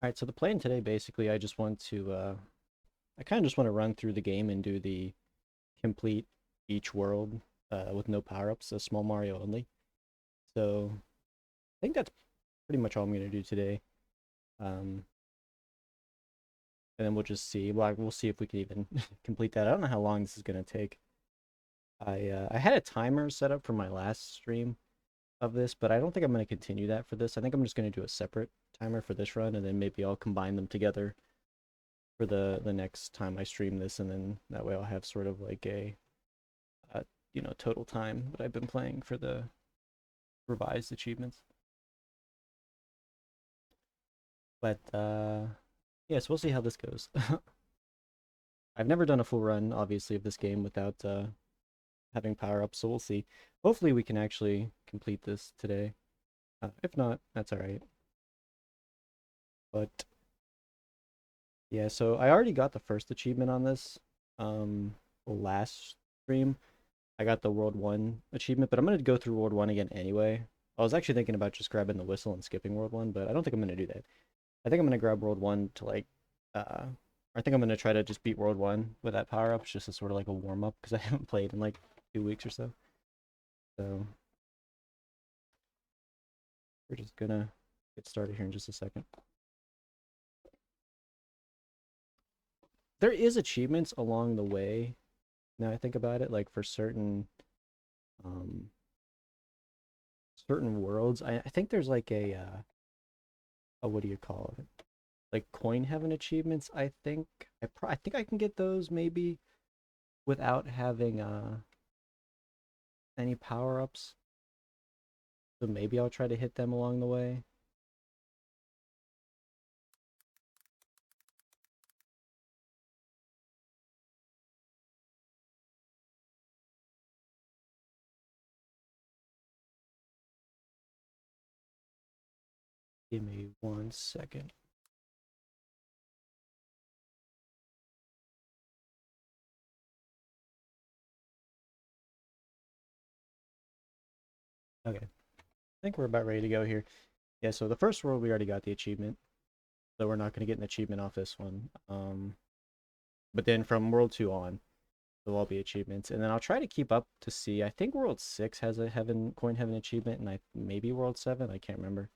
Alright, so the plan today, basically, I just want to, I kind of just want to run through the game and do the complete each world with no power-ups, so small Mario only. So, I think that's pretty much all I'm going to do today. Um, and then we'll just see, well, we'll see if we can even complete that. I don't know how long this is going to take. I had a timer set up for my last stream of this, but I don't think I'm going to continue that for this. I think I'm just going to do a separate timer for this run, and then maybe I'll combine them together for the next time I stream this, and then that way I'll have sort of like a total time that I've been playing for the revised achievements. But yeah, so we'll see how this goes. I've never done a full run, obviously, of this game without having power-ups, so we'll see. Hopefully we can actually complete this today. If not, that's alright. But yeah, so I already got the first achievement on this last stream. I got the World 1 achievement, but I'm going to go through World 1 again anyway. I was actually thinking about just grabbing the whistle and skipping World 1, but I don't think I'm going to do that. I think I'm going to grab World 1 to like, I think I'm going to try to just beat World 1 with that power-up, just as sort of like a warm-up, because I haven't played in like 2 weeks or so. So, we're just going to get started here in just a second. There is achievements along the way, now I think about it, like for certain certain worlds. I think there's like a what do you call it? Like coin heaven achievements. I think I think I can get those maybe without having any power-ups. So maybe I'll try to hit them along the way. Give me 1 second. Okay. I think we're about ready to go here. Yeah, so the first world we already got the achievement. So we're not going to get an achievement off this one. But then from World 2 on, there'll all be achievements. And then I'll try to keep up to see. I think World 6 has a coin heaven achievement, and maybe World 7, I can't remember.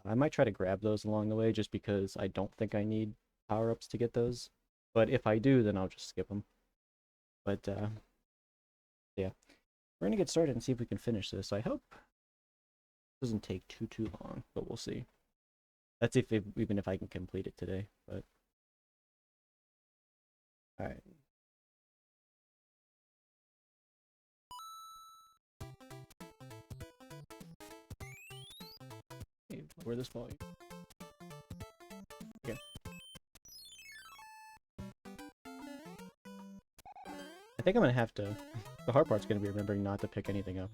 I might try to grab those along the way just because I don't think I need power-ups to get those. But if I do, then I'll just skip them. But yeah, we're gonna get started and see if we can finish this. I hope it doesn't take too long, but we'll see. That's even if I can complete it today. But all right. Hey, lower this volume. Okay. I think I'm gonna have to. The hard part's gonna be remembering not to pick anything up.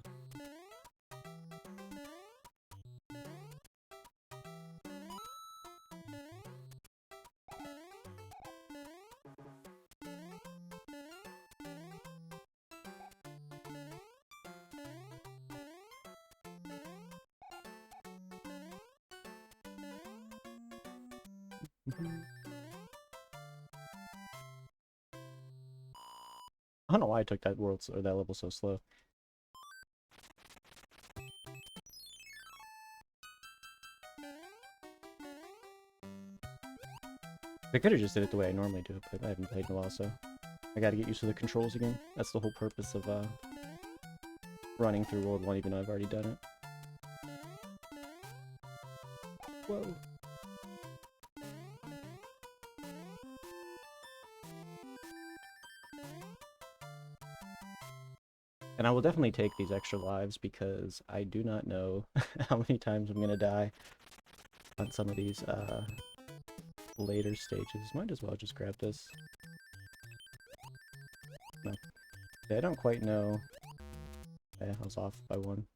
I don't know why I took that or that level so slow. I could have just did it the way I normally do it, but I haven't played in a while, so I gotta get used to the controls again. That's the whole purpose of running through World 1, even though I've already done it. Whoa. And I will definitely take these extra lives because I do not know how many times I'm gonna die on some of these later stages. Might as well just grab this. No. Yeah, I don't quite know. Yeah, I was off by 1.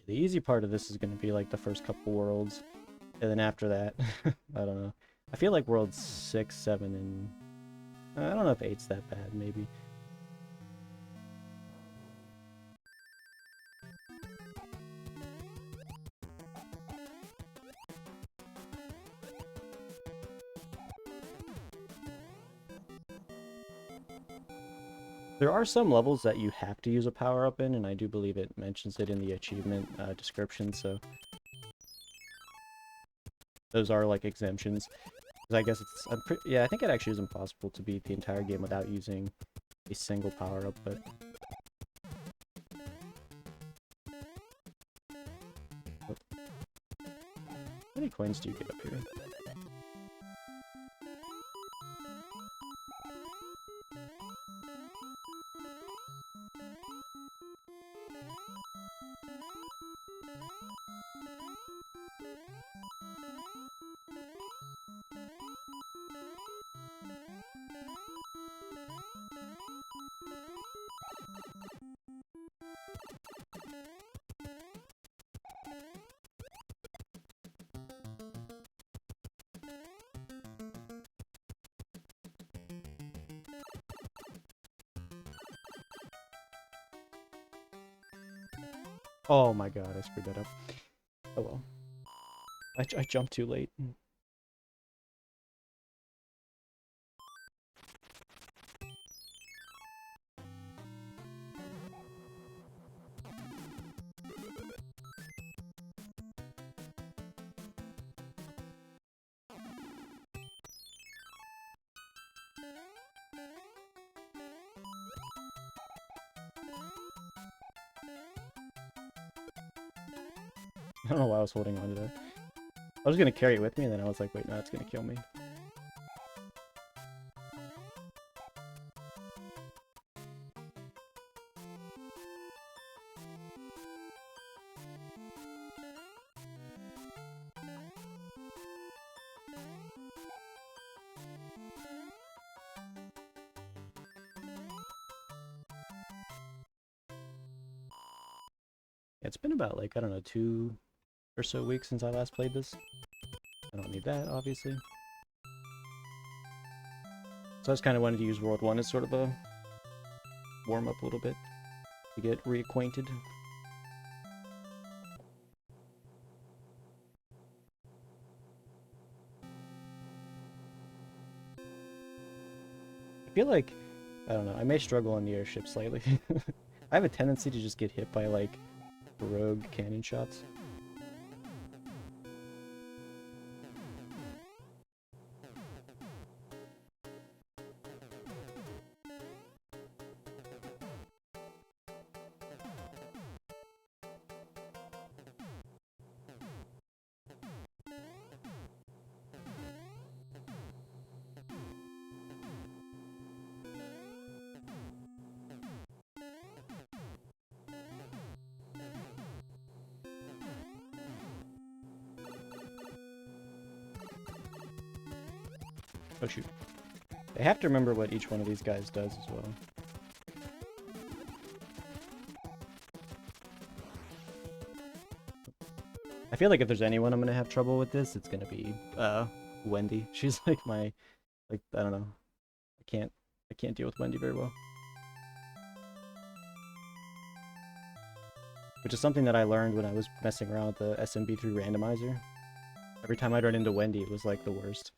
The easy part of this is going to be like the first couple worlds, and then after that, I don't know. I feel like worlds 6, 7, and I don't know if 8's that bad, maybe. There are some levels that you have to use a power-up in, and I do believe it mentions it in the achievement description, so those are like exemptions. 'Cause I guess it's, yeah, I think it actually is impossible to beat the entire game without using a single power-up, but... Oh. How many coins do you get up here? Oh my god, I screwed that up. Oh well. I jumped too late. I don't know why I was holding on to that. I was gonna carry it with me, and then I was like, wait, no, it's gonna kill me. It's been about, like, I don't know, 2 or so weeks since I last played this. I don't need that, obviously. So I just kind of wanted to use World 1 as sort of a warm-up a little bit to get reacquainted. I feel like, I don't know, I may struggle on the airship slightly. I have a tendency to just get hit by, like, rogue cannon shots. Oh shoot. I have to remember what each one of these guys does as well. I feel like if there's anyone I'm gonna have trouble with this, it's gonna be Wendy. She's like my, like, I don't know. I can't deal with Wendy very well. Which is something that I learned when I was messing around with the SMB3 randomizer. Every time I'd run into Wendy, it was like the worst.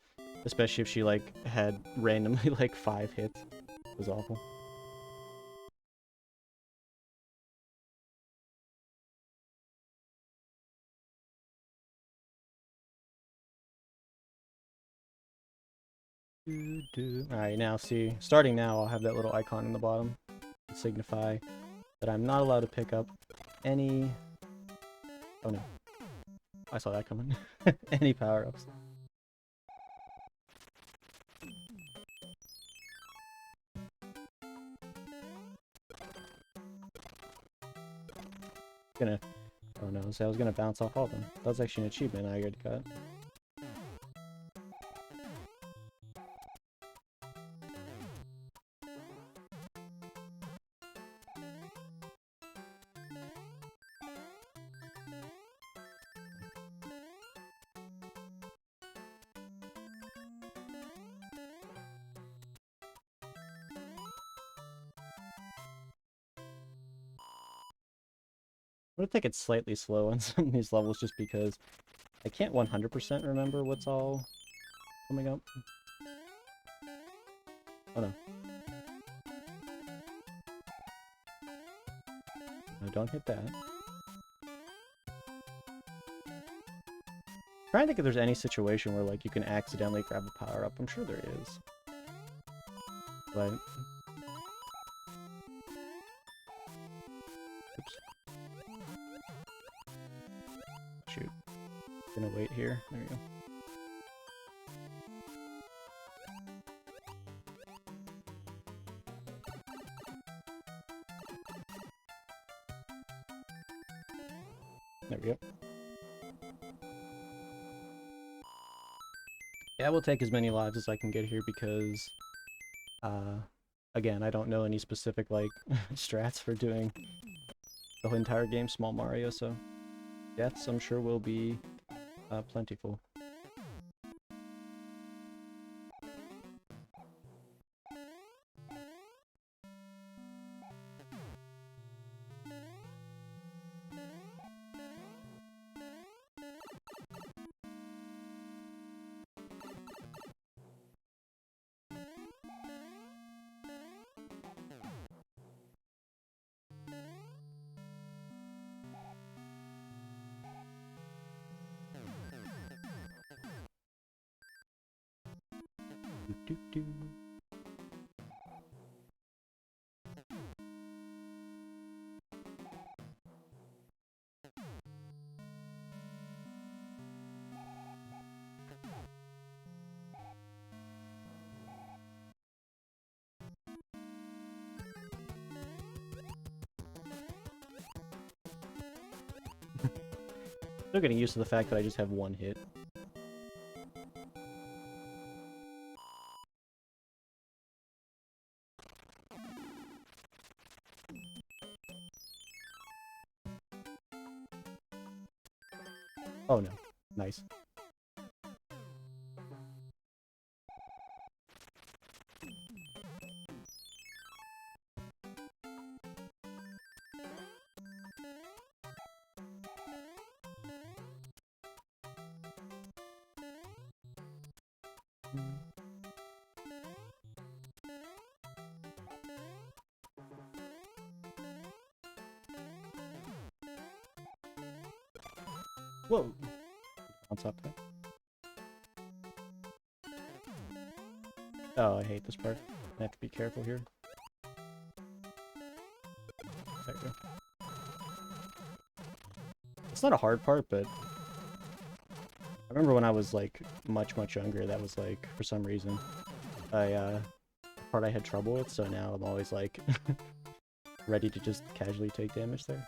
Especially if she like had randomly like 5 hits. It was awful. Alright, now see, starting now, I'll have that little icon in the bottom to signify that I'm not allowed to pick up any... Oh no. I saw that coming. Any power-ups. Gonna... Oh no, so I was gonna bounce off all of them. That was actually an achievement I already got. gonna take it slightly slow on some of these levels just because I can't 100% remember what's all coming up. Oh no. No, don't hit that. Trying to think if there's any situation where like you can accidentally grab a power up. I'm sure there is. But oops. Shoot. Gonna wait here. There we go. There we go. Yeah, we'll take as many lives as I can get here because, again, I don't know any specific, like, strats for doing the whole entire game Small Mario, so deaths I'm sure will be plentiful. Do, do, do. Still getting used to the fact that I just have one hit. Oh no. Nice. Whoa! On top of that. Oh, I hate this part. I have to be careful here. There we go. It's not a hard part, but I remember when I was like much younger, that was like for some reason the part I had trouble with, so now I'm always like ready to just casually take damage there.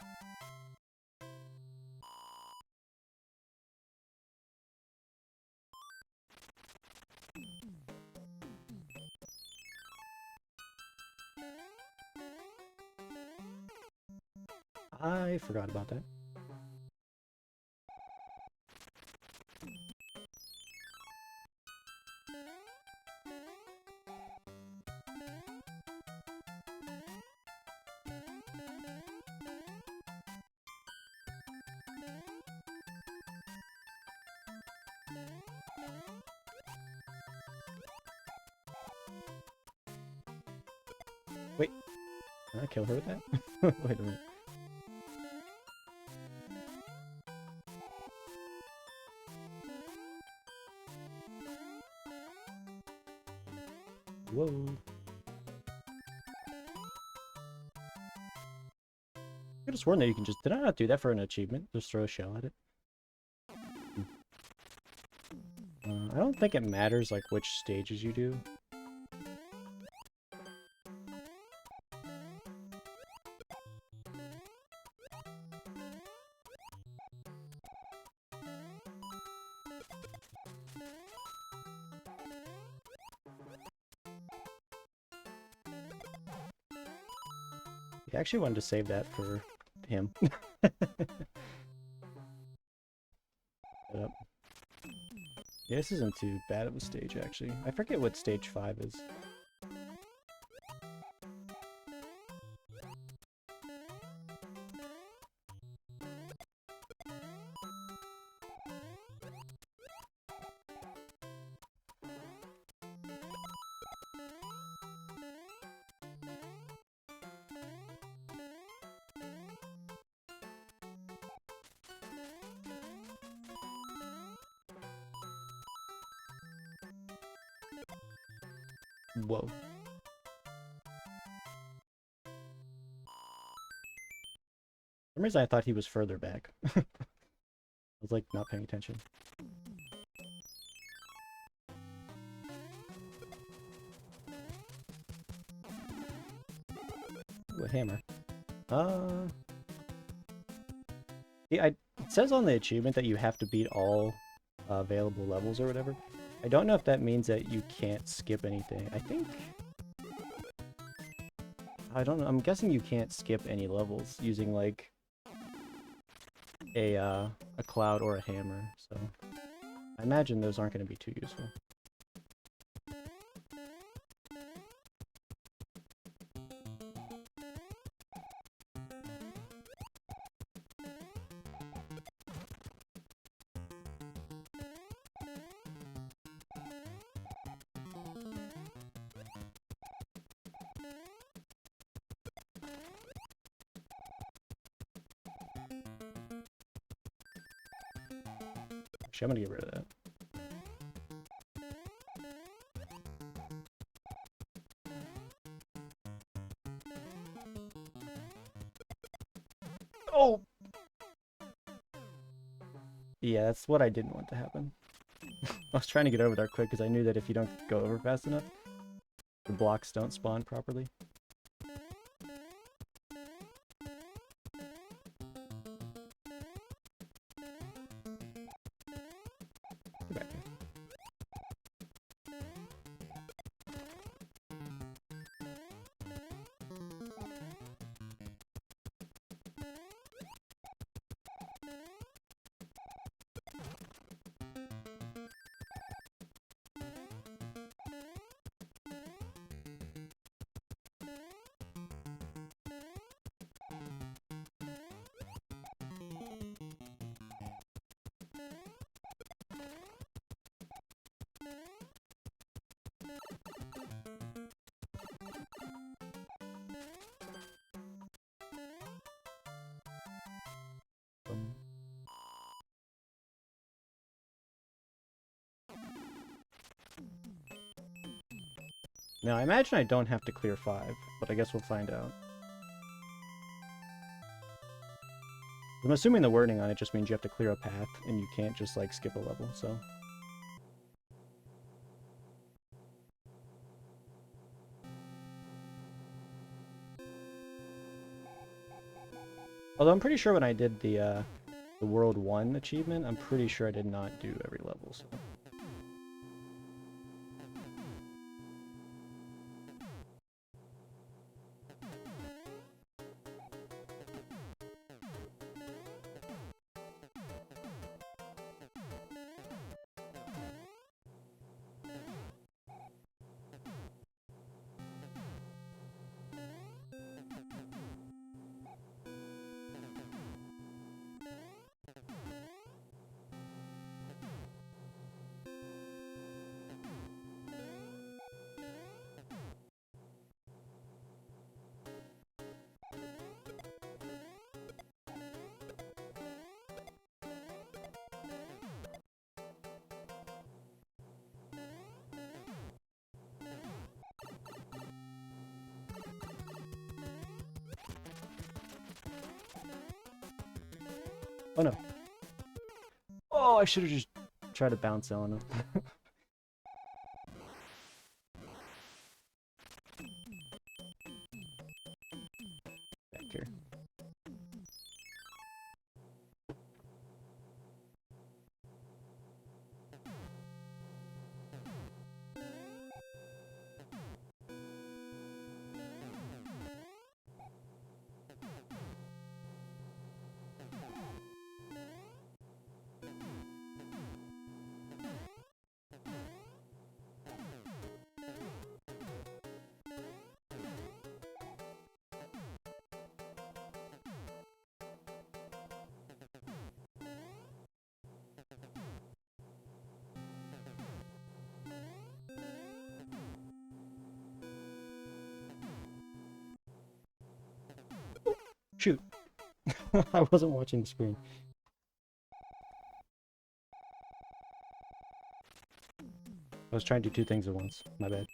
I forgot about that. Wait, can I kill her with that? Wait a minute. Whoa. I could have sworn that you can just... Did I not do that for an achievement? Just throw a shell at it? I don't think it matters, like, which stages you do. I actually wanted to save that for him. Yep. Yeah, this isn't too bad of a stage, actually. I forget what stage 5 is. Whoa. For some reason I thought he was further back. I was like not paying attention. Ooh, a hammer. Yeah, it says on the achievement that you have to beat all available levels or whatever. I don't know if that means that you can't skip anything. I think... I don't know. I'm guessing you can't skip any levels using like a cloud or a hammer, so I imagine those aren't going to be too useful. Actually, I'm gonna get rid of that. Oh! Yeah, that's what I didn't want to happen. I was trying to get over there quick because I knew that if you don't go over fast enough, the blocks don't spawn properly. Get back here. Now, I imagine I don't have to clear 5, but I guess we'll find out. I'm assuming the wording on it just means you have to clear a path, and you can't just, like, skip a level, so... Although I'm pretty sure when I did the World 1 achievement, I'm pretty sure I did not do every level, so... Oh no. Oh, I should have just tried to bounce on him. Back here. Shoot. I wasn't watching the screen. I was trying to do 2 things at once. My bad.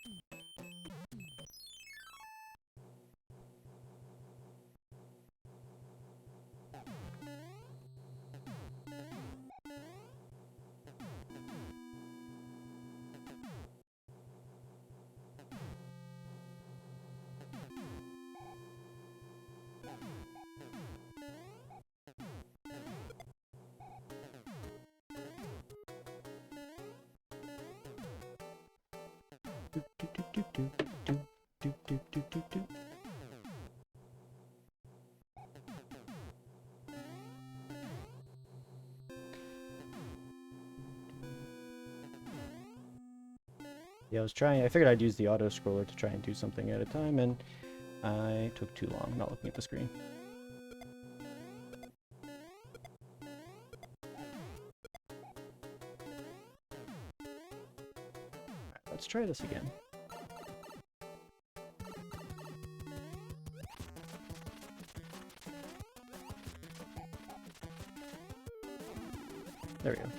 Yeah, I figured I'd use the auto scroller to try and do something at a time, and I took too long not looking at the screen. Alright, let's try this again. There we go.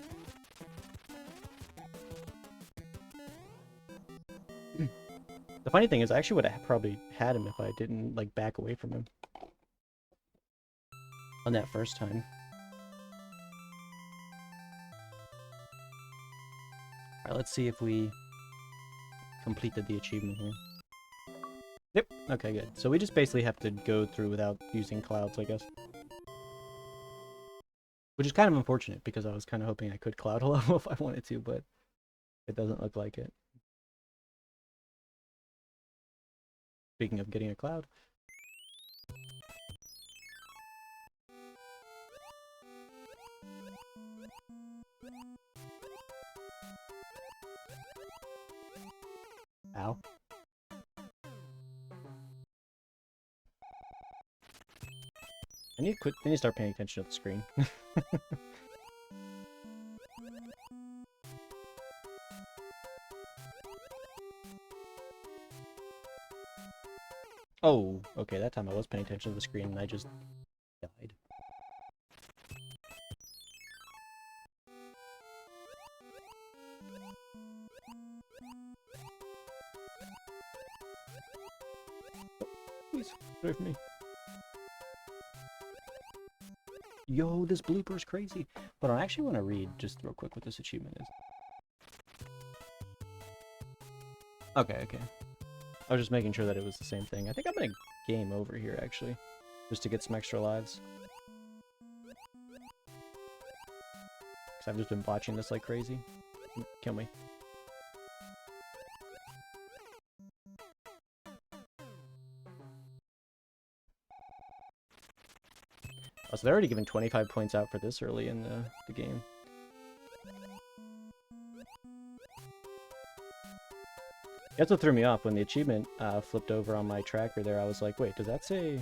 The funny thing is, I actually would have probably had him if I didn't, like, back away from him on that first time. Alright, let's see if we completed the achievement here. Yep, okay, good. So we just basically have to go through without using clouds, I guess. Which is kind of unfortunate, because I was kind of hoping I could cloud a level if I wanted to, but it doesn't look like it. Speaking of getting a cloud. Ow. I need to start paying attention to the screen. Oh, okay, that time I was paying attention to the screen and I just died. Please, get away from me. Yo, this blooper is crazy. But I actually want to read just real quick what this achievement is. Okay. I was just making sure that it was the same thing. I think I'm gonna game over here, actually. Just to get some extra lives. Because I've just been watching this like crazy. Kill me. Oh, so they're already giving 25 points out for this early in the game. That's what threw me off when the achievement flipped over on my tracker there. I was like, wait, does that say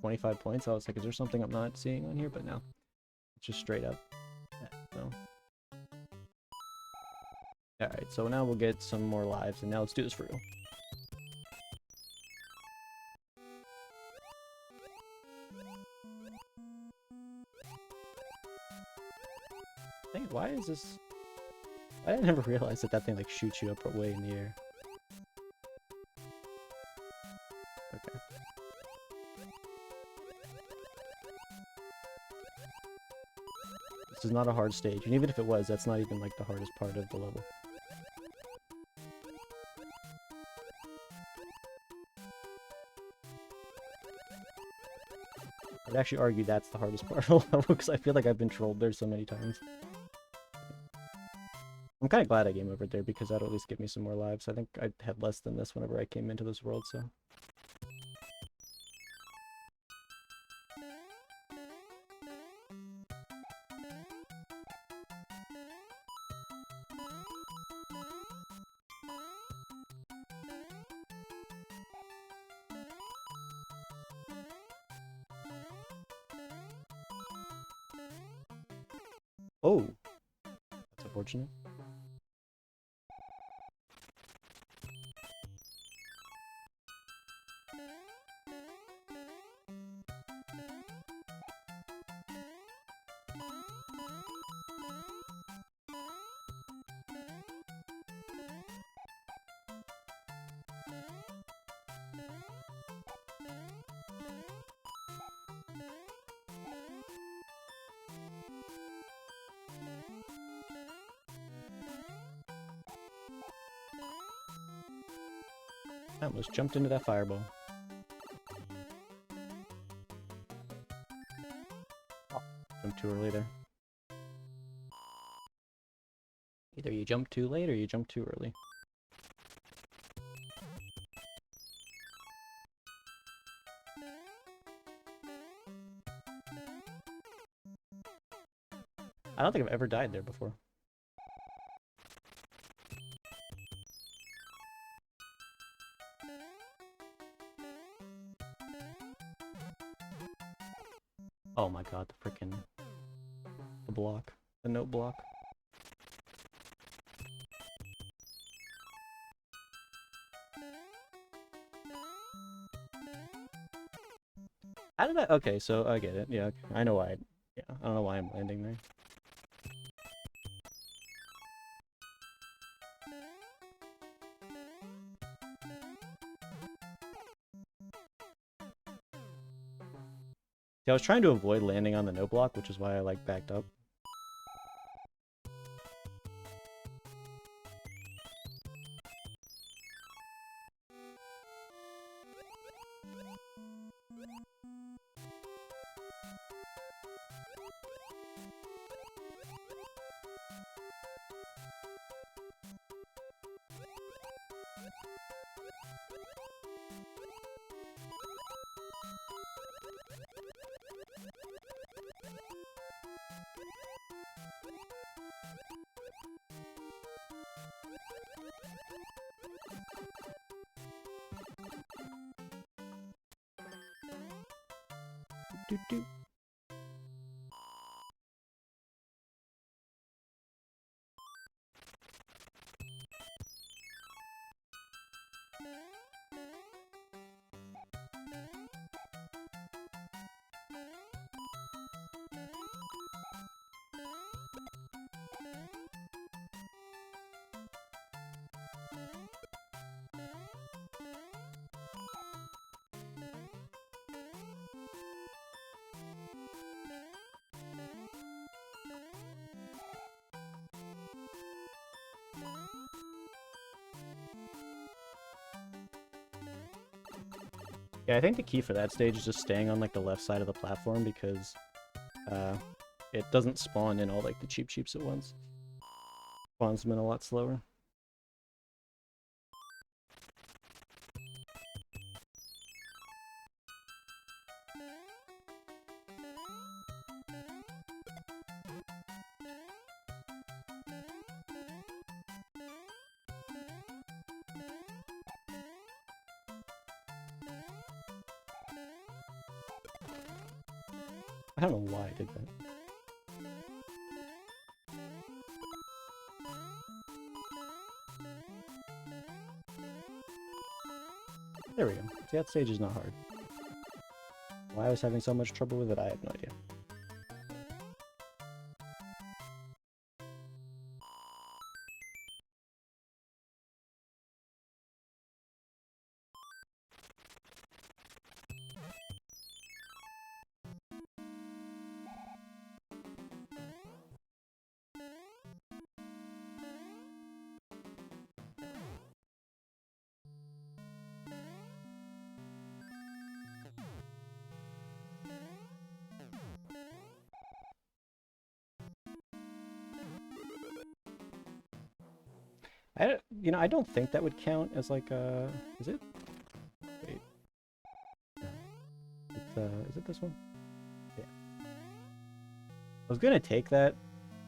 25 points? I was like, is there something I'm not seeing on here? But no, it's just straight up. So. Alright, so now we'll get some more lives, and now let's do this for real. Dang, why is this... I never realized that that thing like shoots you up way in the air. Okay. This is not a hard stage, and even if it was, that's not even like the hardest part of the level. I'd actually argue that's the hardest part of the level, because I feel like I've been trolled there so many times. I'm kind of glad I game over there, because that'll at least give me some more lives. I think I had less than this whenever I came into this world, so... Oh! That's unfortunate. I almost jumped into that fireball. Oh, jumped too early there. Either you jump too late or you jump too early. I don't think I've ever died there before. Oh my god, the freaking... the block. The note block. How did I... Okay, so I get it. Yeah, okay. I know why. Yeah, I don't know why I'm landing there. Yeah, I was trying to avoid landing on the note block, which is why I, like, backed up. Do, do. Yeah, I think the key for that stage is just staying on, like, the left side of the platform, because it doesn't spawn in all, like, the cheeps at once. Spawns them in a lot slower. I don't know why I did that. There we go. See, that stage is not hard. Why I was having so much trouble with it, I have no idea. I don't think that would count as, like, is it? Wait. No. It's, is it this one? Yeah. I was gonna take that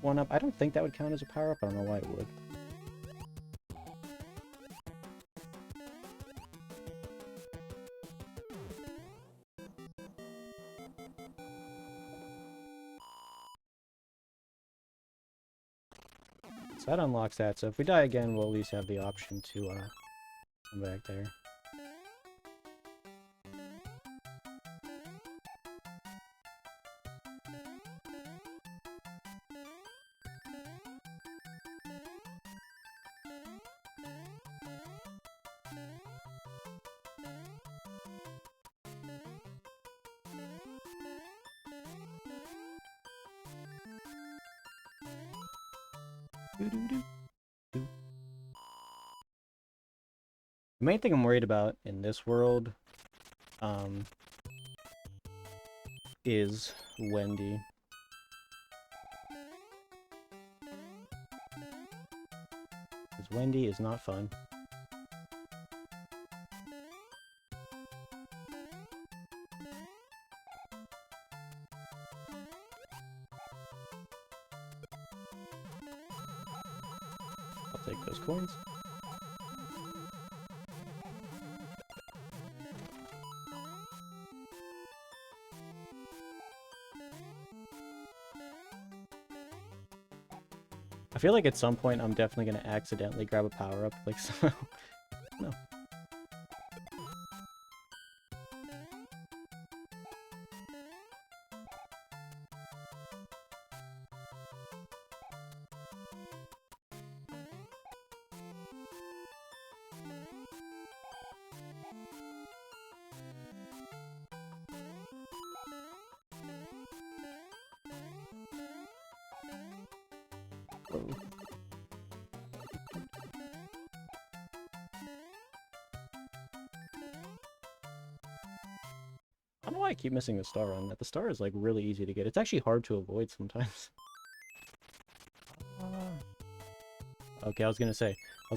one up. I don't think that would count as a power-up. I don't know why it would. So that unlocks that, so if we die again, we'll at least have the option to, come back there. The main thing I'm worried about in this world, is Wendy. Because Wendy is not fun. take those coins. I feel like at some point I'm definitely gonna accidentally grab a power-up, like somehow. No. Whoa. I don't know why I keep missing the star on that. The star is like really easy to get. It's actually hard to avoid sometimes. Okay, I was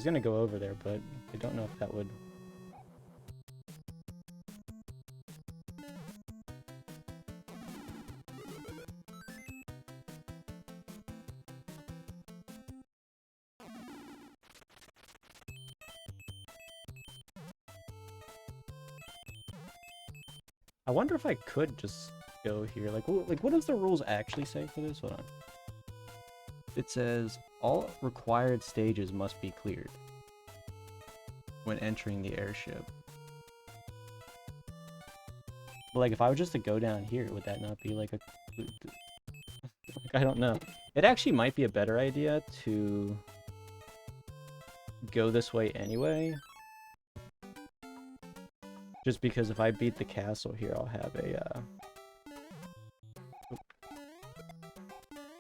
gonna go over there, but I don't know if that would... I wonder if I could just go here. Like what does the rules actually say for this? Hold on. It says all required stages must be cleared when entering the airship. But like if I were just to go down here, would that not be like a... like, I don't know. It actually might be a better idea to go this way anyway. Just because if I beat the castle here, I'll have a,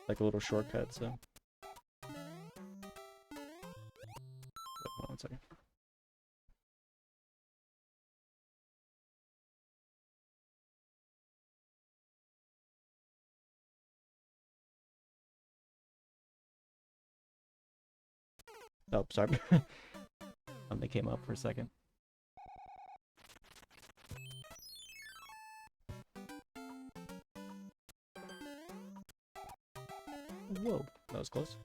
like a little shortcut, so... Wait, hold on one second. Oh, sorry. They came up for a second. Whoa, that was close.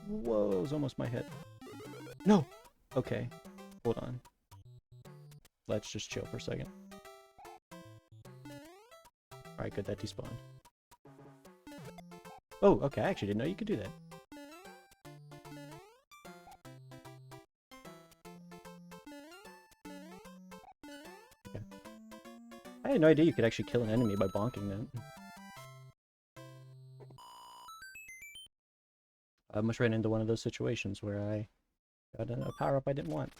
Whoa, it was almost my head. No! Okay, hold on. Let's just chill for a second. Alright, good, that despawned. Oh, okay, I actually didn't know you could do that. Okay. I had no idea you could actually kill an enemy by bonking them. I almost ran into one of those situations where I got a power-up I didn't want.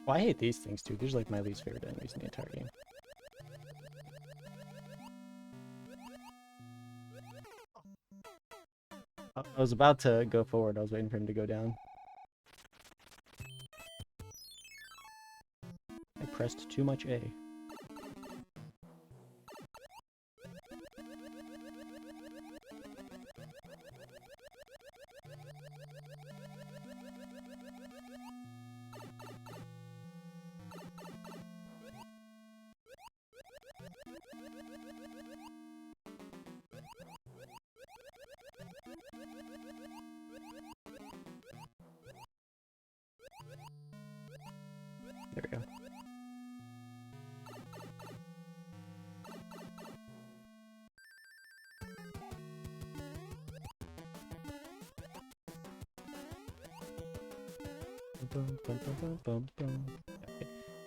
Well, I hate these things too. These are like my least favorite enemies in the entire game. I was about to go forward. I was waiting for him to go down. I pressed too much A. There we go. Okay.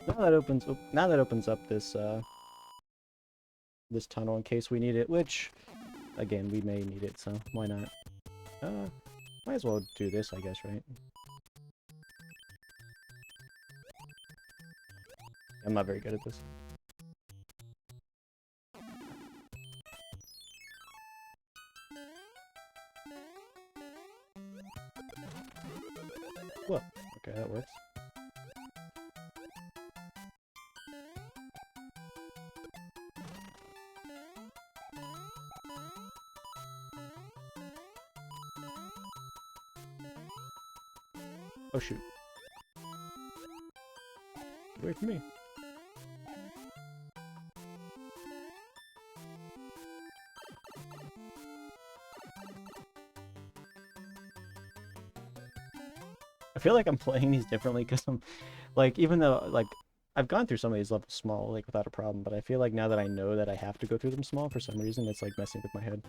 Now that opens up this this tunnel in case we need it, which again, we may need it, so why not? Might as well do this, I guess, right? I'm not very good at this. Whoa, okay, that works. Oh shoot. Get away from me. I feel like I'm playing these differently because I'm like, even though like I've gone through some of these levels small like without a problem, but I feel like now that I know that I have to go through them small for some reason, it's like messing with my head.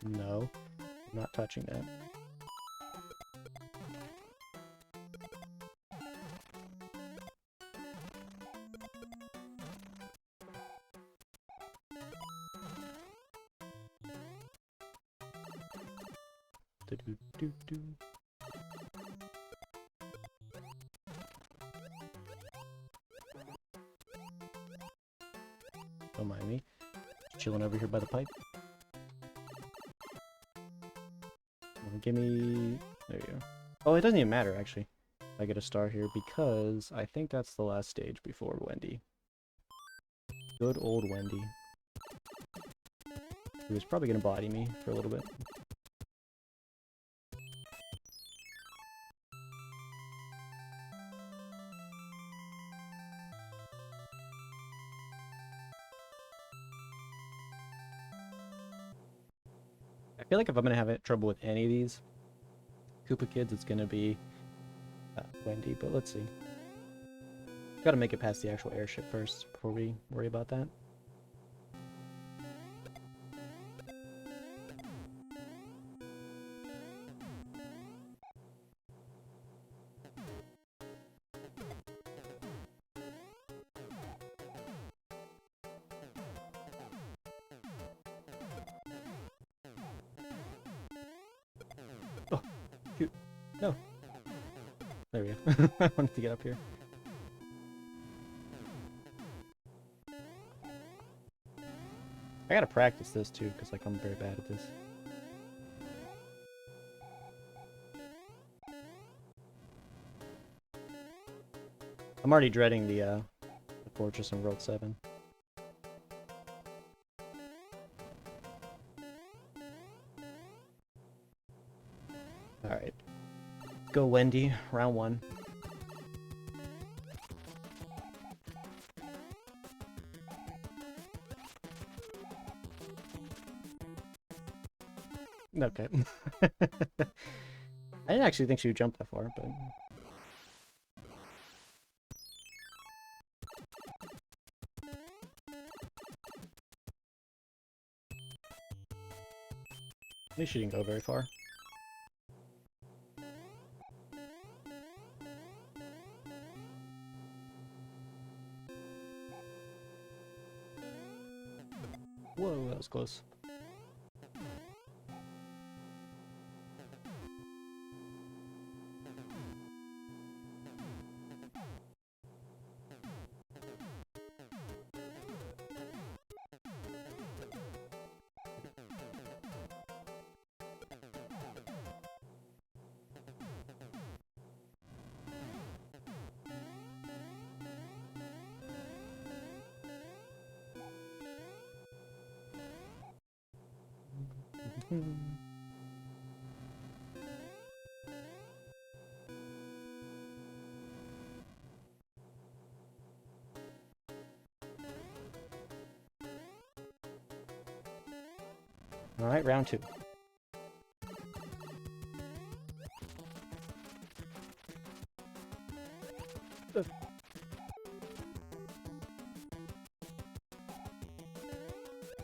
No, I'm not touching that. Do-do-do-do. Don't mind me. Just chilling over here by the pipe. Give me... There you go. Oh, it doesn't even matter, actually. I get a star here because I think that's the last stage before Wendy. Good old Wendy. Who is probably going to body me for a little bit. I feel like if I'm going to have trouble with any of these Koopa kids, it's going to be Wendy, but let's see. Got to make it past the actual airship first before we worry about that. Oh, shoot. No. There we go. I wanted to get up here. I gotta practice this too, because like I'm very bad at this. I'm already dreading the Fortress in World 7. Alright. Go Wendy, round 1. Okay. I didn't actually think she would jump that far, but... At least she didn't go very far. Whoa, that was close. Alright, round 2.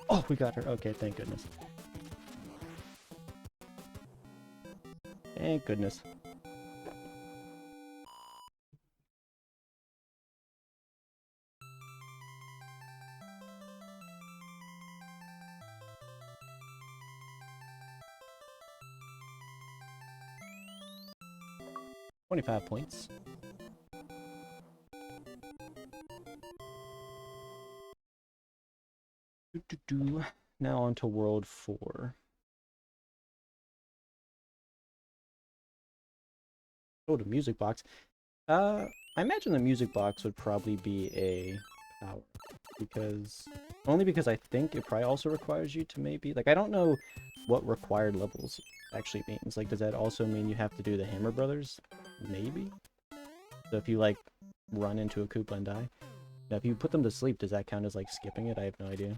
Oh, we got her. Okay, thank goodness. Thank goodness. $25 points. Now on to World 4. Oh, the music box. I imagine the music box would probably be a power. Only because I think it probably also requires you to maybe... Like, I don't know what required levels actually means. Like, does that also mean you have to do the Hammer Brothers? Maybe? So if you, like, run into a Koopa and die. Now, if you put them to sleep, does that count as, like, skipping it? I have no idea.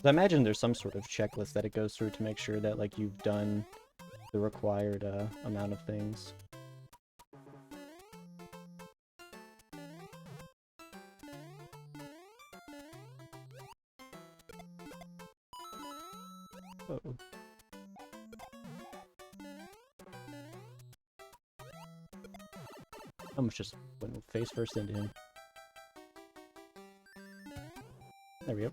I imagine there's some sort of checklist that it goes through to make sure that, like, you've done the required amount of things. Uh-oh. I almost just went face first into him. There we go.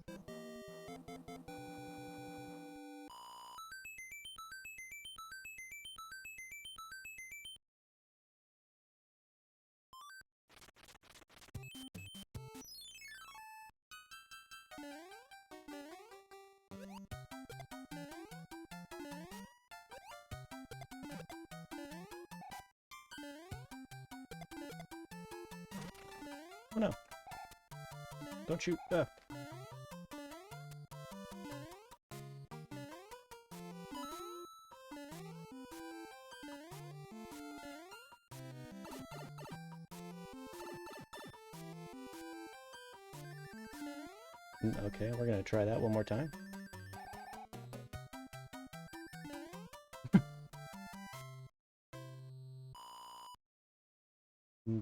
Oh no. Don't shoot. Okay, we're gonna try that one more time.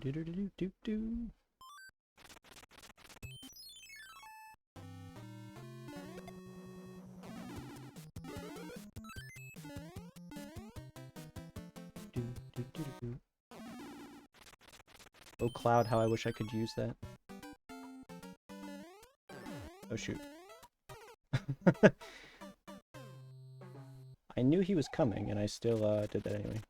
Do-do-do-do-do-do. Oh, Cloud, how I wish I could use that. Oh, shoot. I knew he was coming, and I still did that anyway.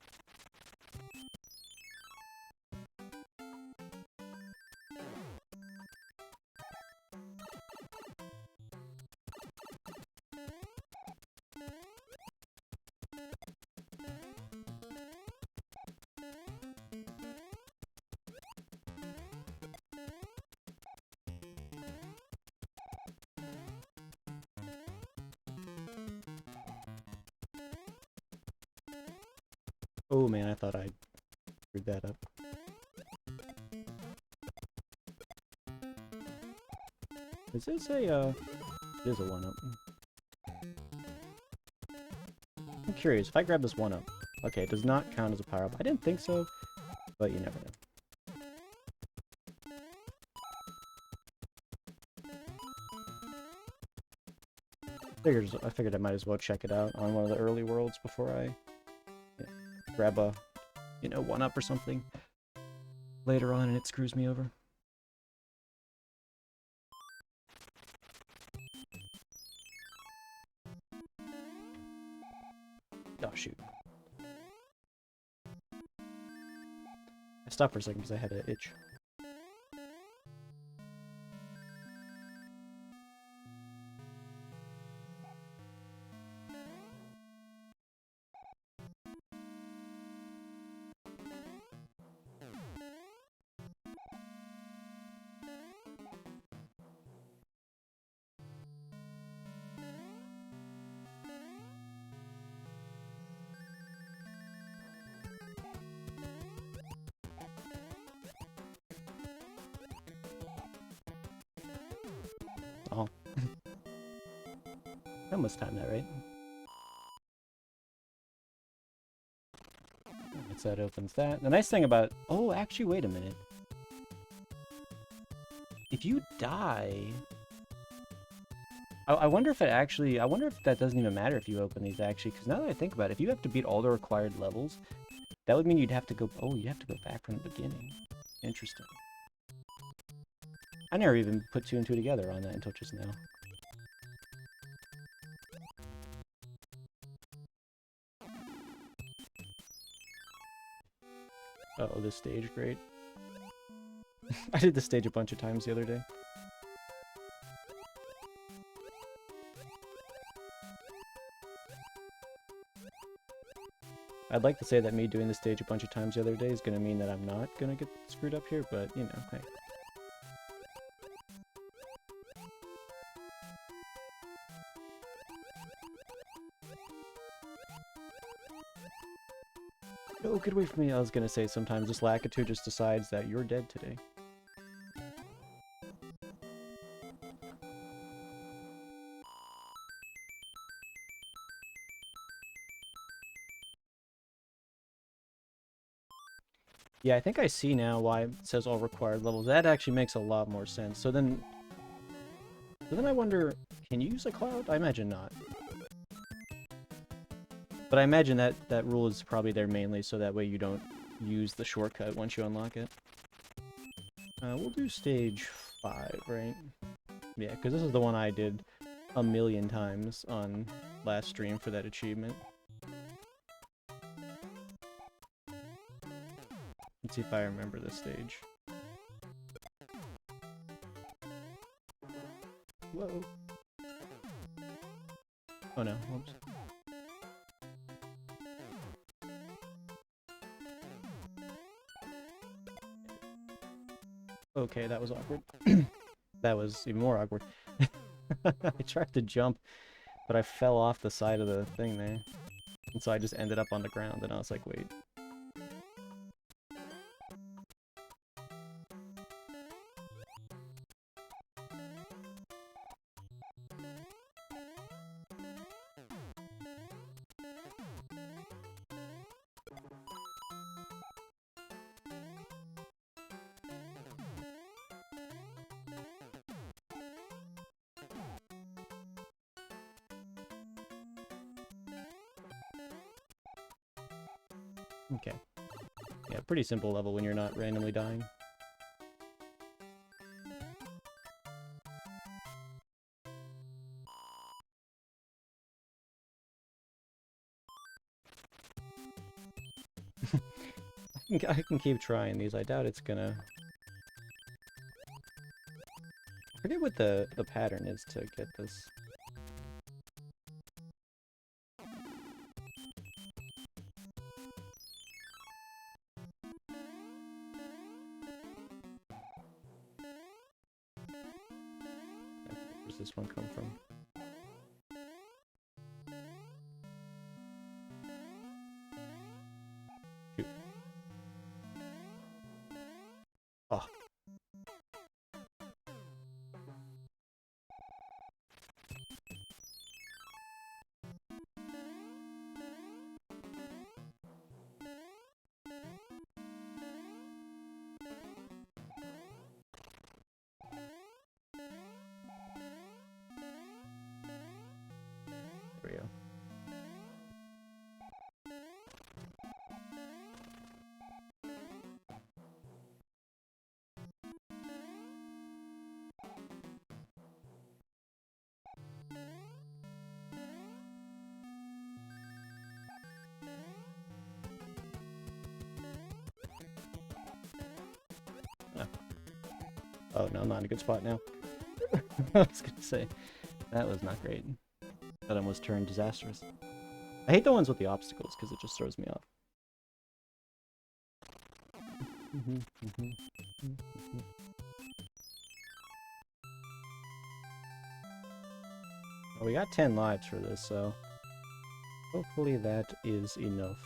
Oh man, I thought I screwed that up. Is this a, it is a 1-up. I'm curious, if I grab this 1-up... Okay, it does not count as a power-up. I didn't think so, but you never know. I figured I might as well check it out on one of the early worlds before I grab a, 1-up or something later on and it screws me over. Oh, shoot. I stopped for a second because I had an itch. I must time that right. Alright, so that opens that. The nice thing about... Oh, actually, wait a minute. If you die... I wonder if it actually... I wonder if that doesn't even matter if you open these, actually. Because now that I think about it, if you have to beat all the required levels, that would mean you'd have to go... Oh, you have to go back from the beginning. Interesting. I never even put two and two together on that until just now. Uh-oh, this stage, great. I did this stage a bunch of times the other day. I'd like to say that me doing this stage a bunch of times the other day is going to mean that I'm not going to get screwed up here, but, you know, hey. Oh, get away from me. I was going to say sometimes this Lakitu just decides that you're dead today. Yeah, I think I see now why it says all required levels. That actually makes a lot more sense. So then I wonder, can you use a cloud? I imagine not. But I imagine that that rule is probably there mainly so that way you don't use the shortcut once you unlock it. We'll do stage 5, right? Yeah, because this is the one I did a million times on last stream for that achievement. Let's see if I remember this stage. Whoa. Oh no, whoops. Okay, that was awkward. That was even more awkward. I tried to jump, but I fell off the side of the thing there. And so I just ended up on the ground, and I was like, wait. Okay. Yeah, pretty simple level when you're not randomly dying. I can keep trying these. I doubt it's gonna... I forget what the pattern is to get this. Where's this one come from? Shoot. Oh. There we go. Oh no, I'm not in a good spot now. I was gonna say, that was not great. That almost turned disastrous. I hate the ones with the obstacles because it just throws me off. Well, we got 10 lives for this, so hopefully that is enough.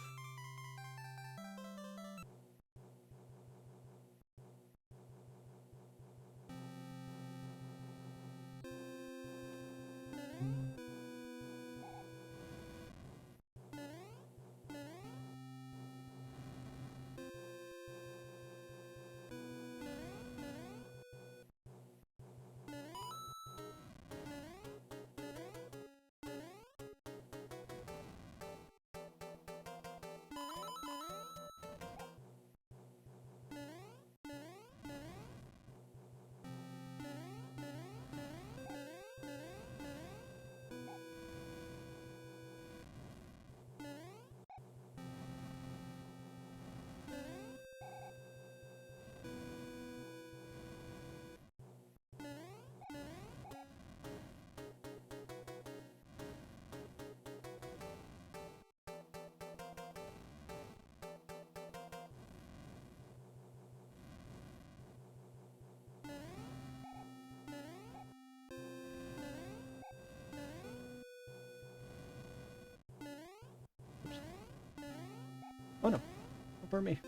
burn me.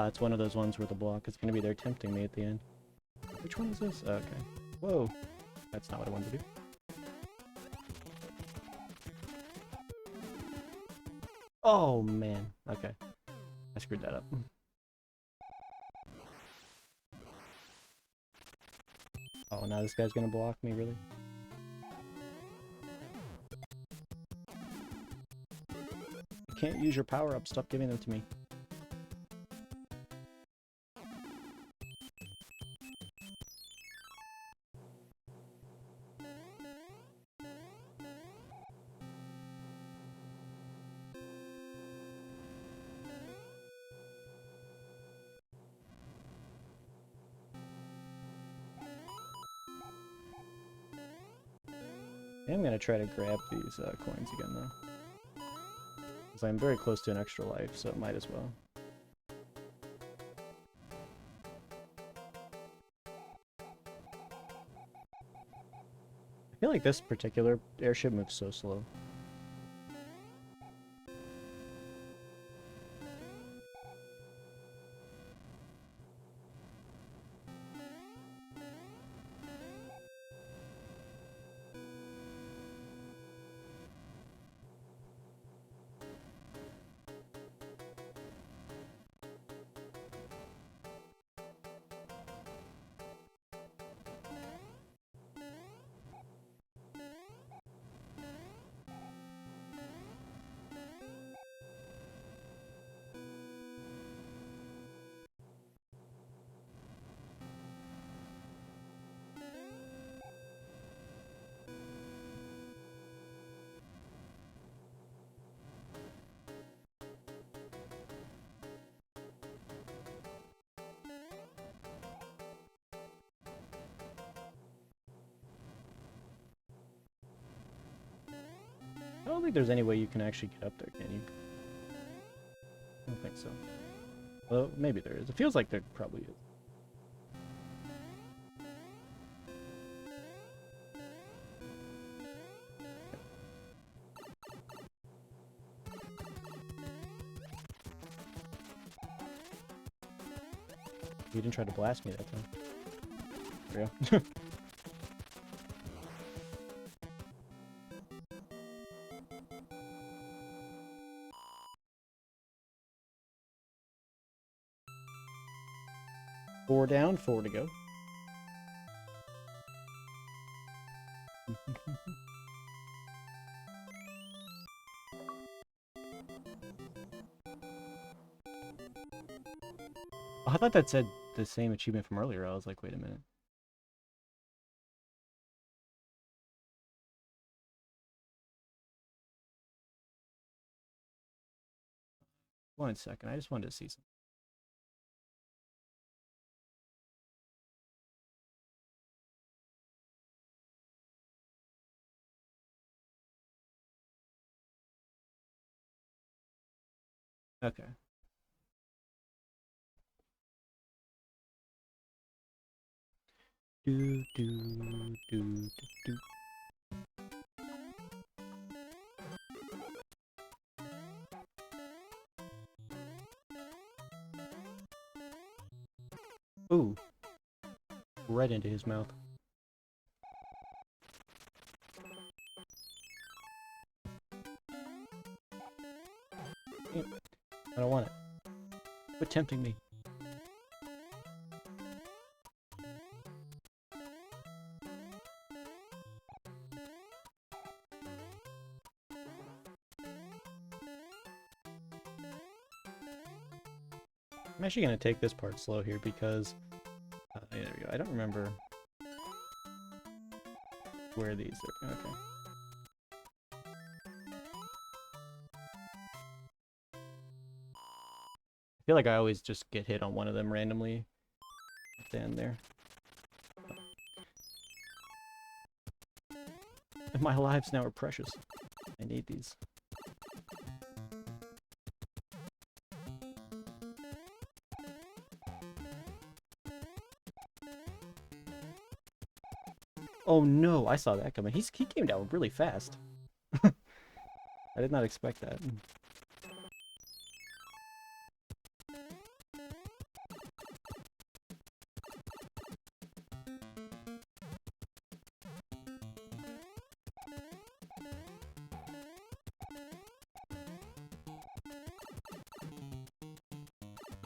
It's one of those ones where the block is going to be there tempting me at the end. Which one is this? Okay. Whoa. That's not what I wanted to do. Oh, man. Okay. I screwed that up. Oh, now this guy's going to block me, really? You can't use your power-up. Stop giving them to me. I'm gonna try to grab these coins again, though. Because I'm very close to an extra life, so it might as well. I feel like this particular airship moves so slow. I don't think there's any way you can actually get up there, can you? I don't think so. Well, maybe there is. It feels like there probably is. You didn't try to blast me that time. There we go. 4 down, 4 to go. Oh, I thought that said the same achievement from earlier. I was like, wait a minute. One second, I just wanted to see something. Okay. Do do do do. Ooh. Right into his mouth. I don't want it. Quit tempting me. I'm actually going to take this part slow here because... yeah, there we go. I don't remember where these are. Okay. I feel like I always just get hit on one of them randomly at the end there. And my lives now are precious. I need these. Oh no, I saw that coming. He came down really fast. I did not expect that.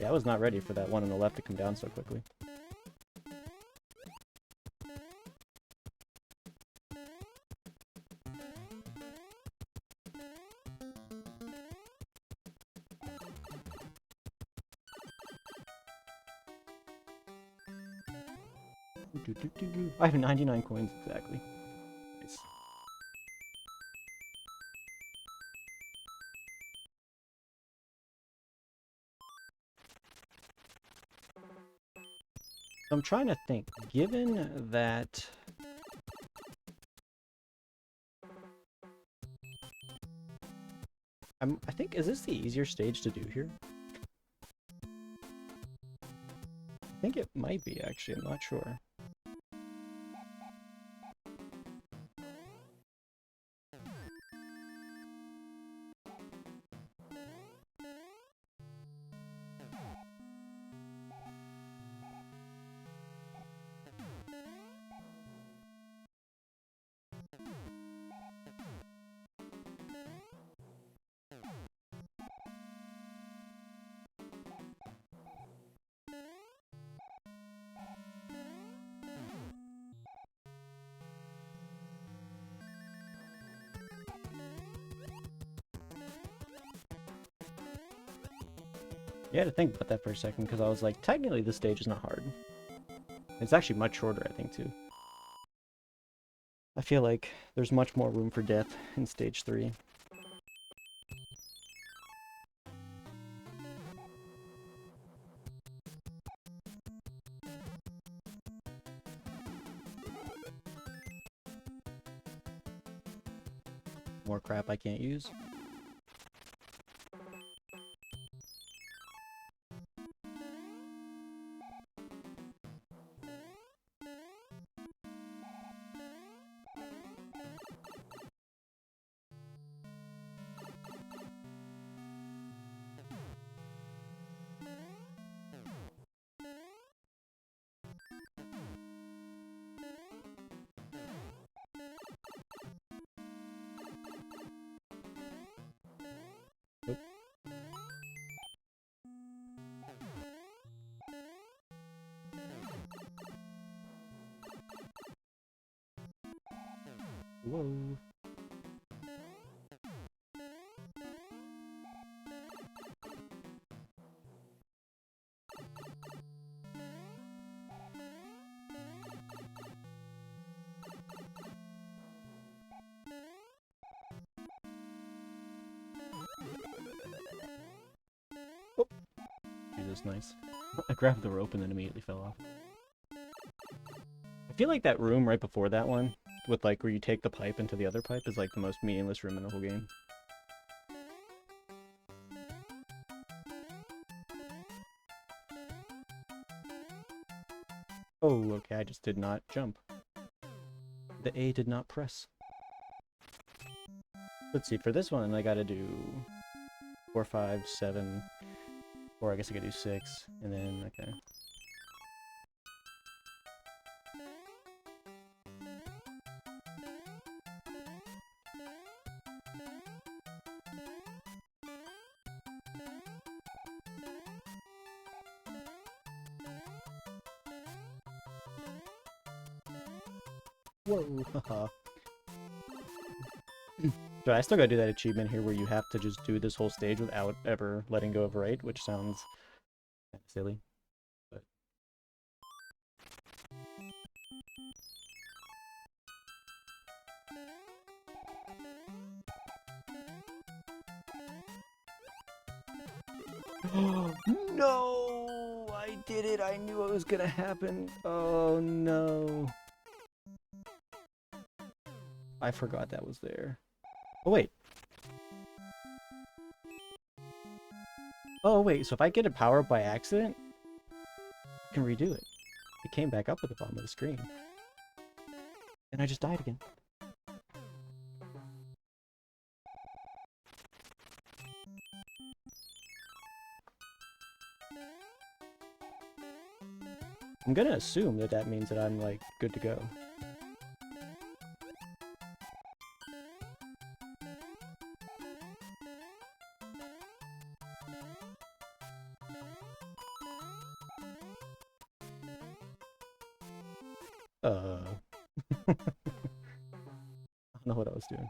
Yeah, I was not ready for that one on the left to come down so quickly. I have 99 coins exactly. Nice. I'm trying to think, given that I think, is this the easier stage to do here? I think it might be, actually, I'm not sure. You had to think about that for a second, because I was like, technically this stage is not hard. It's actually much shorter, I think, too. I feel like there's much more room for death in stage 3. More crap I can't use. Oop. Whoa. Oh. Jesus, nice. I grabbed the rope and then immediately fell off. I feel like that room right before that one, with like where you take the pipe into the other pipe, is like the most meaningless room in the whole game. Oh, okay, I just did not jump. The A did not press. Let's see, for this one I gotta do 4, 5, 7, or I guess I could do 6, and then, okay. Whoa, haha. So I still gotta do that achievement here where you have to just do this whole stage without ever letting go of right, which sounds Kind of silly, but no! I did it! I knew it was gonna happen! Oh no! I forgot that was there. Oh wait. Oh wait, so if I get a power up by accident, I can redo it. It came back up at the bottom of the screen. And I just died again. I'm gonna assume that that means that I'm, like, good to go. I don't know what I was doing.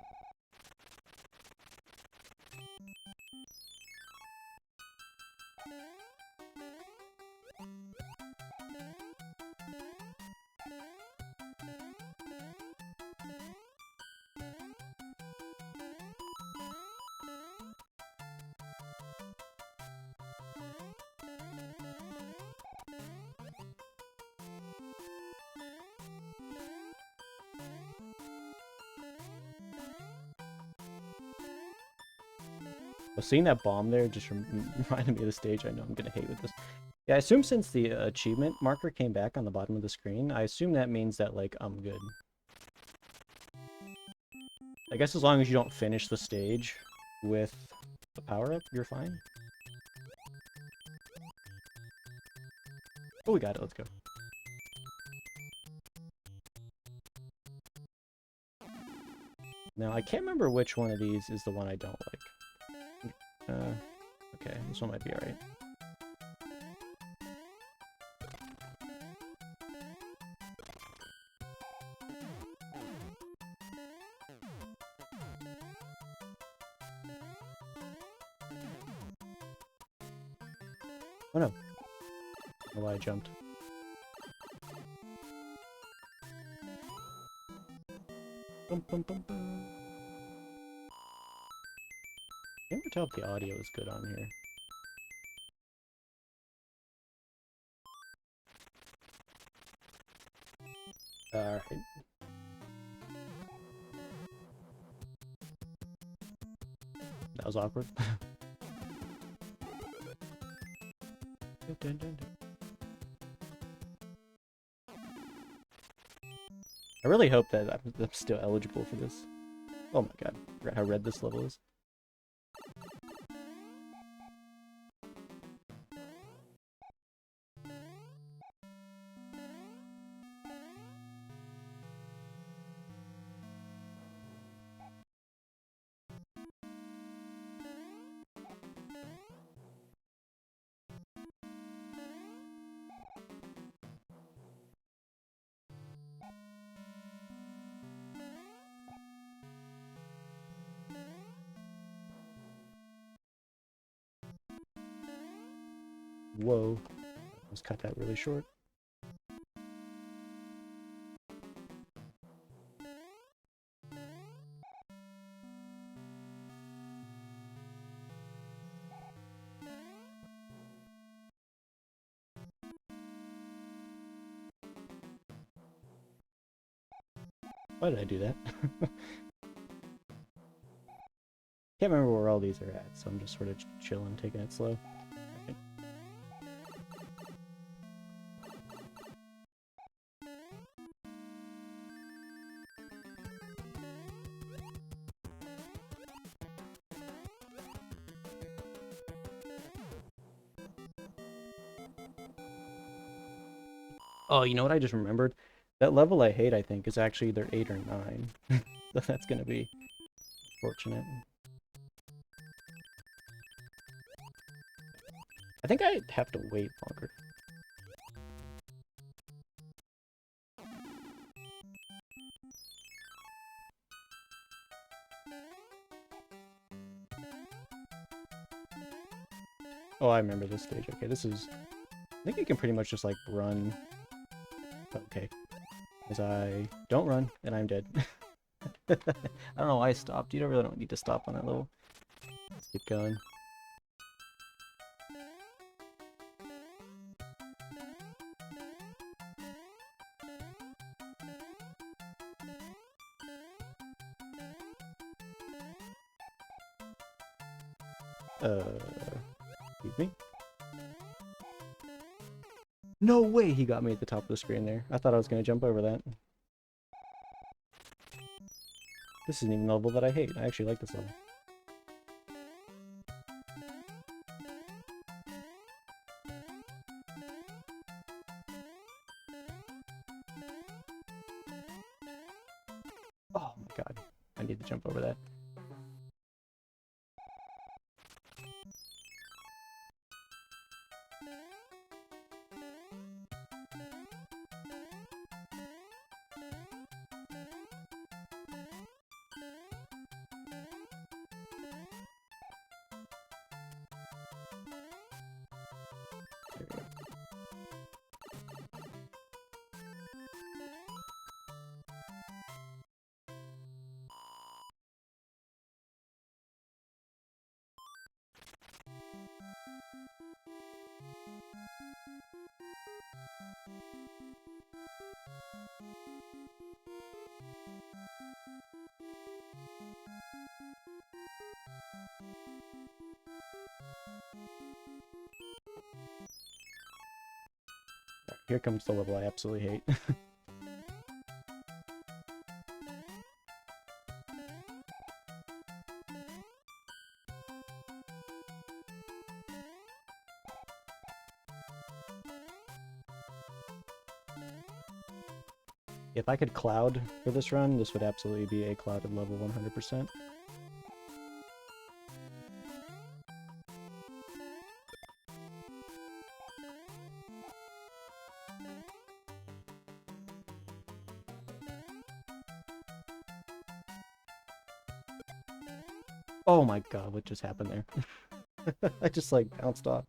Well, seeing that bomb there just reminded me of the stage I know I'm gonna hate with this. Yeah, I assume since the achievement marker came back on the bottom of the screen, I assume that means that, like, I'm good. I guess as long as you don't finish the stage with the power-up, you're fine. Oh, we got it. Let's go. Now, I can't remember which one of these is the one I don't like. Okay, this one might be alright. Oh no. I don't know why I jumped. Bum, bum, bum, bum. I can't tell if the audio is good on here. Alright. That was awkward. Dun, dun, dun. I really hope that I'm still eligible for this. Oh my god, I forgot how red this level is. Whoa. Let's cut that really short. Why did I do that? Can't remember where all these are at, so I'm just sort of chilling, taking it slow. Okay. Oh, you know what I just remembered? That level I hate, I think, is actually either 8 or 9. So that's gonna be fortunate. I think I have to wait longer. Oh, I remember this stage. Okay, this is... I think you can pretty much just, like, run. Okay. As I don't run, and I'm dead. I don't know why I stopped. You really don't need to stop on that level. Let's keep going. Excuse me? No way he got me at the top of the screen there. I thought I was going to jump over that. This isn't even a level that I hate. I actually like this level. Oh my god. I need to jump over that. Here comes the level I absolutely hate. If I could cloud for this run, this would absolutely be a clouded level 100%. Oh my god, what just happened there? I just like bounced off.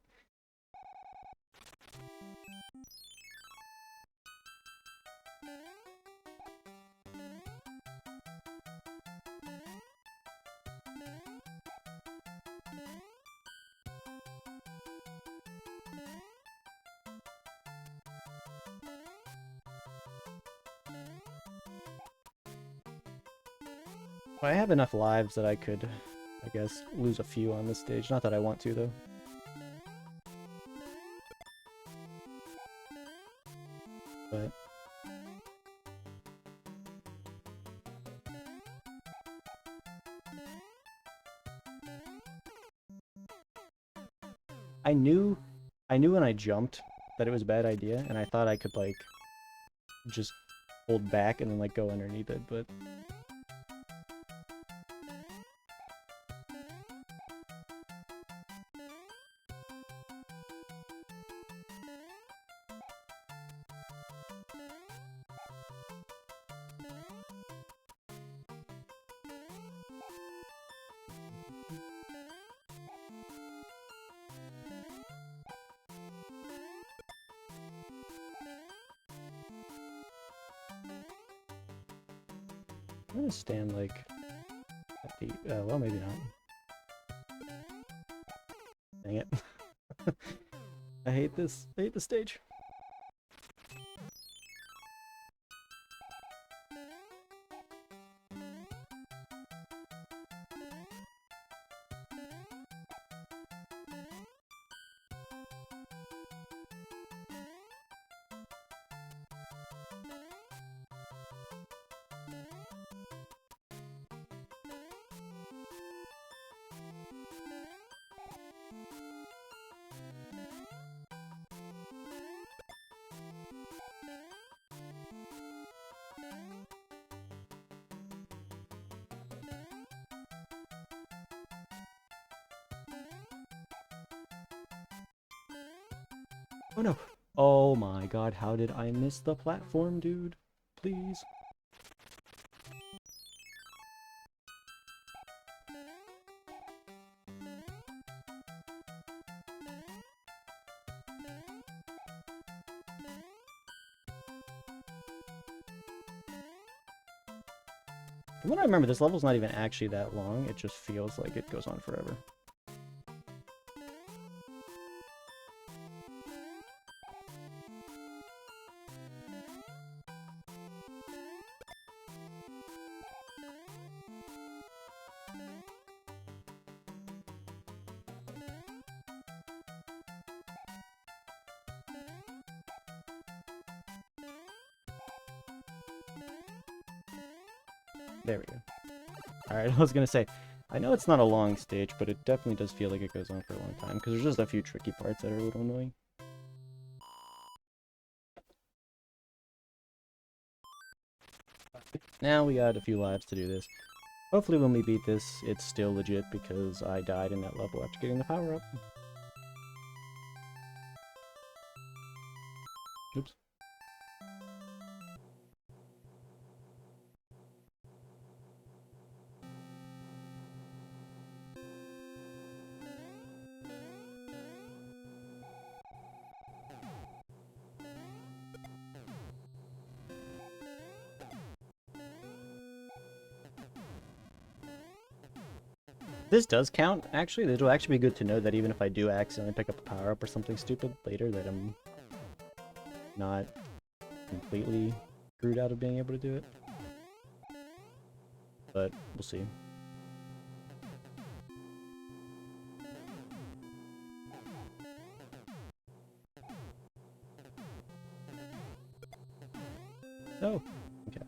Well, I have enough lives that I could, I guess, lose a few on this stage. Not that I want to, though. But... I knew when I jumped that it was a bad idea, and I thought I could, like, just hold back and then, like, go underneath it, but... I'm gonna stand, like, at the... well, maybe not. Dang it. I hate this. I hate this stage. Oh no. Oh my god, how did I miss the platform, dude? Please. From what I remember, this level's not even actually that long. It just feels like it goes on forever. There we go. Alright, I was gonna say, I know it's not a long stage, but it definitely does feel like it goes on for a long time, because there's just a few tricky parts that are a little annoying. Now we got a few lives to do this. Hopefully when we beat this, it's still legit, because I died in that level after getting the power-up. Oops. This does count, actually. This will actually be good to know that even if I do accidentally pick up a power-up or something stupid later, that I'm not completely screwed out of being able to do it. But we'll see. Oh, okay.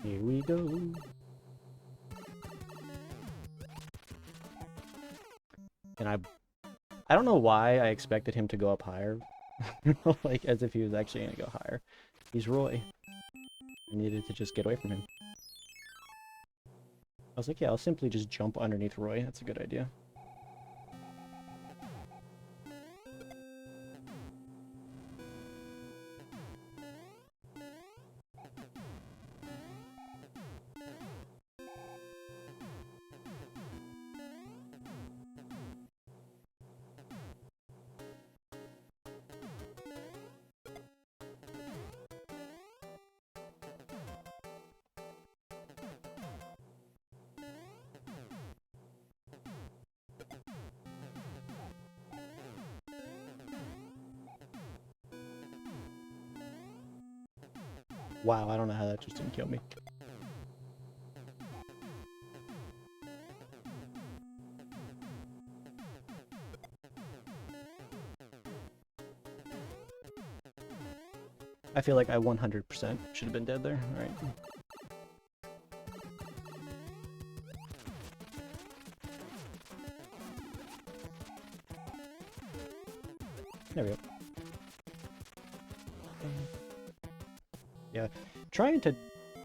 Here we go. And I don't know why I expected him to go up higher. Like, as if he was actually gonna go higher. He's Roy. I needed to just get away from him. I was like, yeah, I'll simply just jump underneath Roy. That's a good idea. Wow, I don't know how that just didn't kill me. I feel like I 100% should have been dead there. Alright. There we go. Yeah, trying to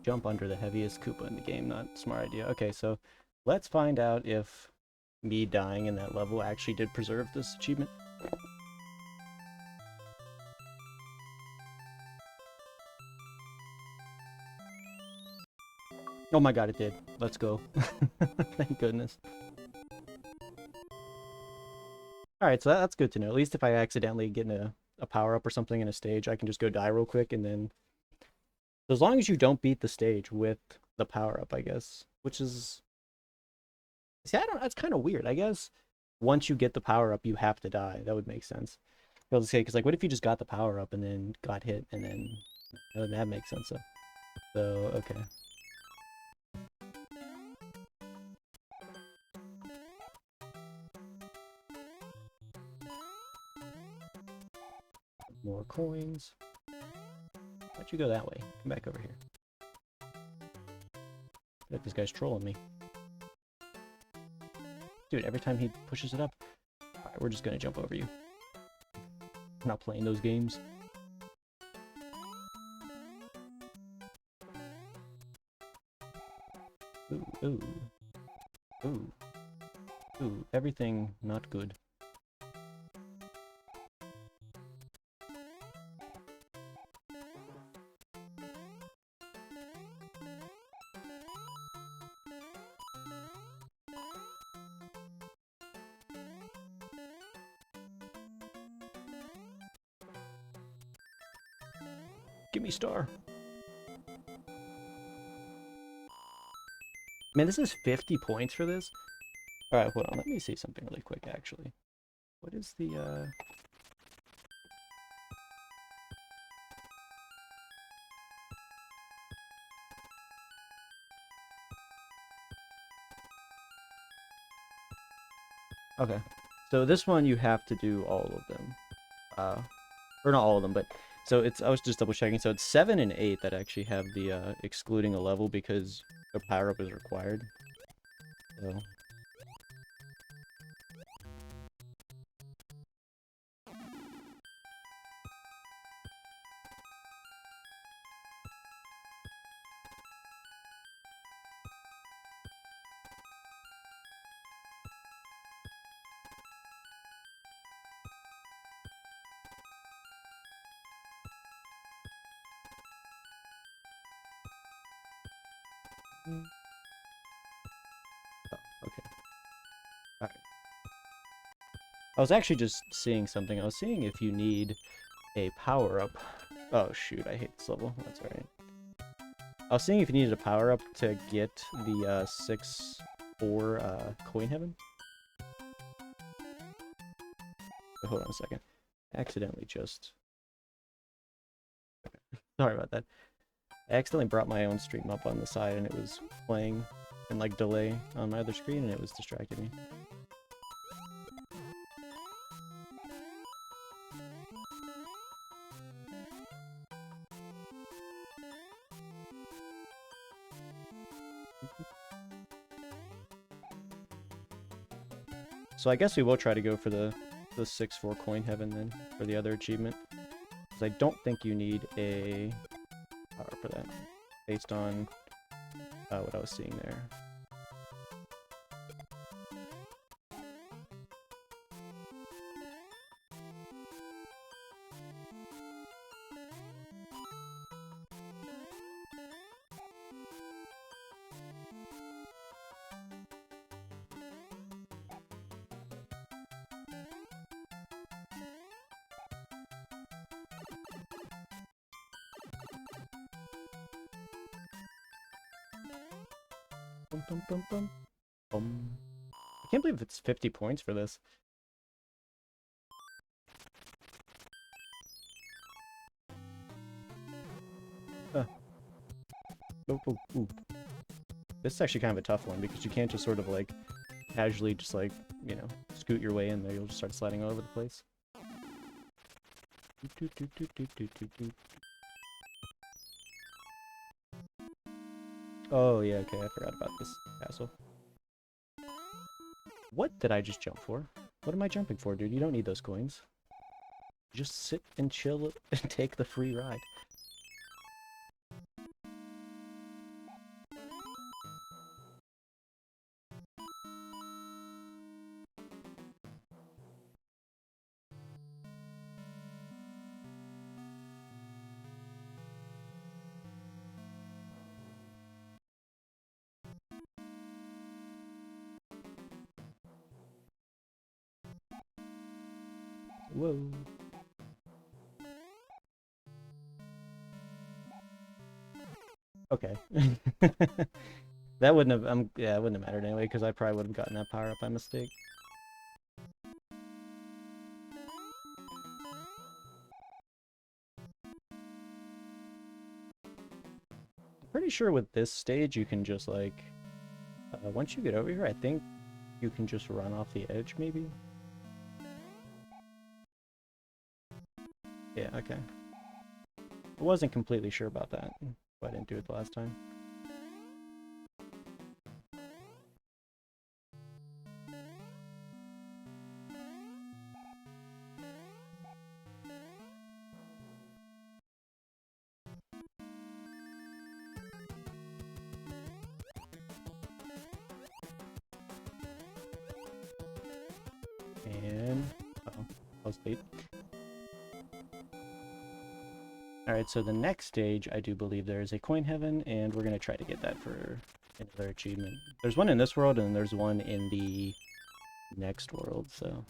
jump under the heaviest Koopa in the game, not a smart idea. Okay, so let's find out if me dying in that level actually did preserve this achievement. Oh my god, it did. Let's go. Thank goodness. Alright, so that's good to know. At least if I accidentally get in a power-up or something in a stage, I can just go die real quick and then... So as long as you don't beat the stage with the power-up, I guess. Which is... See, I don't... That's kind of weird. I guess once you get the power-up, you have to die. That would make sense. I was say, because like, what if you just got the power-up and then got hit and then... that makes sense, though. So, okay. More coins. Why'd you go that way? Come back over here. I feel like this guy's trolling me. Dude, every time he pushes it up... Alright, we're just gonna jump over you. I'm not playing those games. Ooh, ooh. Ooh. Ooh, everything not good. Give me star. Man, this is 50 points for this? Alright, hold on. Let me see something really quick, actually. What is the, Okay. So this one you have to do all of them. Or not all of them, but so it's I was just double checking. So it's 7 and 8 that actually have the excluding a level because the power up is required. So oh, okay. Alright. I was actually just seeing something. I was seeing if you need a power up. Oh shoot, I hate this level. That's alright. I was seeing if you needed a power up to get the 6-4 coin heaven. But hold on a second. I accidentally just sorry about that. I accidentally brought my own stream up on the side and it was playing in like delay on my other screen and it was distracting me. So I guess we will try to go for the 6-4 coin heaven then for the other achievement. Because I don't think you need a power for that based on what I was seeing there. Bum, bum, bum, bum. Bum. I can't believe it's 50 points for this. Oh, oh, ooh. This is actually kind of a tough one because you can't just sort of like casually just like, you know, scoot your way in there. You'll just start sliding all over the place. Oh yeah, okay, I forgot about this castle. What did I just jump for? What am I jumping for, dude? You don't need those coins. Just sit and chill and take the free ride. Whoa. Okay. That wouldn't have, yeah, it wouldn't have mattered anyway, because I probably would have gotten that power up by mistake. I'm pretty sure with this stage you can just like, once you get over here, I think you can just run off the edge, maybe? Yeah, okay. I wasn't completely sure about that, but I didn't do it the last time. And, uh-oh, I was late. Alright, so the next stage, I do believe there is a coin heaven, and we're going to try to get that for another achievement. There's one in this world, and there's one in the next world, so...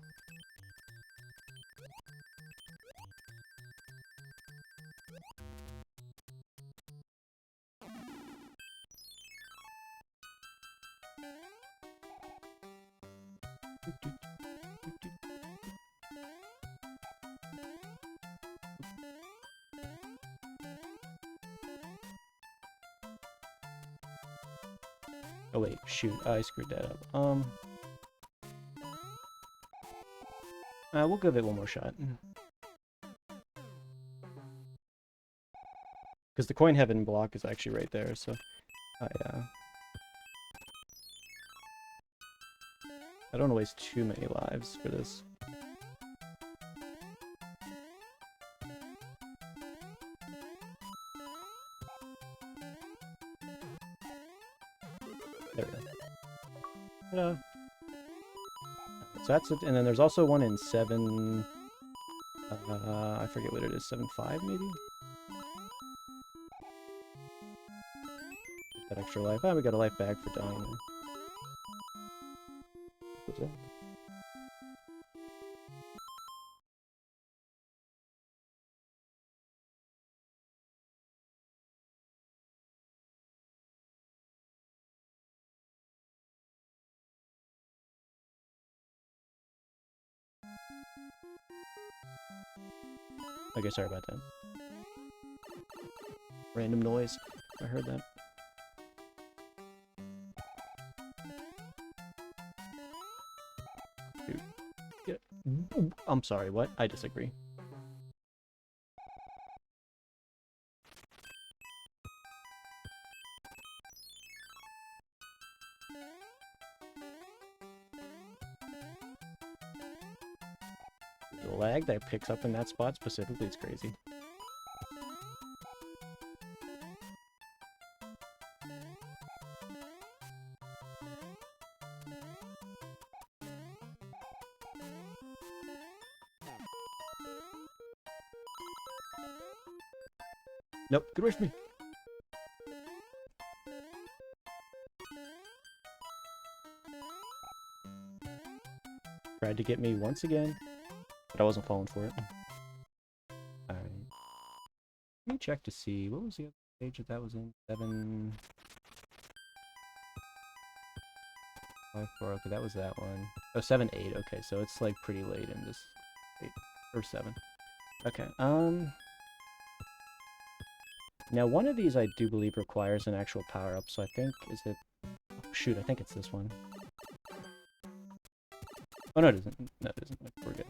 Oh wait, shoot, I screwed that up. We'll give it one more shot. Because the coin heaven block is actually right there, so I don't want to waste too many lives for this. There we go. Ta-da. So that's it, and then there's also one in 7... I forget what it is, 7-5 maybe? That extra life. Ah, we got a life back for dying. What's that? Okay, sorry about that. Random noise. I heard that. Dude. Yeah. I'm sorry, what? I disagree. The lag that picks up in that spot specifically is crazy. Nope, get away from me! Tried to get me once again, but I wasn't falling for it. Alright. Let me check to see, what was the other page that was in? 7... 5, 4, okay, that was that one. Oh, 7, 8, okay, so it's like pretty late in this 8, or 7. Okay, now one of these I do believe requires an actual power-up, so I think, is it... Oh, shoot, I think it's this one. Oh, no, it isn't. No, it isn't. We're good.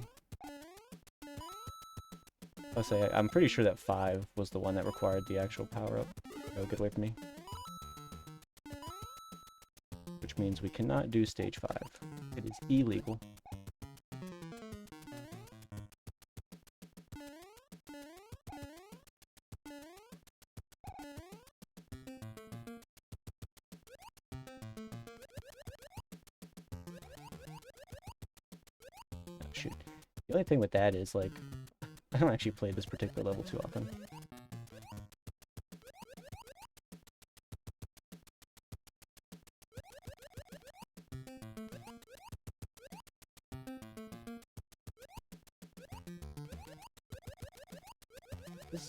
I'll say, I'm pretty sure that 5 was the one that required the actual power-up. No, get away from me. Which means we cannot do stage 5. It is illegal. Oh, shoot. The only thing with that is, like, I don't actually play this particular level too often.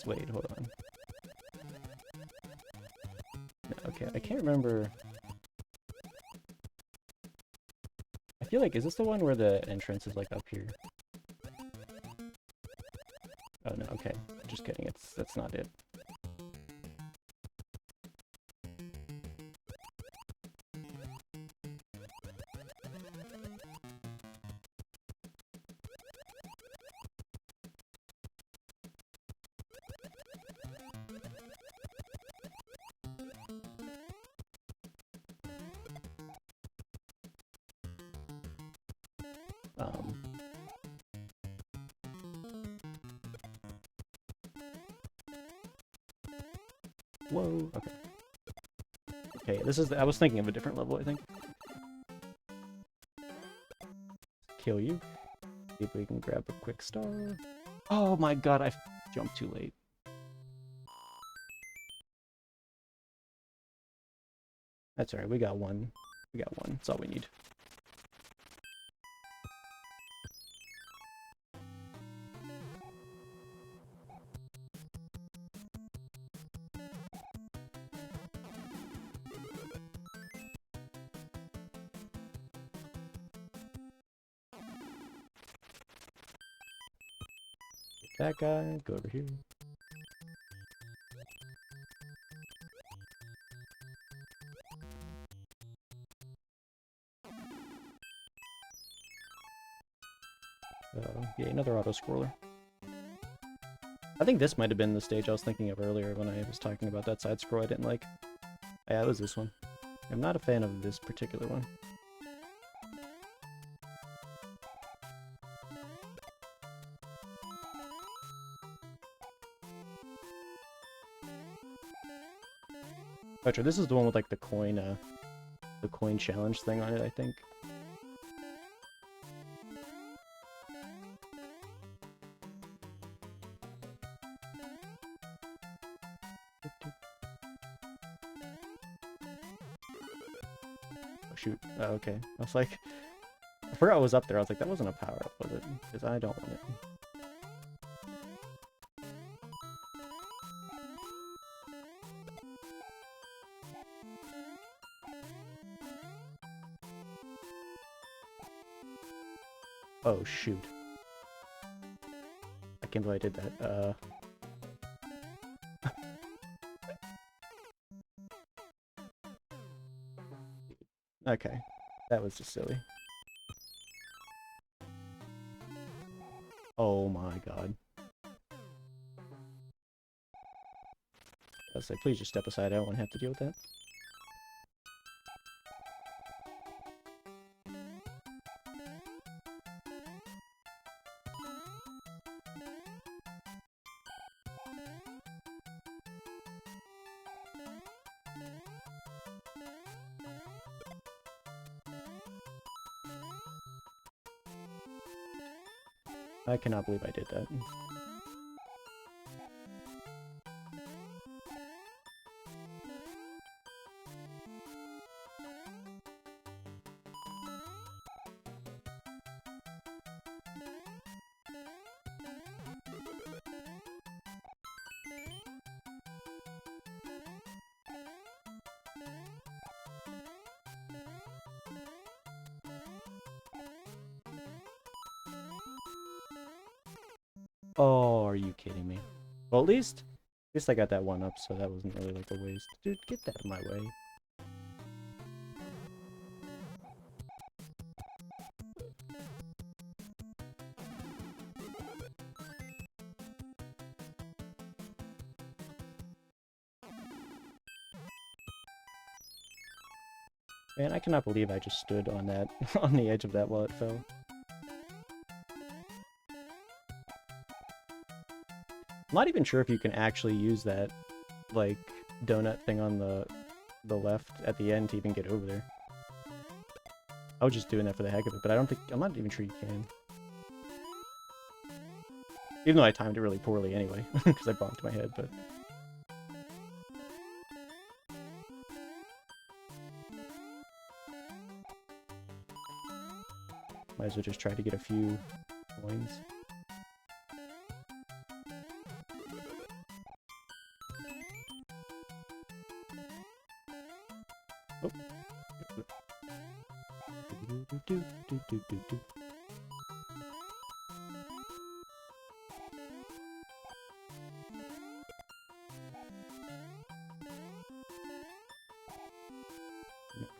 Wait, hold on. No, okay, I can't remember. I feel like, is this the one where the entrance is like up here? Oh no, okay. Just kidding, that's not it. Whoa, okay. Okay, this is, I was thinking of a different level, I think. Kill you. See if we can grab a quick star. Oh my god, I jumped too late. That's alright, we got one. We got one, that's all we need. that guy, go over here. Yeah, another auto-scroller. I think this might have been the stage I was thinking of earlier when I was talking about that side scroll I didn't like. Yeah, it was this one. I'm not a fan of this particular one. Oh, true. This is the one with like the coin challenge thing on it, I think. Oh, shoot. Oh, okay. I was like, I forgot what was up there. I was like, that wasn't a power-up, was it? Because I don't want it. Oh, shoot. I can't believe I did that. Okay. That was just silly. Oh my god. I was like, please just step aside. I don't want to have to deal with that. I cannot believe I did that. Oh, are you kidding me? Well, at least I got that one up, so that wasn't really like a waste. Dude, get that in my way. Man, I cannot believe I just stood on that, on the edge of that while it fell. I'm not even sure if you can actually use that, like, donut thing on the left at the end to even get over there. I was just doing that for the heck of it, but I'm not even sure you can. Even though I timed it really poorly anyway, because I bonked my head, but... Might as well just try to get a few coins. Oh.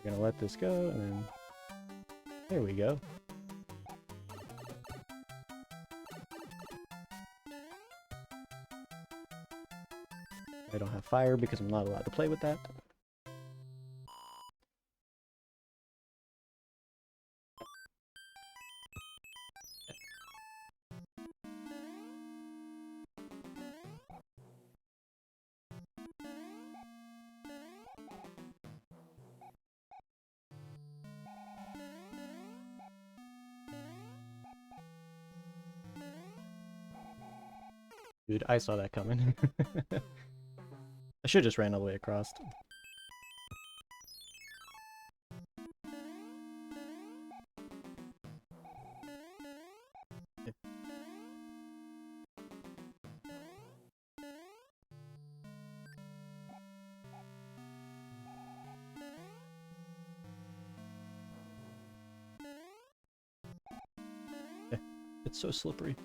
We're gonna let this go, and then... There we go. I don't have fire because I'm not allowed to play with that. Dude, I saw that coming. I should've just ran all the way across. It's so slippery.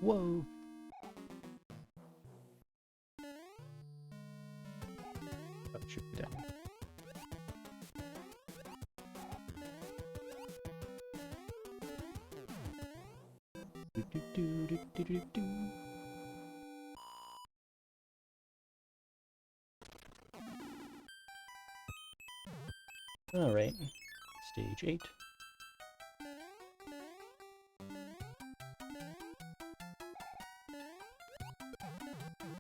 Whoa! Oh, shoot me down. Alright, stage 8.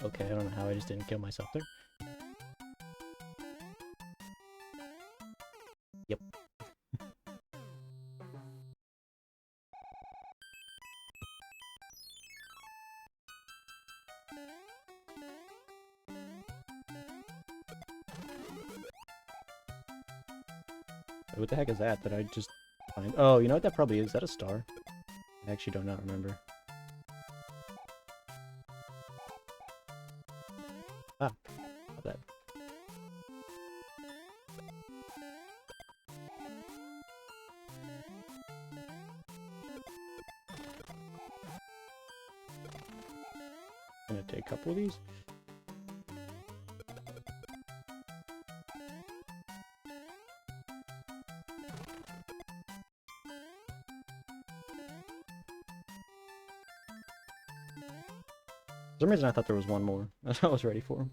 Okay, I don't know how I just didn't kill myself there. Yep. What the heck is that? Did I just find? Oh, you know what that probably is? Is that a star? I actually do not remember. Ah, love that. I'm gonna take a couple of these. For some reason I thought there was one more. I was ready for him.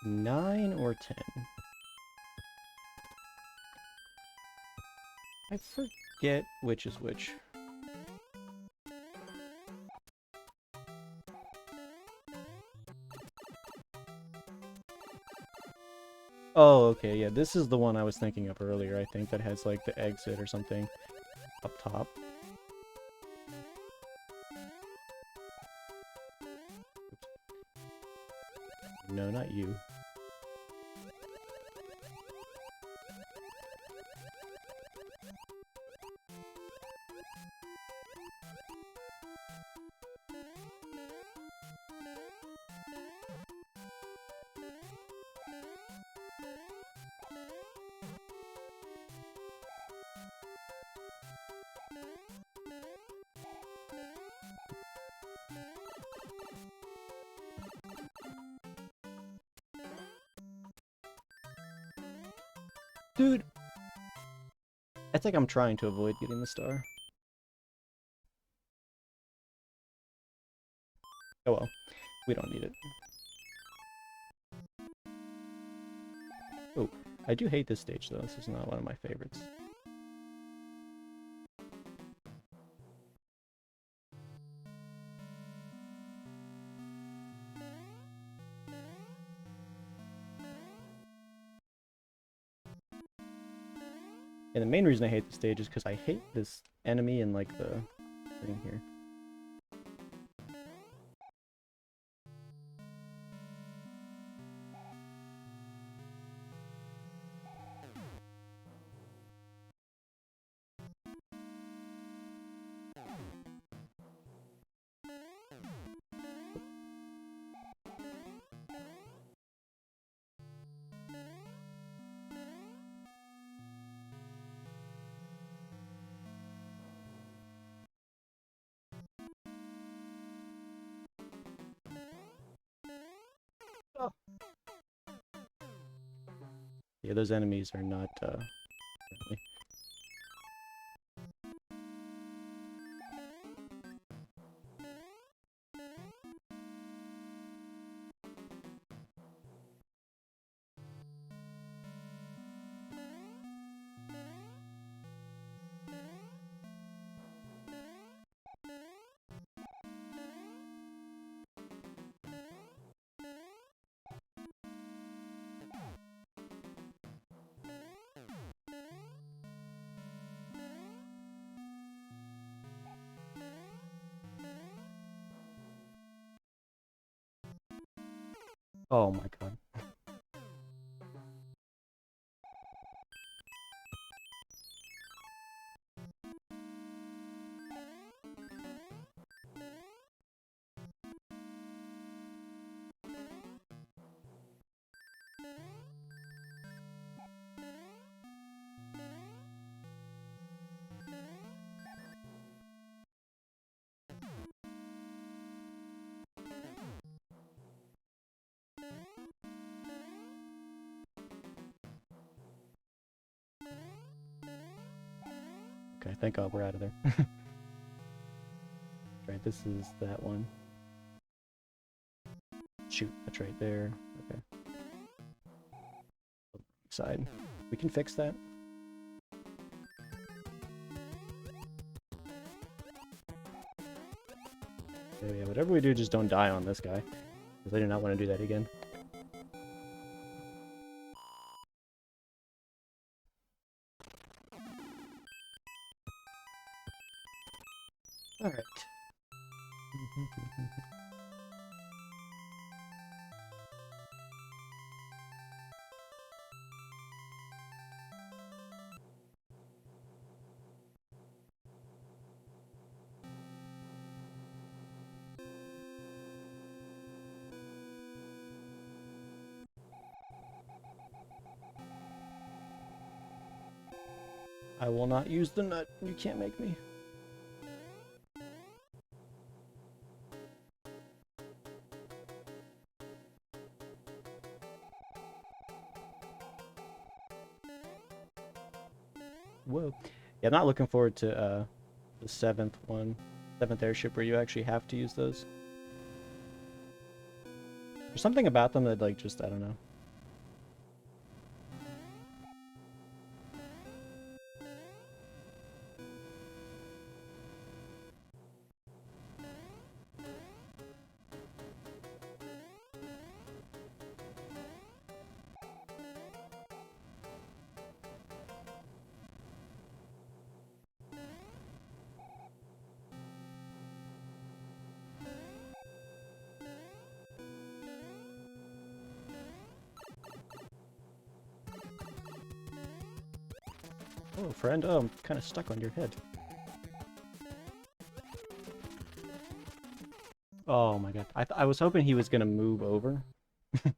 Nine or 10? I forget which is which. Oh, okay, yeah, this is the one I was thinking of earlier, I think, that has, like, the exit or something up top. Oops. No, not you. Dude! I think I'm trying to avoid getting the star. Oh well, we don't need it. Oh, I do hate this stage though, this is not one of my favorites. And the main reason I hate the stage is because I hate this enemy and like the thing here. Oh. Yeah, those enemies are not friendly. Oh my god. Okay, thank God we're out of there. Right, this is that one. Shoot, that's right there. Okay. Side. We can fix that. So yeah, whatever we do, just don't die on this guy. Because I do not want to do that again. Alright. I will not use the nut. You can't make me. Whoa. Yeah, I'm not looking forward to the seventh airship where you actually have to use those. There's something about them that, like, just, I don't know. Oh, friend. Oh, I'm kind of stuck on your head. Oh my god. I was hoping he was going to move over. But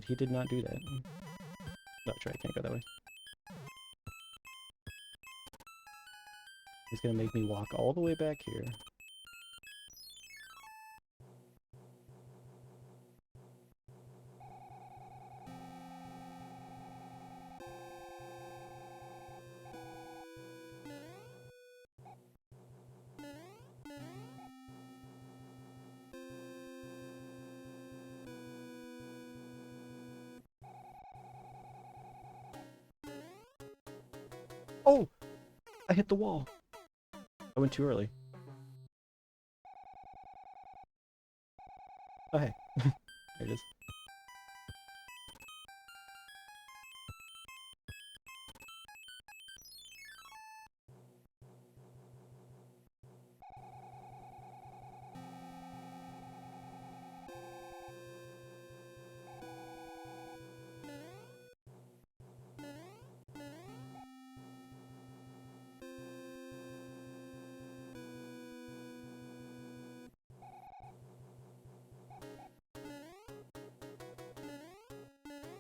he did not do that. Oh, that's right. I can't go that way. He's going to make me walk all the way back here. Oh! I hit the wall. I went too early. Oh, hey. There it is.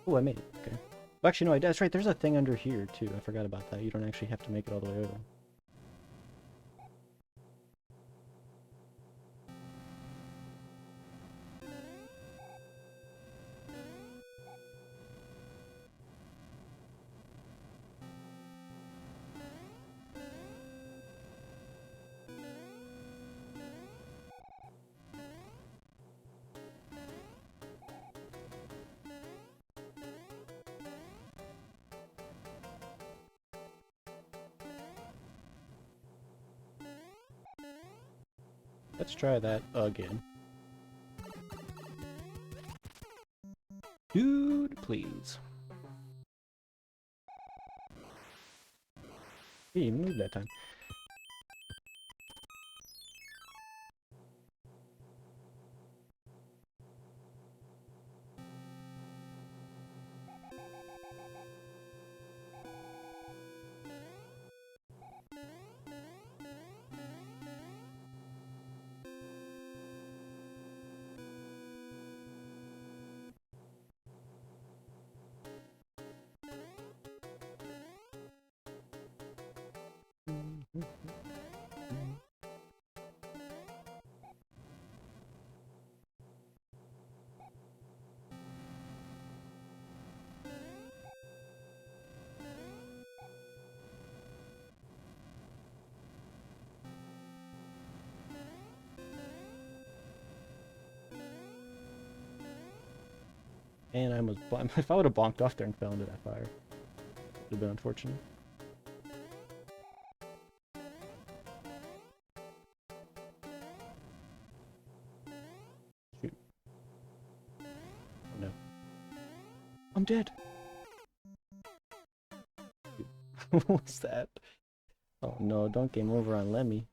Oh, I made it. Okay. Well, actually, no, that's right. There's a thing under here, too. I forgot about that. You don't actually have to make it all the way over. Let's try that again. Dude, please. He didn't move that time. And I almost... If I would have bonked off there and fell into that fire, it would have been unfortunate. Shoot. Oh no. I'm dead! What's that? Oh no, don't game over on Lemmy.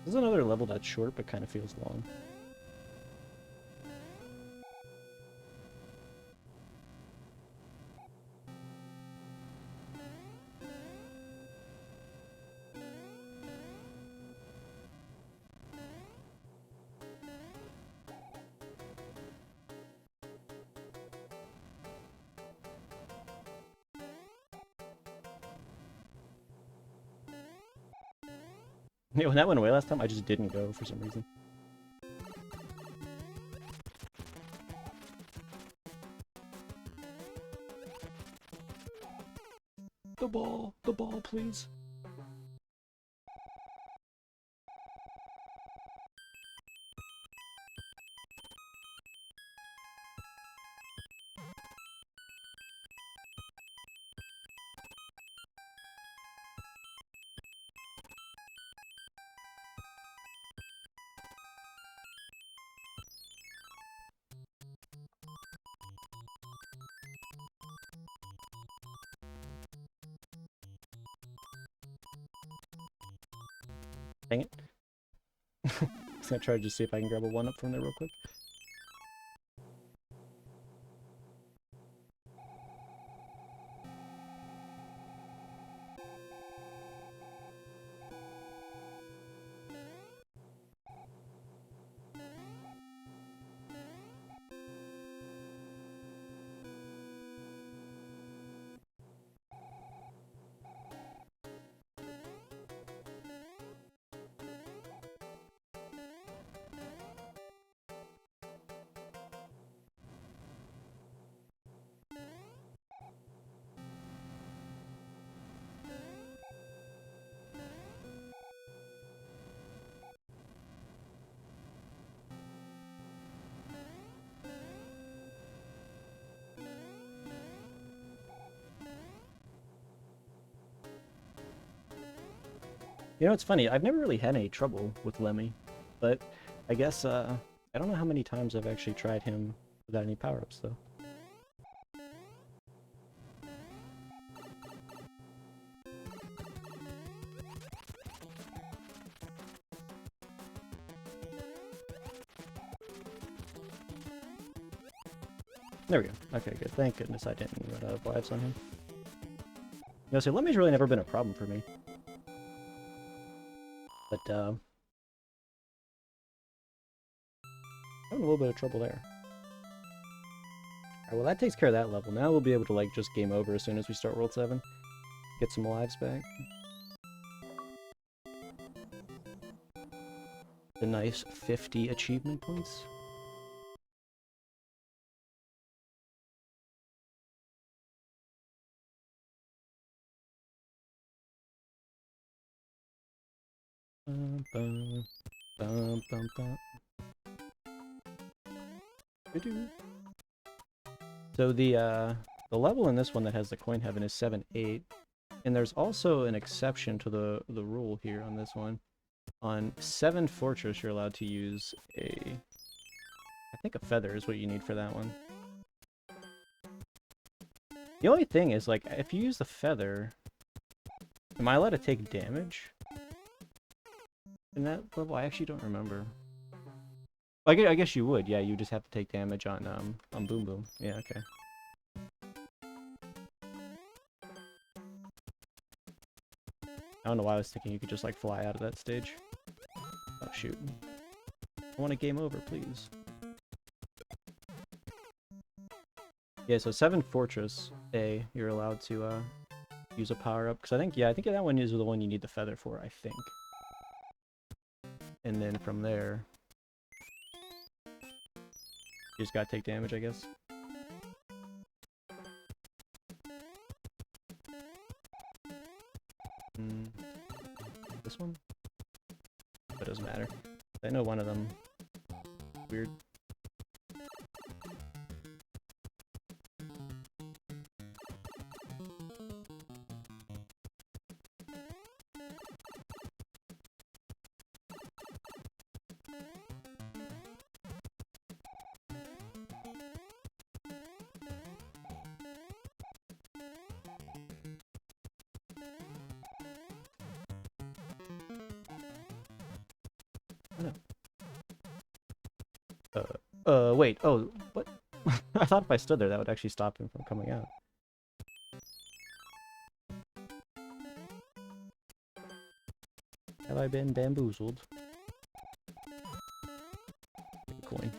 There's another level that's short but kind of feels long. Yeah, when that went away last time, I just didn't go for some reason. The ball, please. Dang it. I'm just gonna try to just see if I can grab a 1-up from there real quick. You know, it's funny, I've never really had any trouble with Lemmy, but I guess, I don't know how many times I've actually tried him without any power-ups, though. There we go. Okay, good. Thank goodness I didn't run out of lives on him. You know, so Lemmy's really never been a problem for me. But, having a little bit of trouble there. Alright, well that takes care of that level. Now we'll be able to, like, just game over as soon as we start World 7. Get some lives back. The nice 50 achievement points. Bum, bum, bum, bum, bum. So the level in this one that has the coin heaven is 7-8, and there's also an exception to the rule here on this one. On 7 Fortress, you're allowed to use I think a feather is what you need for that one. The only thing is, like, if you use the feather, am I allowed to take damage in that level? I actually don't remember. I guess you would. Yeah, you just have to take damage on Boom Boom. Yeah, okay. I don't know why I was thinking you could just like fly out of that stage. Oh shoot. I want a game over, please. Yeah, so 7 Fortress A, you're allowed to use a power-up. Because I think that one is the one you need the feather for, I think. And then from there, you just gotta take damage, I guess. This one? But it doesn't matter. I know one of them. Weird. Wait. Oh, what? I thought if I stood there, that would actually stop him from coming out. Have I been bamboozled? Take a coin.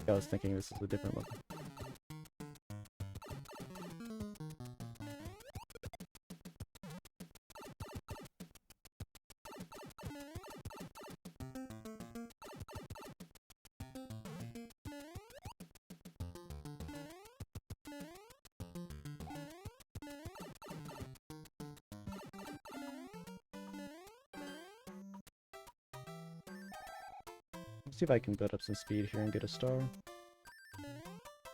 I was thinking this is a different level. Let's see if I can build up some speed here and get a star.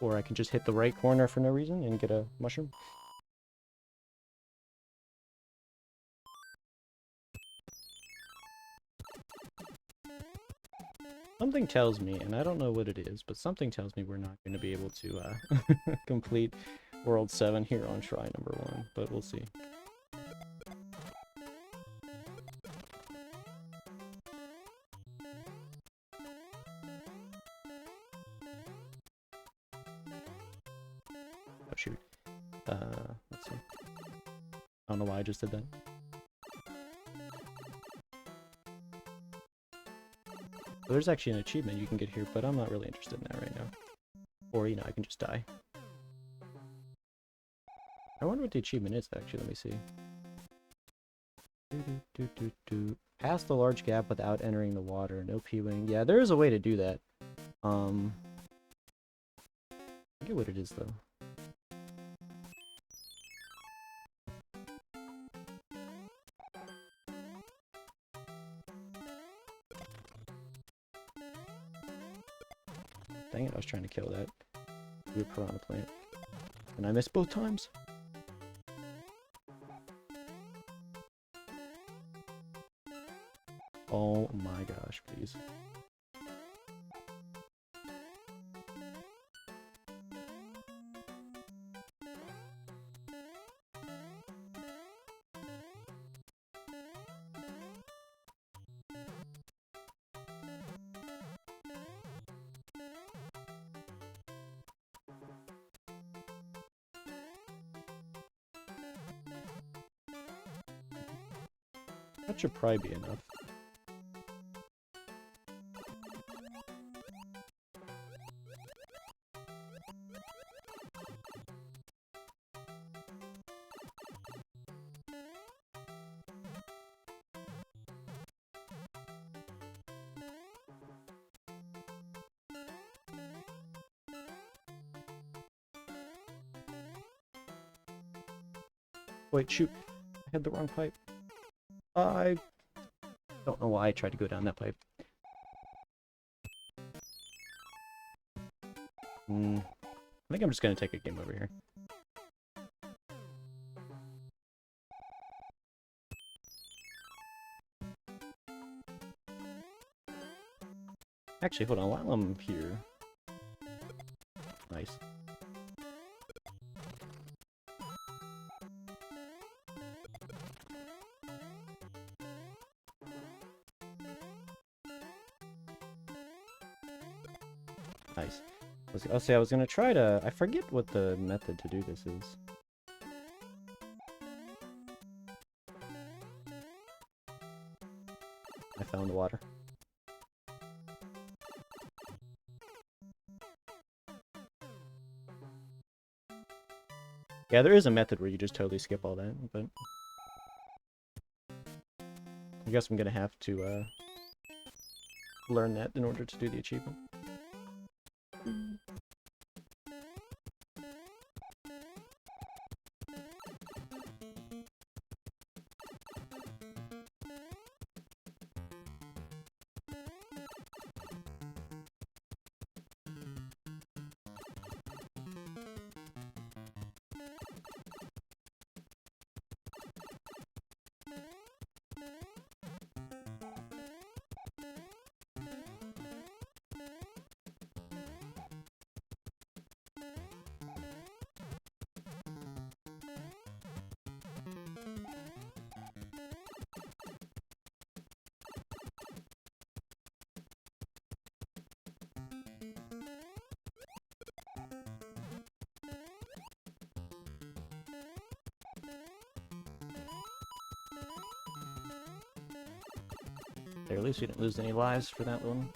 Or I can just hit the right corner for no reason and get a mushroom. Something tells me, and I don't know what it is, but something tells me we're not going to be able to complete World 7 here on Shrine number 1, but we'll see. Oh shoot. Let's see. I don't know why I just did that. So there's actually an achievement you can get here, but I'm not really interested in that right now. Or, you know, I can just die. I wonder what the achievement is, actually. Let me see. Pass the large gap without entering the water. No P-Wing. Yeah, there is a way to do that. I forget what it is, though. Dang it, I was trying to kill that blue piranha plant. And I missed both times. Oh my gosh, please. That should probably be enough. Wait, shoot. I had the wrong pipe. I don't know why I tried to go down that pipe. I think I'm just gonna take a game over here. Actually, hold on, while I'm here. Nice. Nice. I'll say I was gonna try to... I forget what the method to do this is. I found the water. Yeah, there is a method where you just totally skip all that, but... I guess I'm gonna have to, learn that in order to do the achievement. There, at least we didn't lose any lives for that one.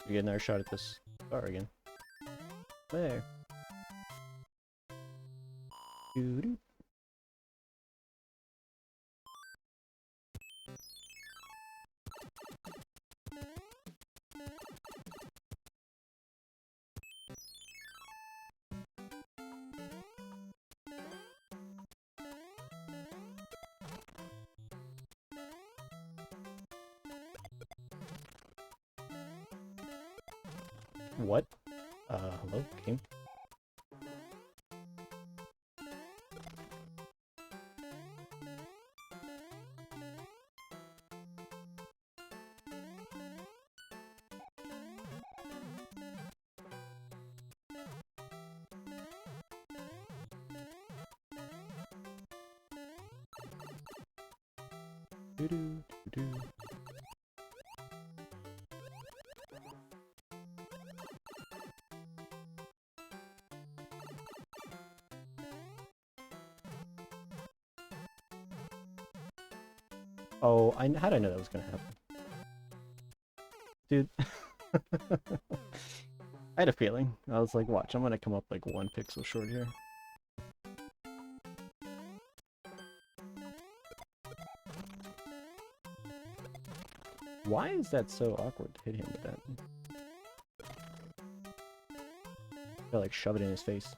We get another shot at this bar again. There. Doo-doo. What? Hello, game? Doo-doo, doo-doo. Oh, how did I know that was gonna happen? Dude. I had a feeling. I was like, watch, I'm gonna come up like 1 pixel short here. Why is that so awkward to hit him with that? I like shove it in his face.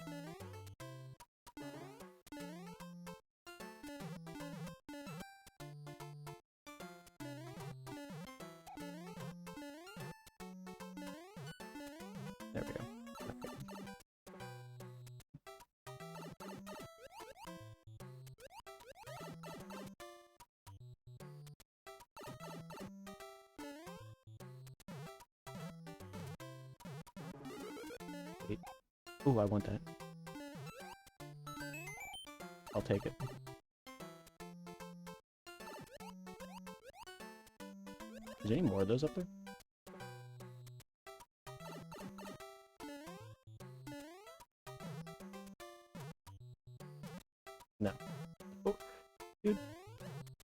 There we go. Wait. Ooh, I want that. I'll take it. Is there any more of those up there? No. Oh, dude.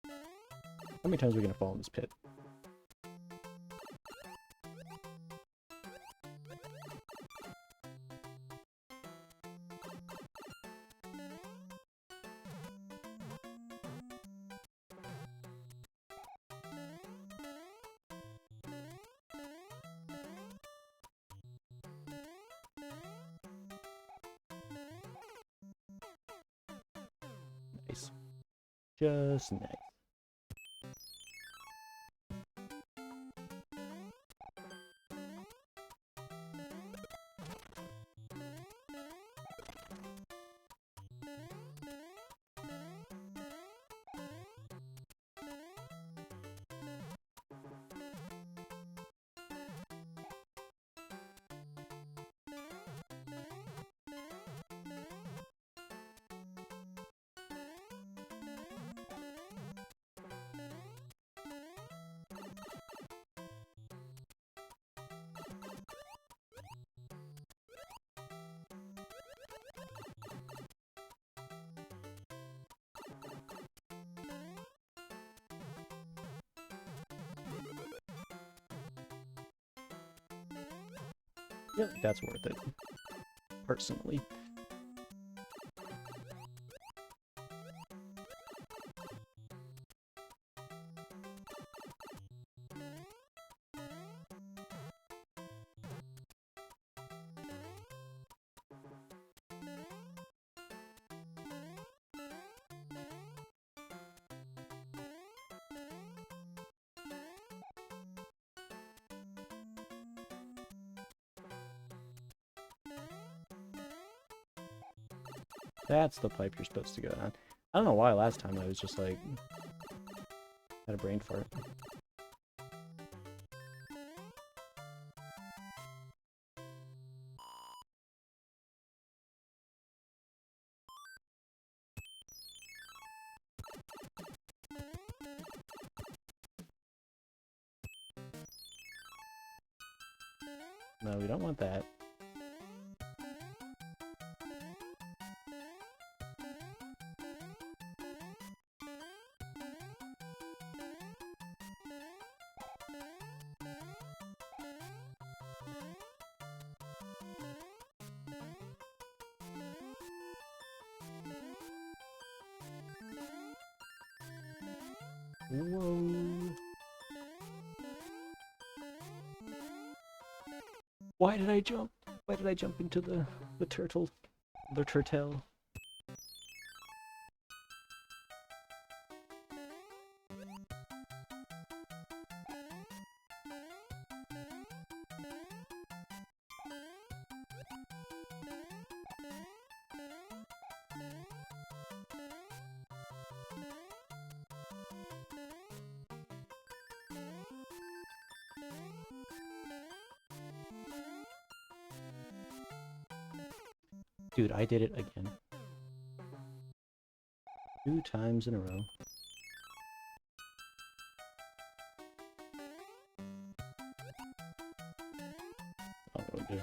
How many times are we gonna fall in this pit? Nice. Just nice. Yep, that's worth it. Personally. That's the pipe you're supposed to go down. I don't know why last time I was just like... had a brain fart. No, we don't want that. Whoa. Why did I jump? Why did I jump into the turtle? The turtle? Dude, I did it again. 2 times in a row. Oh dear.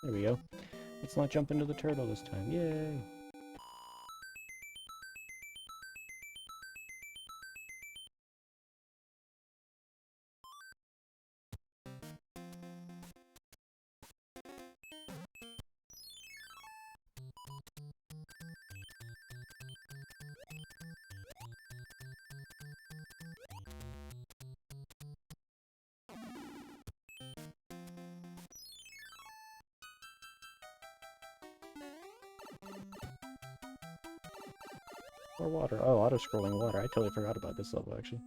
There we go. Let's not jump into the turtle this time. Yay! More water. Oh, auto-scrolling water. I totally forgot about this level, actually.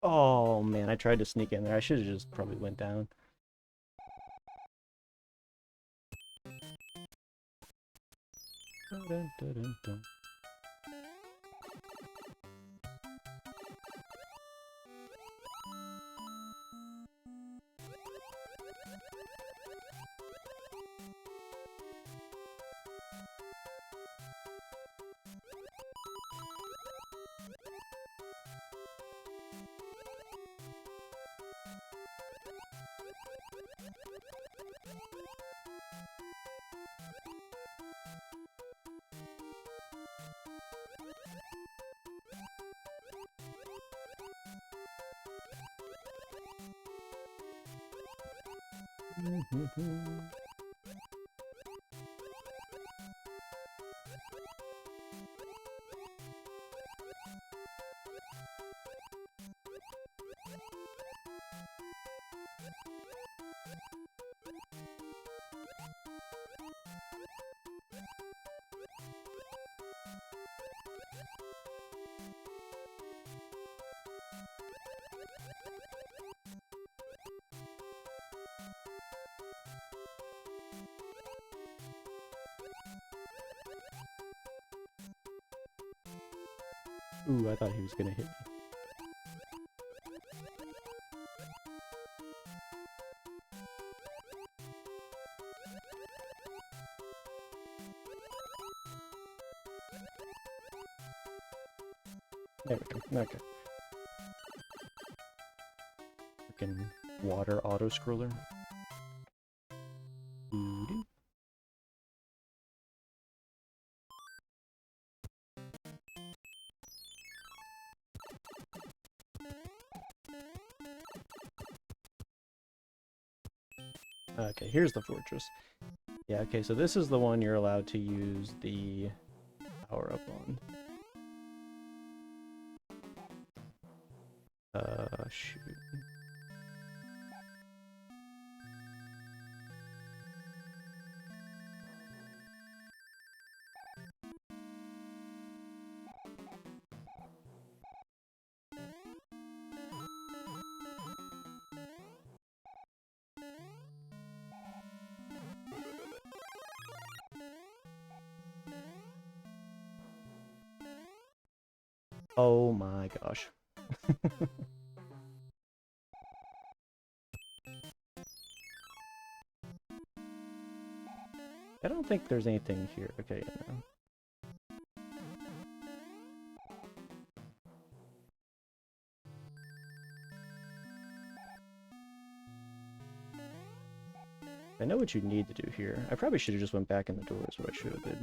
Oh man, I tried to sneak in there. I should have just probably went down. Dun, dun, dun, dun, dun. Ooh, I thought he was gonna hit me. There we go. Okay. Freaking water auto-scroller. Doo-doo. Okay, here's the fortress. Yeah, okay, so this is the one you're allowed to use the power-up on. Shoot. Oh my gosh. I don't think there's anything here. Okay, no. I know what you need to do here. I probably should have just went back in the door is what I should have did.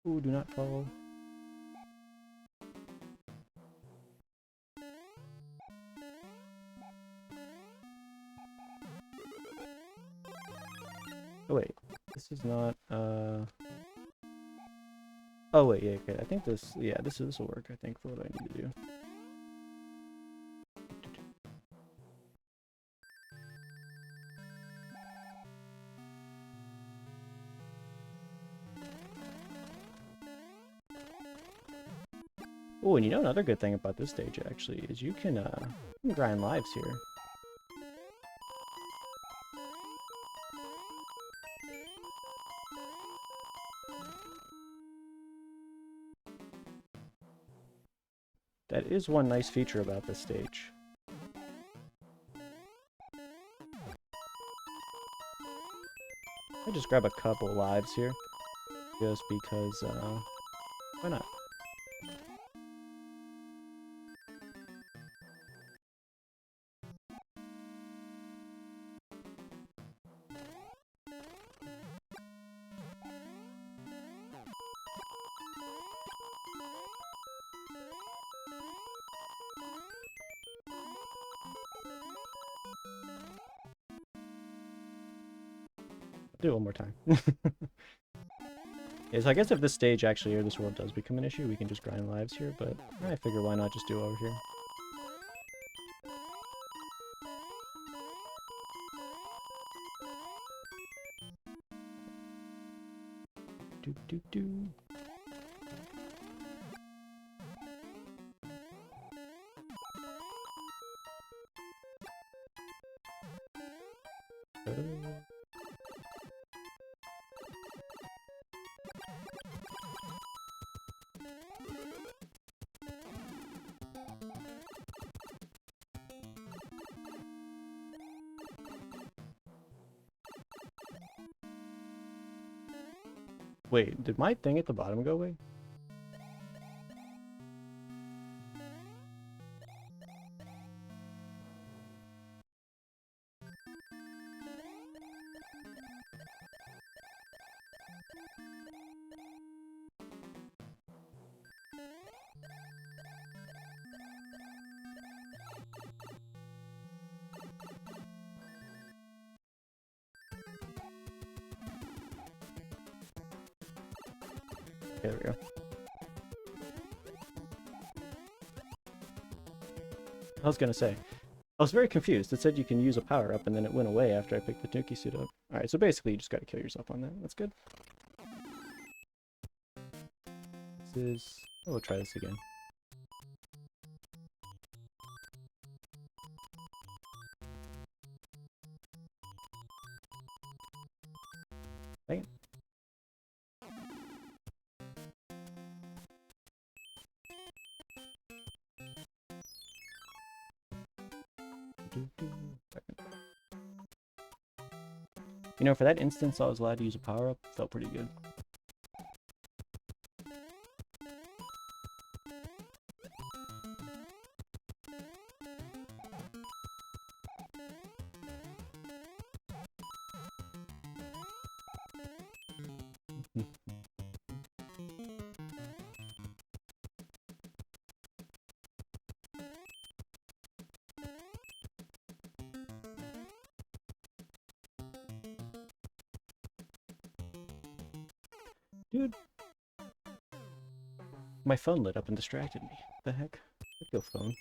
Ooh, do not fall. Oh wait, this is not, oh wait, yeah, okay, I think this, yeah, this will work, I think, for what I need to do. Oh, and you know another good thing about this stage, actually, is you can grind lives here. That is one nice feature about this stage. I just grab a couple lives here, just because, why not? Do it one more time. Yeah, so I guess if this stage actually, or this world does become an issue, we can just grind lives here, but I figure why not just do it over here. Do do do. Wait, did my thing at the bottom go away? There we go. I was gonna say, I was very confused. It said you can use a power up and then it went away after I picked the Nuki suit up. Alright, so basically you just gotta kill yourself on that. That's good. This is... Oh, we'll try this again. Dang it. You know, for that instance I was allowed to use a power up, felt pretty good. Dude. My phone lit up and distracted me. What the heck? Go phone.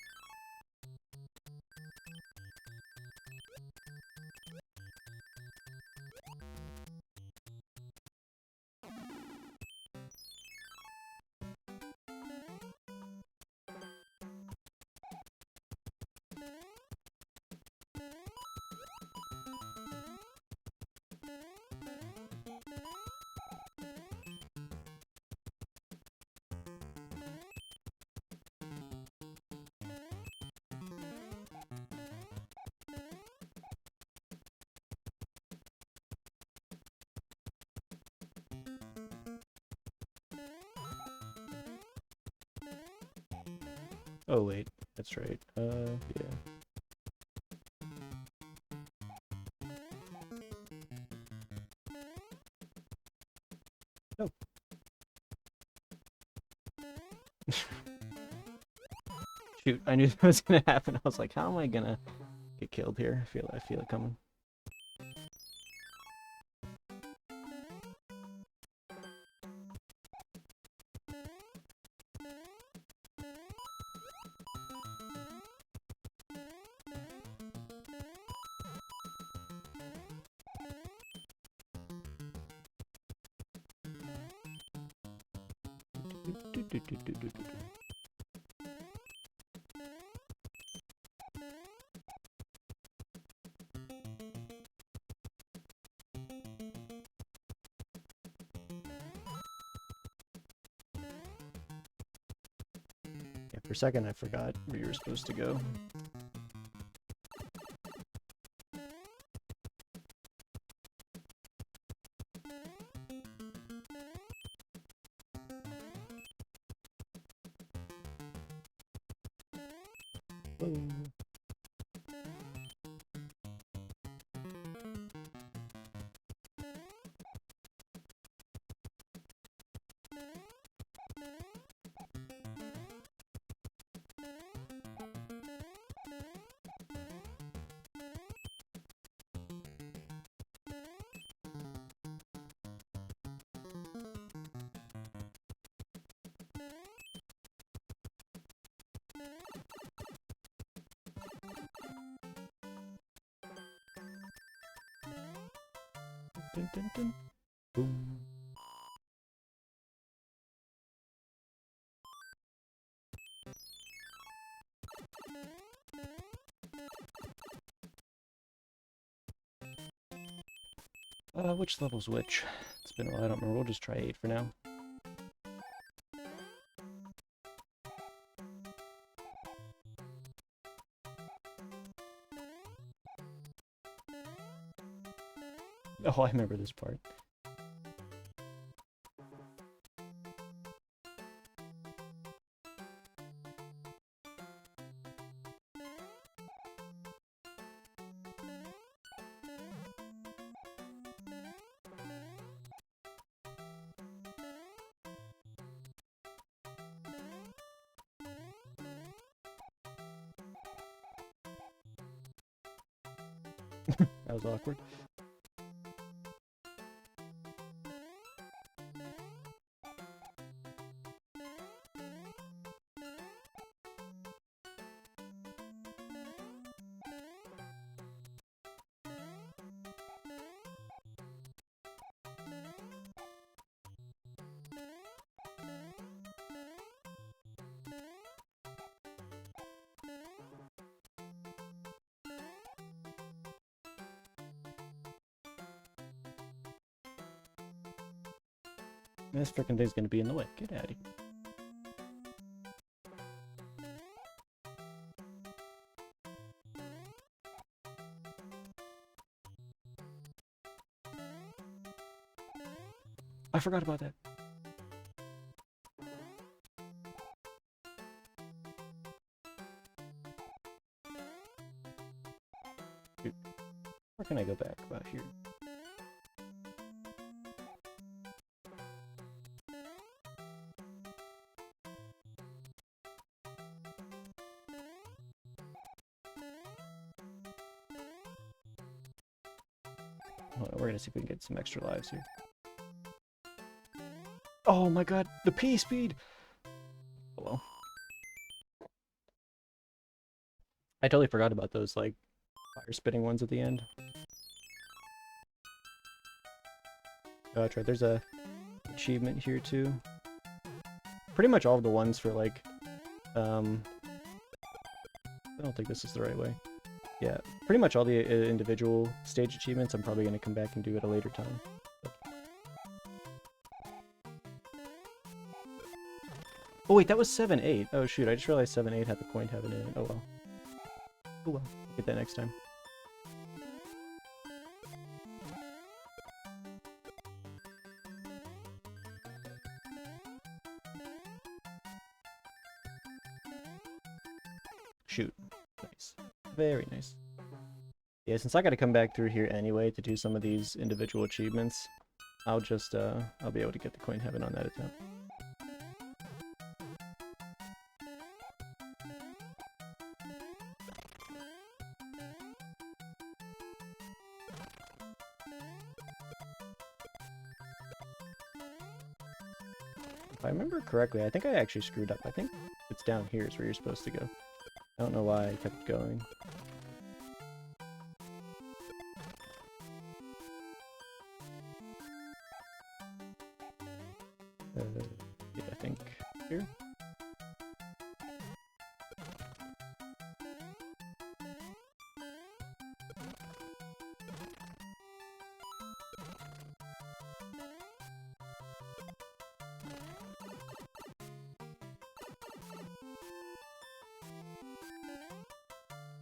Oh wait, that's right. Yeah. Oh. Shoot, I knew that was gonna happen. I was like, how am I gonna get killed here? I feel it coming. Yeah, for a second I forgot where you were supposed to go. Boom. Dun, dun, dun. Boom. Which level's which? It's been a while, I don't remember. We'll just try 8 for now. Oh, I remember this part. That was awkward. This frickin' thing's gonna be in the way. Get out of here. I forgot about that. Dude, where can I go back? About here. We're gonna see if we can get some extra lives here. Oh my god, the P speed! Oh well. I totally forgot about those, like, fire spitting ones at the end. Oh, that's right, there's a achievement here too. Pretty much all of the ones for, like, I don't think this is the right way. Yeah, pretty much all the individual stage achievements I'm probably going to come back and do at a later time. Oh wait, that was 7-8. Oh shoot, I just realized 7-8 had the coin having it. Oh well. Oh well, get that next time. Shoot. Nice. Very nice. Yeah, since I gotta come back through here anyway to do some of these individual achievements, I'll just, I'll be able to get the coin heaven on that attempt. If I remember correctly, I think I actually screwed up. I think it's down here is where you're supposed to go. I don't know why I kept going. Yeah, I think here.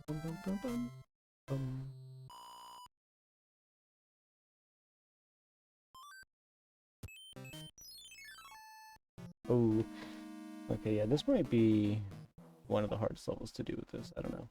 Bum, bum, bum, bum, bum. Oh, okay, yeah, this might be one of the hardest levels to do with this. I don't know.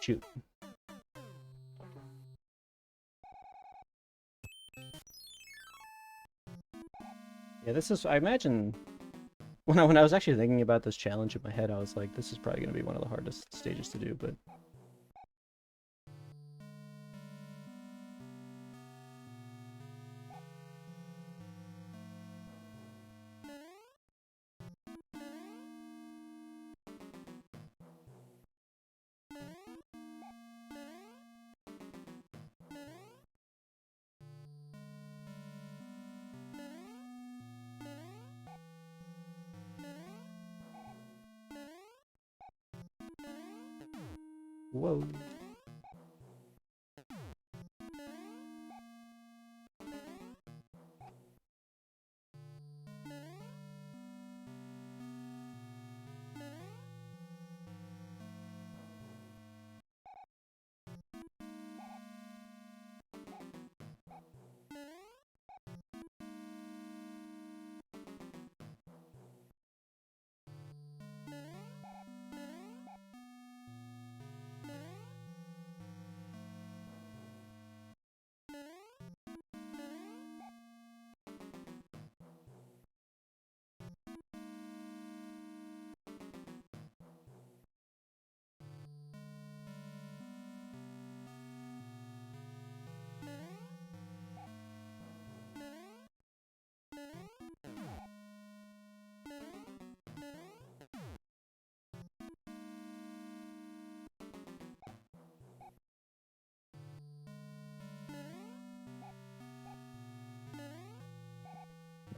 Shoot. Yeah, this is, I imagine, when I was actually thinking about this challenge in my head, I was like, this is probably going to be one of the hardest stages to do, but... Whoa.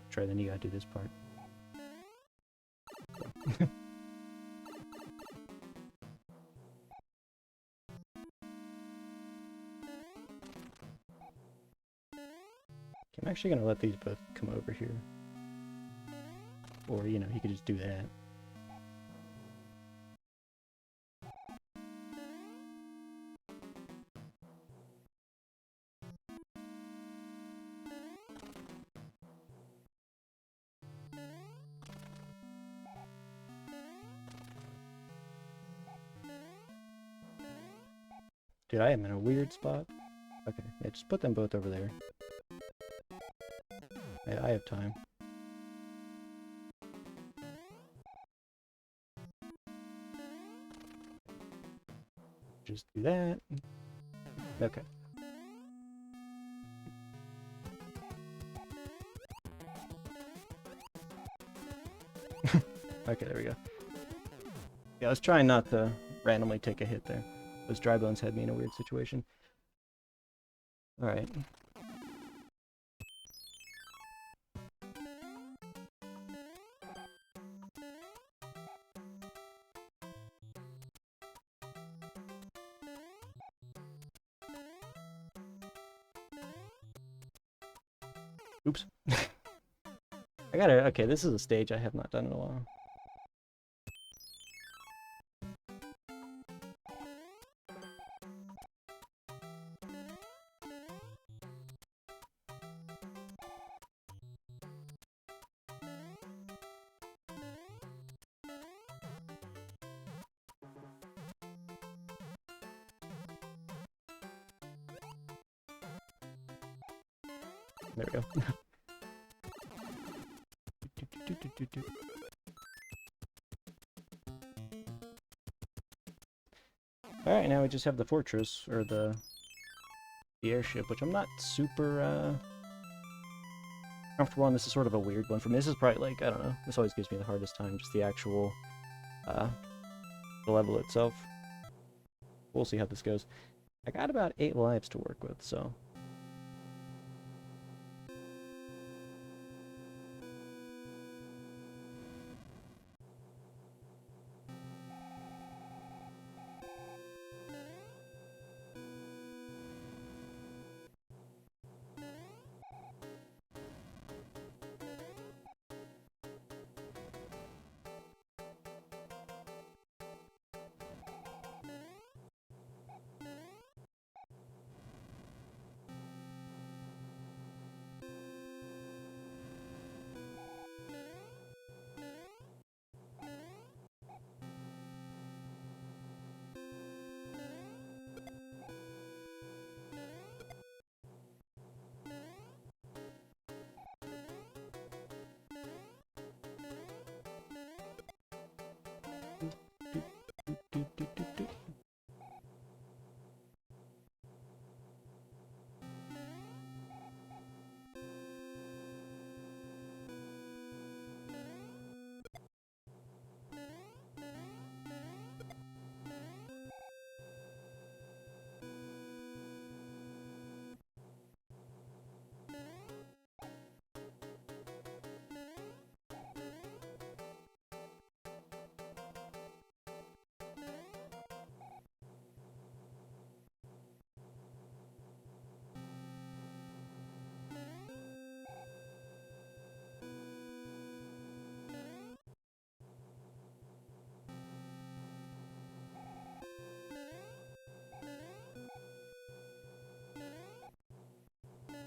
Try, then you gotta do this part. I'm actually gonna let these both come over here. Or, you know, you could just do that. Dude, I am in a weird spot. Okay, yeah, just put them both over there. I have time. Just do that. Okay. Okay, there we go. Yeah, I was trying not to randomly take a hit there. Those dry bones had me in a weird situation. Alright. Oops. I gotta... Okay, this is a stage I have not done in a while. There we go. Alright, now we just have the fortress, or the airship, which I'm not super comfortable on. This is sort of a weird one for me. This is probably like, I don't know, this always gives me the hardest time, just the actual the level itself. We'll see how this goes. I got about 8 lives to work with, so...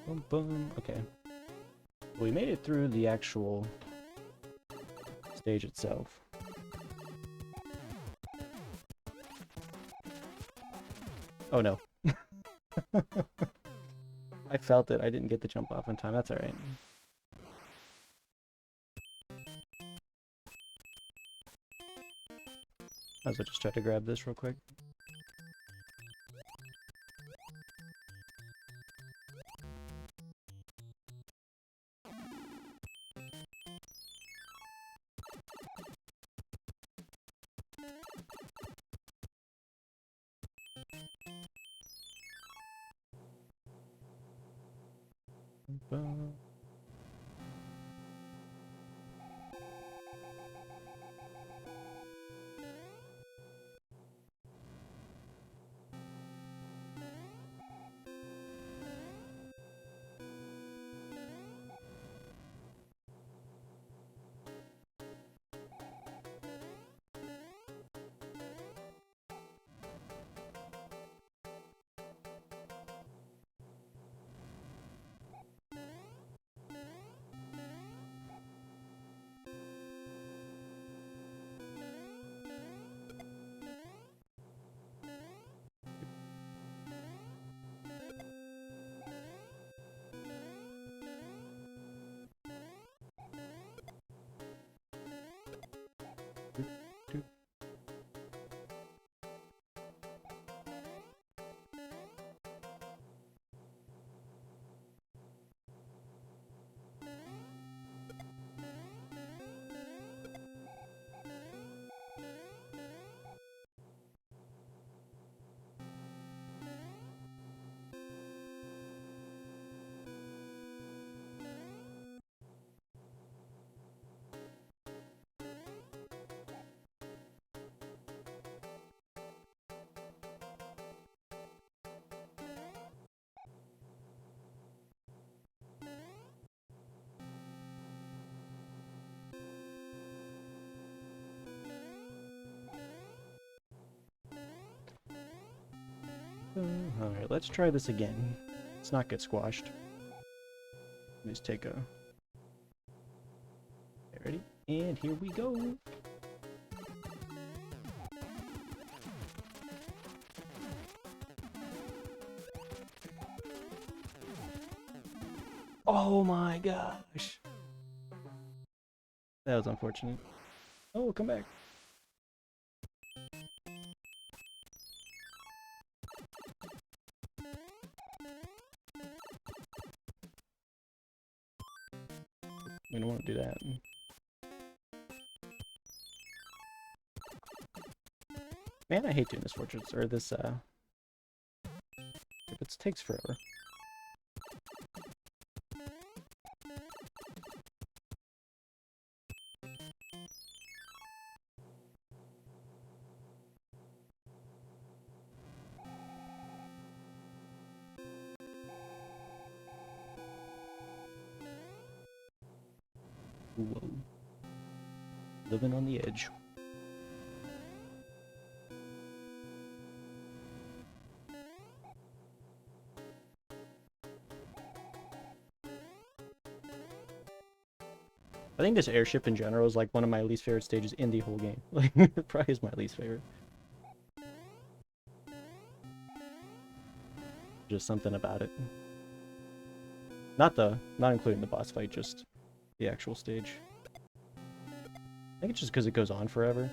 Boom, boom. Okay. We made it through the actual stage itself. Oh no. I felt it. I didn't get the jump off in time. That's alright. Might as well just try to grab this real quick. Alright, let's try this again. Let's not get squashed. Just take a... Ready? And here we go! Oh my gosh! That was unfortunate. Oh, come back. We don't want to do that. Man, I hate doing this fortress, or this, it takes forever. Whoa. Living on the edge. I think this airship in general is like one of my least favorite stages in the whole game. Like, it probably is my least favorite. Just something about it. Not including the boss fight, just the actual stage. I think it's just because it goes on forever.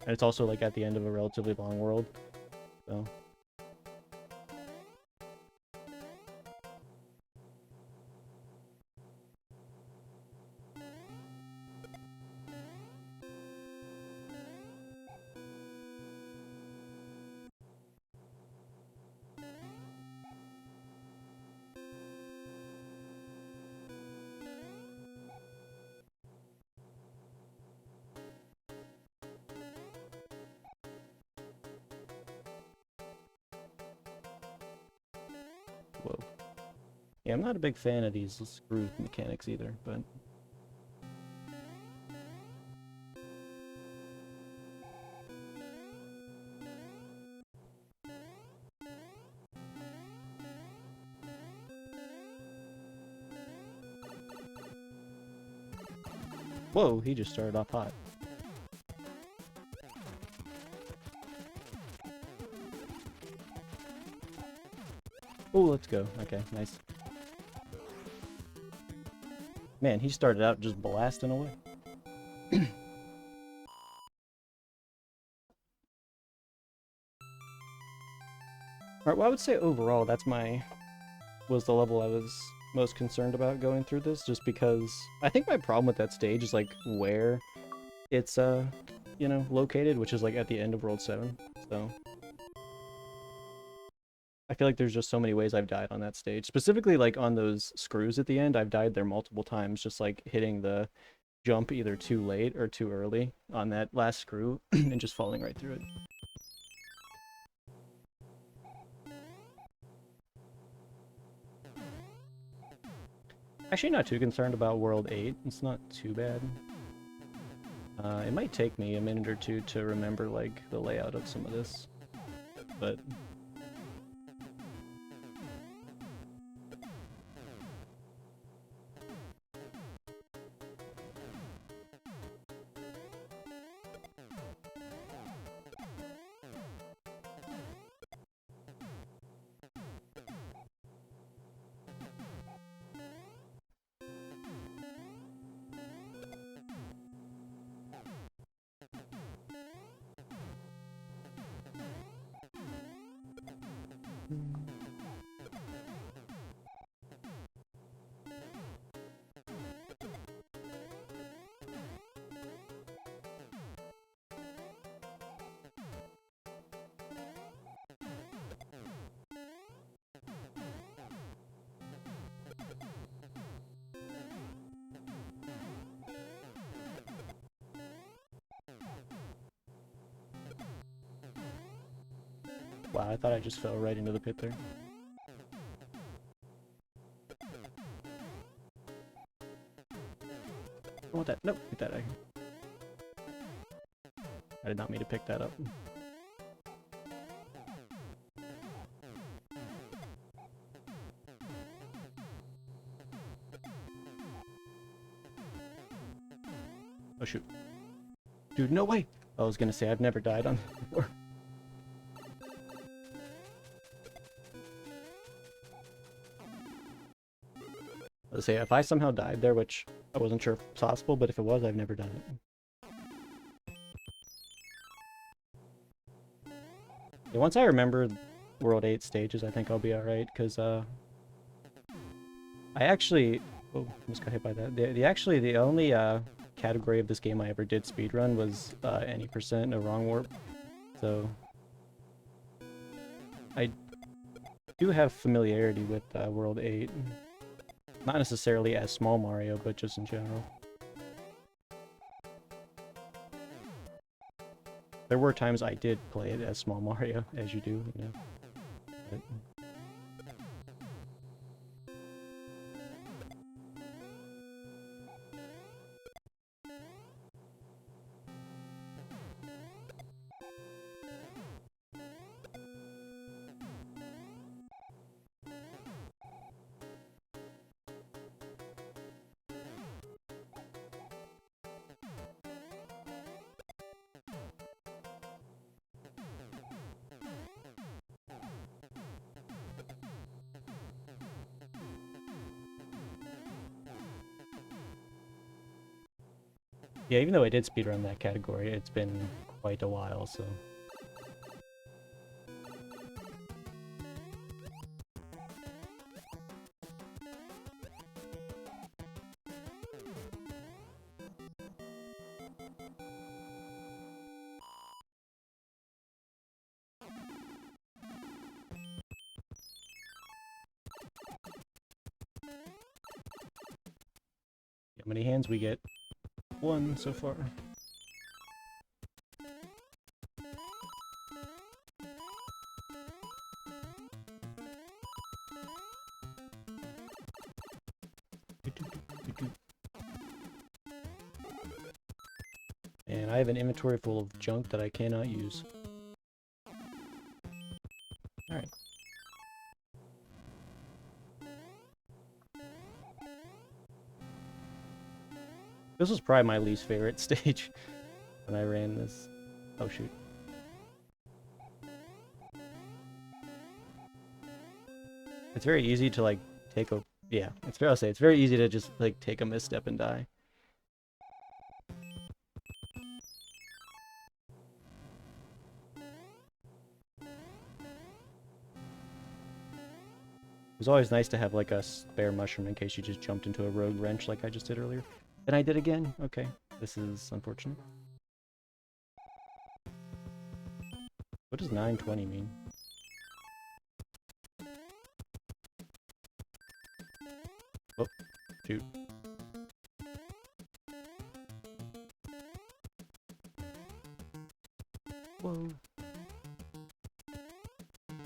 And it's also like at the end of a relatively long world, so. Whoa. Yeah, I'm not a big fan of these screw mechanics either, but... Whoa, he just started off hot. Oh, let's go. Okay, nice. Man, he started out just blasting away. Alright, well I would say overall was the level I was most concerned about going through this, just because I think my problem with that stage is like where it's you know, located, which is like at the end of World 7, so I feel like there's just so many ways I've died on that stage. Specifically, like, on those screws at the end, I've died there multiple times, just, like, hitting the jump either too late or too early on that last screw, and just falling right through it. Actually, not too concerned about World 8. It's not too bad. It might take me a minute or two to remember, like, the layout of some of this, but... Wow, I thought I just fell right into the pit there. I want that. Nope, get that out of here. I did not mean to pick that up. Oh shoot. Dude, no way! I was gonna say, I've never died on this before. Let's say, if I somehow died there, which I wasn't sure if it's possible, but if it was, I've never done it. Yeah, once I remember World 8 stages, I think I'll be alright, because, I actually... Oh, almost got hit by that. The only, category of this game I ever did speedrun was, any percent, no wrong warp. So... I do have familiarity with, World 8. Not necessarily as Small Mario, but just in general. There were times I did play it as Small Mario, as you do, you know. But... Yeah, even though I did speedrun that category, it's been quite a while, so... How many hands we get? One so far. And I have an inventory full of junk that I cannot use. Alright. This was probably my least favorite stage when I ran this. Oh shoot. It's very easy to like take a... Yeah, it's fair to say. It's very easy to just like take a misstep and die. It was always nice to have like a spare mushroom in case you just jumped into a rogue wrench like I just did earlier. And I did again? Okay. This is unfortunate. What does 920 mean? Oh, shoot. Whoa.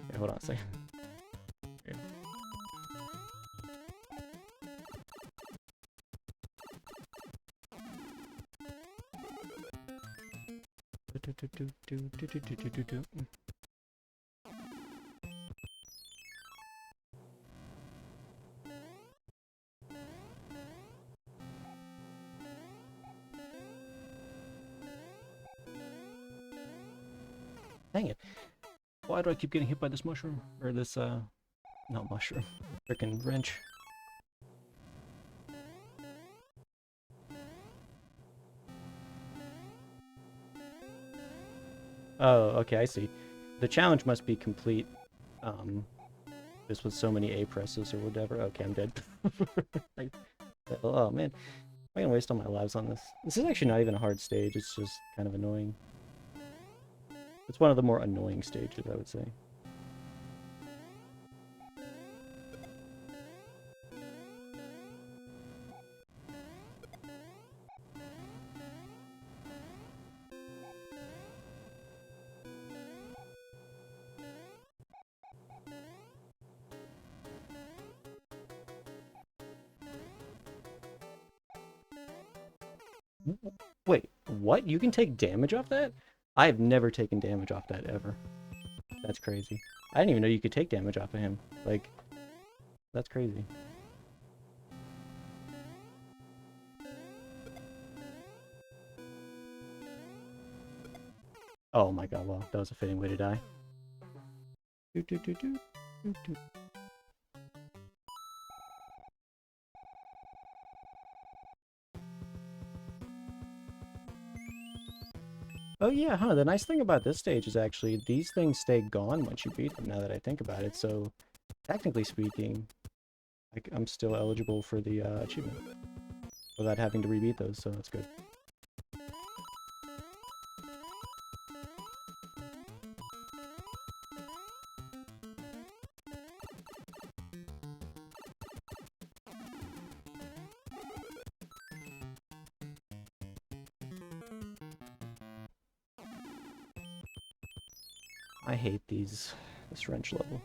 Okay, hold on a second. Here. Dang it. Why do I keep getting hit by this mushroom? Or this, not mushroom. Frickin' wrench. Oh, okay, I see. The challenge must be complete, this with so many A presses or whatever. Okay, I'm dead. Oh man, I'm gonna waste all my lives on this. This is actually not even a hard stage, it's just kind of annoying. It's one of the more annoying stages, I would say. Wait, what? You can take damage off that? I have never taken damage off that ever. That's crazy. I didn't even know you could take damage off of him. Like, that's crazy. Oh my god, well, that was a fitting way to die. Oh yeah, huh, the nice thing about this stage is actually these things stay gone once you beat them, now that I think about it, so technically speaking, I'm still eligible for the achievement without having to rebeat those, so that's good. I hate this wrench level.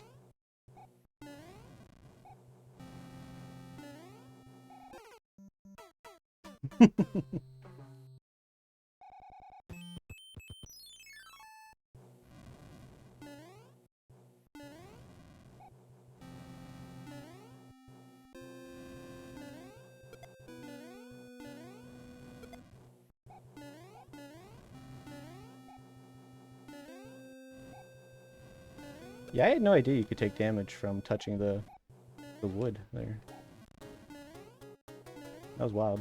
Yeah, I had no idea you could take damage from touching the wood there. That was wild.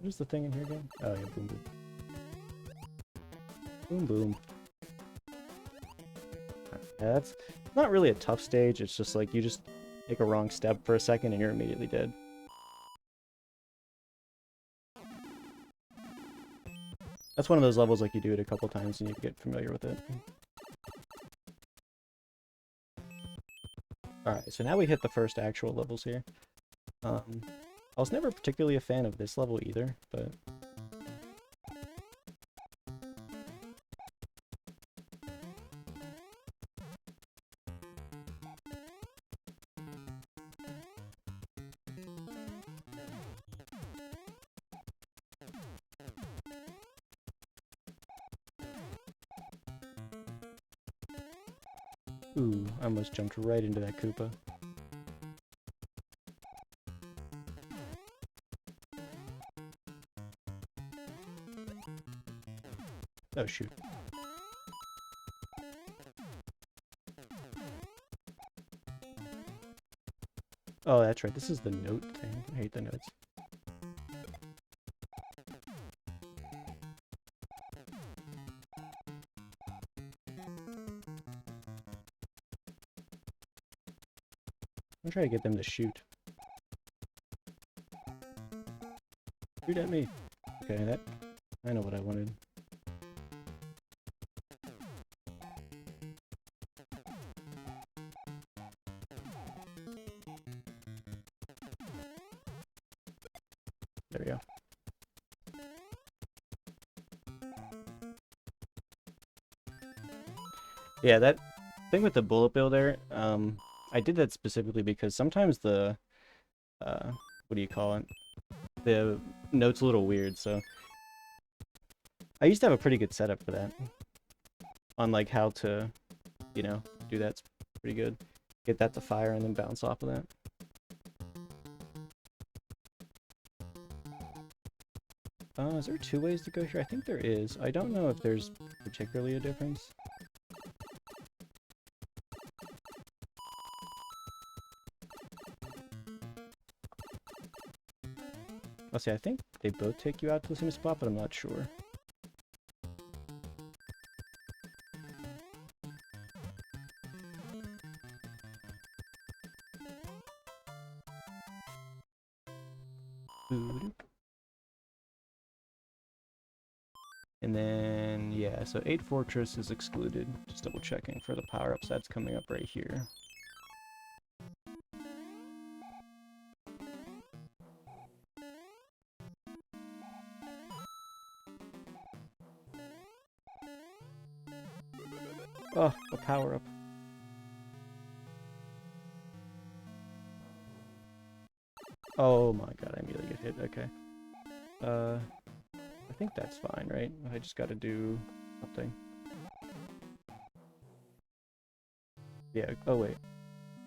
What is the thing in here again? Oh yeah, boom boom. Boom boom. Yeah, that's not really a tough stage, it's just like you just take a wrong step for a second and you're immediately dead. That's one of those levels like you do it a couple times and you get familiar with it. Alright, so now we hit the first actual levels here. I was never particularly a fan of this level either, but... Ooh, I almost jumped right into that Koopa. Oh shoot. Oh, that's right, this is the note thing. I hate the notes. I'm trying to get them to shoot. Shoot at me. Okay, that... I know what I wanted. There we go. Yeah, that thing with the bullet bill there, I did that specifically because sometimes the, what do you call it? The note's a little weird, so... I used to have a pretty good setup for that. On, like, how to, you know, do that pretty good. Get that to fire and then bounce off of that. Is there 2 ways to go here? I think there is. I don't know if there's particularly a difference. I'll see, I think they both take you out to the same spot, but I'm not sure. And then, yeah, so 8 Fortress is excluded. Just double checking for the power-ups. That's coming up right here. Oh, a power-up. Oh my god, I immediately get hit. Okay. I think that's fine, right? I just gotta do something. Yeah, oh wait.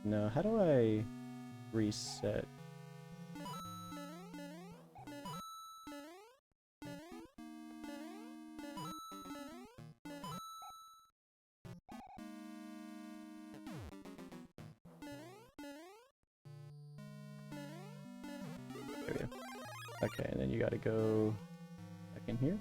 No, how do I reset? There we go. Okay, and then you gotta go back in here.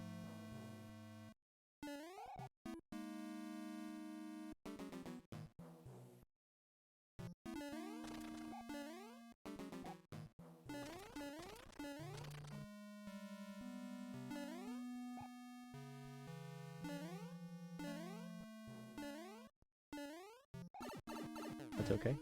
That's okay.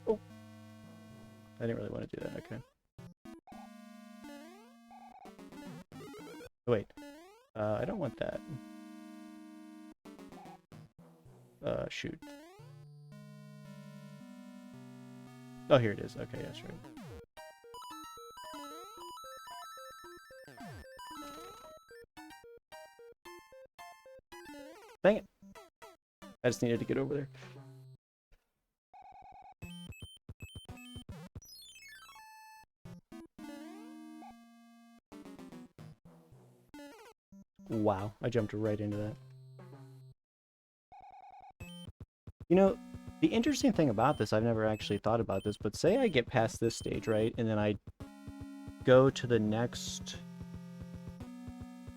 Oh! I didn't really want to do that, okay. Oh, wait. I don't want that. Shoot. Oh, here it is. Okay, that's right. Dang it! I just needed to get over there. Wow, I jumped right into that. You know, the interesting thing about this, I've never actually thought about this, but say I get past this stage, right? And then I go to the next...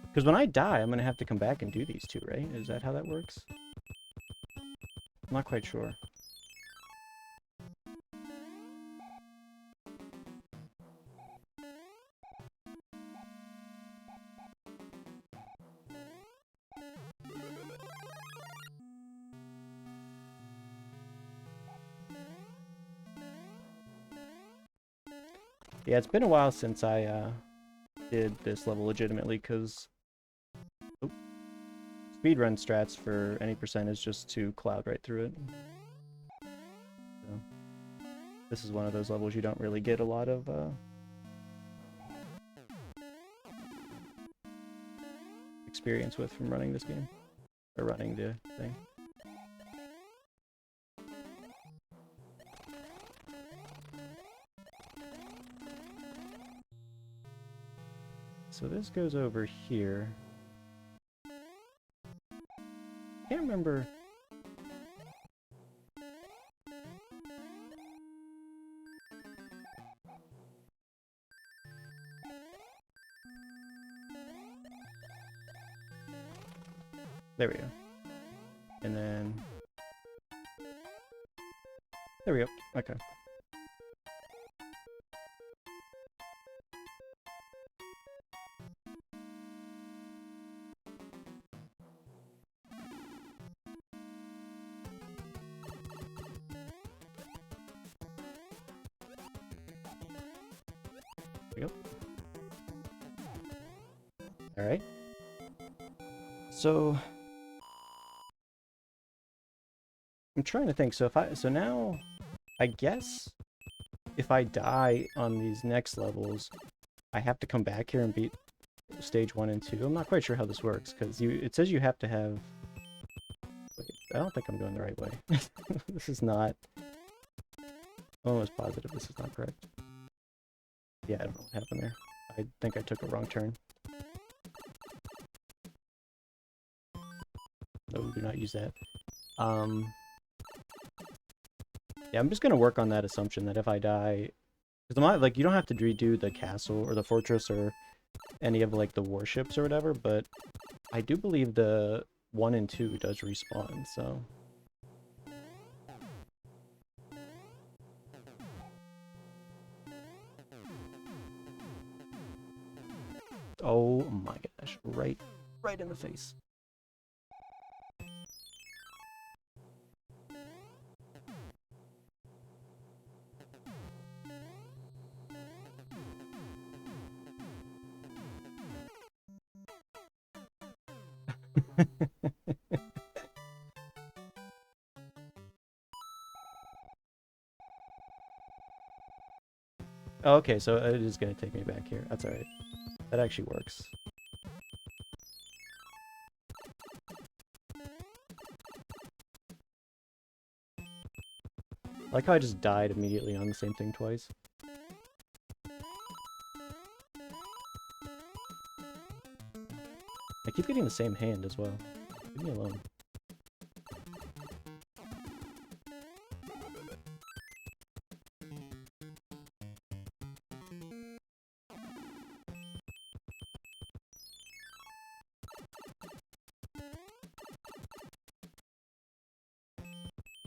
Because when I die, I'm going to have to come back and do these two, right? Is that how that works? I'm not quite sure. Yeah, it's been a while since I did this level legitimately, because speedrun strats for any percent is just to cloud right through it. So, this is one of those levels you don't really get a lot of experience with from running this game, or running the thing. So this goes over here. Can't remember. There we go. And then... There we go. Okay. There we go. Alright. So... I'm trying to think. So now, I guess if I die on these next levels, I have to come back here and beat stage 1 and 2. I'm not quite sure how this works, because it says you have to have... Wait, I don't think I'm going the right way. This is not... I'm almost positive this is not correct. Yeah, I don't know what happened there. I think I took a wrong turn. No, do not use that. Yeah, I'm just gonna work on that assumption that if I die... Because I'm not, like, you don't have to redo the castle or the fortress or any of, like, the warships or whatever, but I do believe the 1 and 2 does respawn, so... Oh my gosh, right in the face. Oh, okay, so it is going to take me back here. That's alright. That actually works. I like how I just died immediately on the same thing twice. I keep getting the same hand as well. Leave me alone.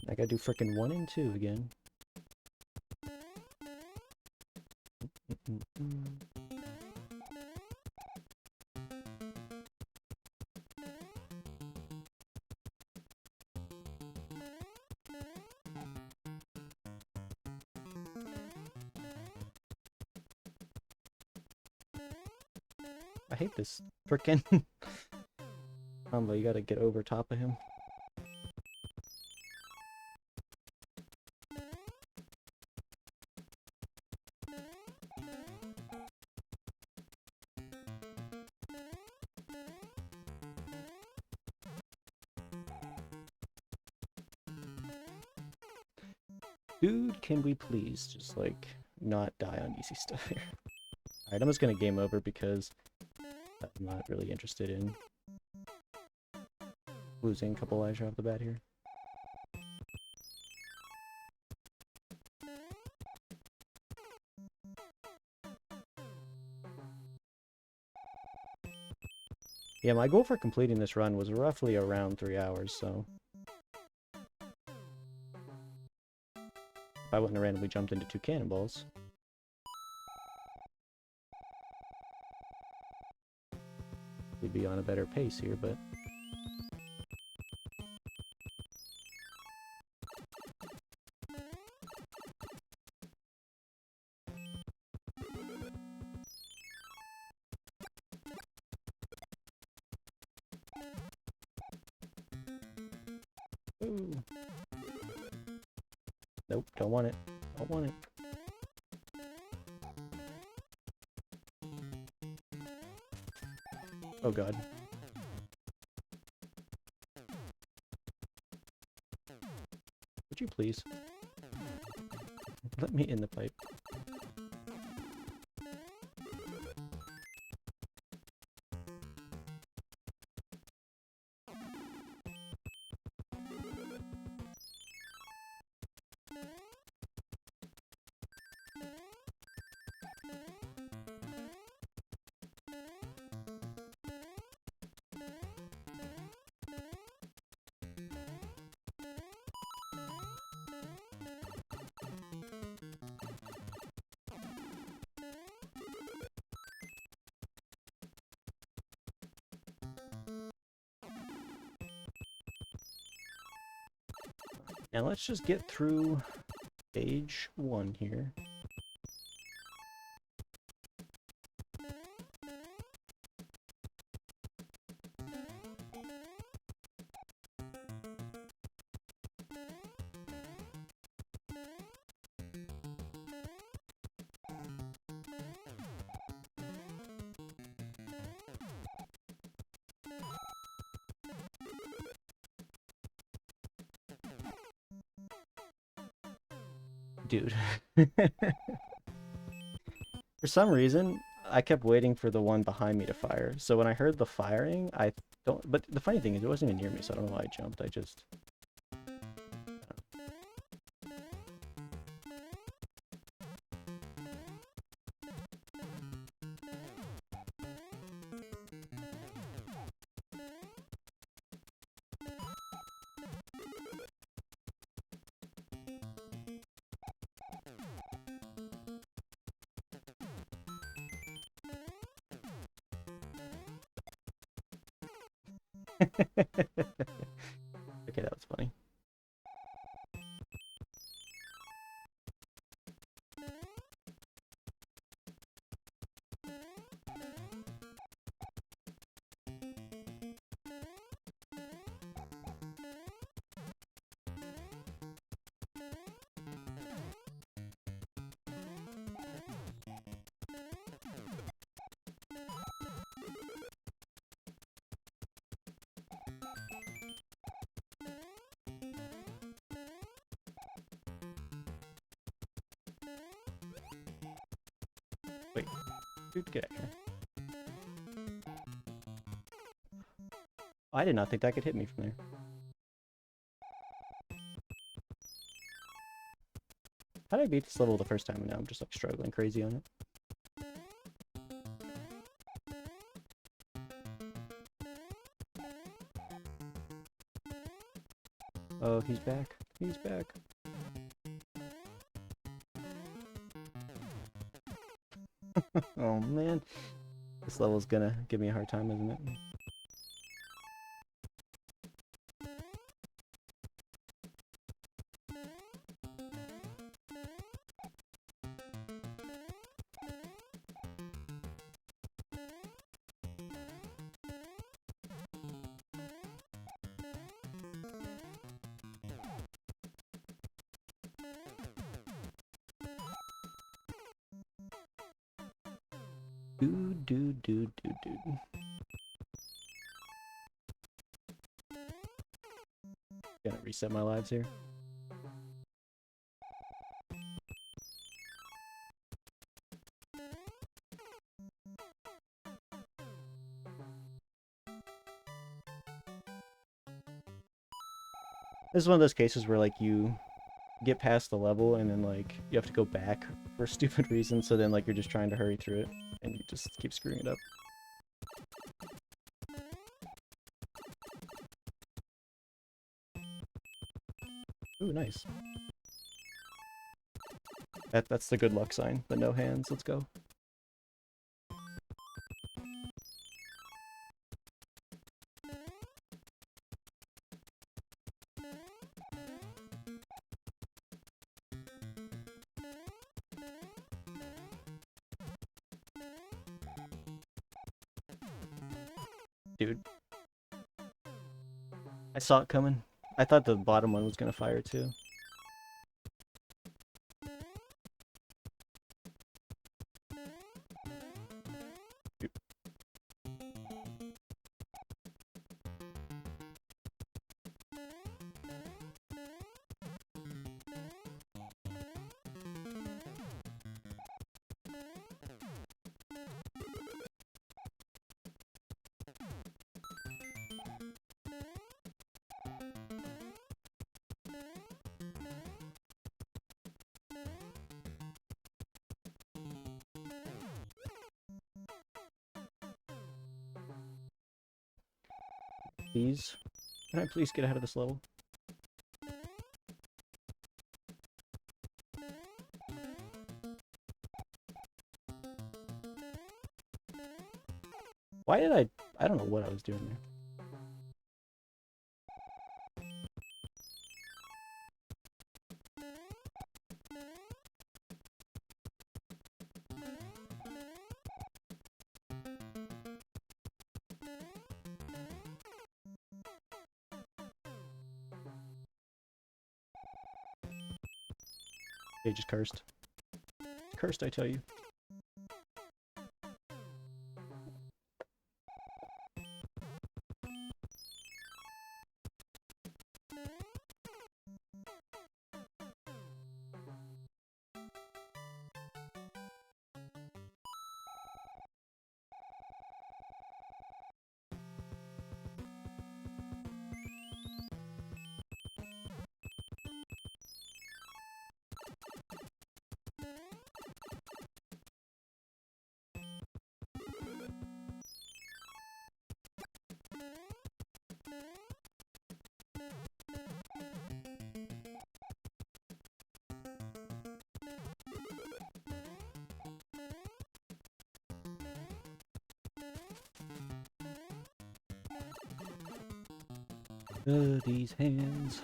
I gotta do frickin' 1 and 2 again. I hate this frickin' combo. You gotta get over top of him. Dude, can we please just, like, not die on easy stuff here? Alright, I'm just gonna game over because I'm not really interested in Losing a couple lives right off the bat here. Yeah, my goal for completing this run was roughly around 3 hours, so... If I wouldn't have randomly jumped into 2 cannonballs... we'd be on a better pace here, but... Ooh. Nope, don't want it. Don't want it. Oh god. Would you please? Let me in the pipe. Now let's just get through stage 1 here. Dude. For some reason, I kept waiting for the one behind me to fire. So when I heard the firing, I don't... But the funny thing is, it wasn't even near me, so I don't know why I jumped. I just... Okay, that was funny. Wait, dude, get out here. I did not think that could hit me from there. How did I beat this level the first time and now I'm just like struggling crazy on it? Oh, he's back. He's back. Oh man. This level's gonna give me a hard time, isn't it? Dude. Gonna reset my lives here. This is one of those cases where like you get past the level and then like you have to go back for a stupid reason, so then like you're just trying to hurry through it and you just keep screwing it up. Ooh, nice. That's the good luck sign, the no hands. Let's go. Dude. I saw it coming. I thought the bottom one was gonna fire too. Please? Can I please get out of this level? Why did I don't know what I was doing there. They just cursed. Cursed, I tell you. These hands.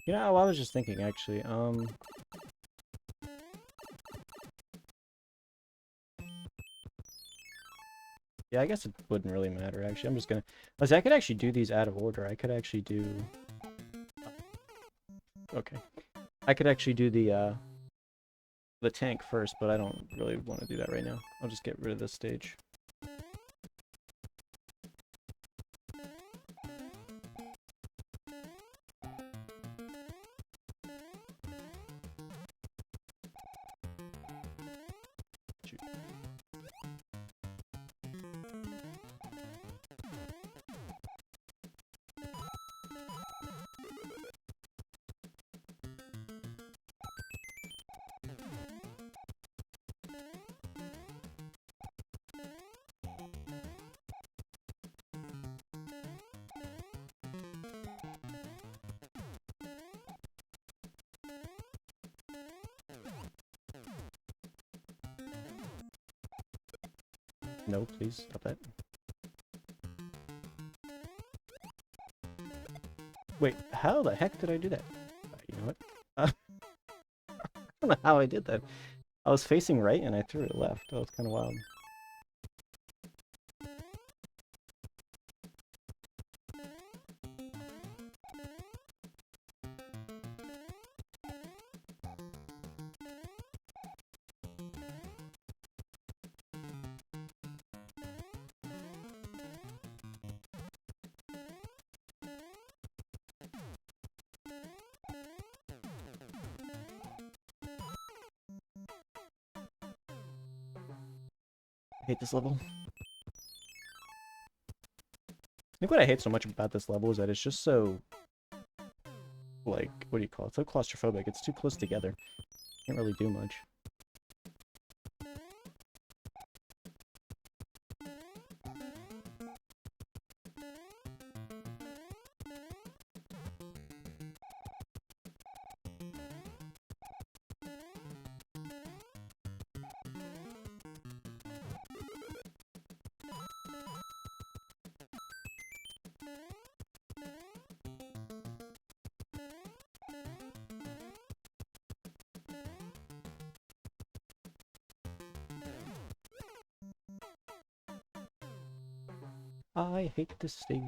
You know, I was just thinking actually, yeah, I guess it wouldn't really matter actually. I'm just gonna, I could actually do these out of order. I could actually do, okay. I could actually do the tank first, but I don't really want to do that right now. I'll just get rid of this stage. No, please, stop that. Wait, how the heck did I do that? You know what? I don't know how I did that. I was facing right and I threw it left. That was kind of wild. I hate this level. I think what I hate so much about this level is that it's just so, like, what do you call it? So claustrophobic. It's too close together. Can't really do much. I hate this stage.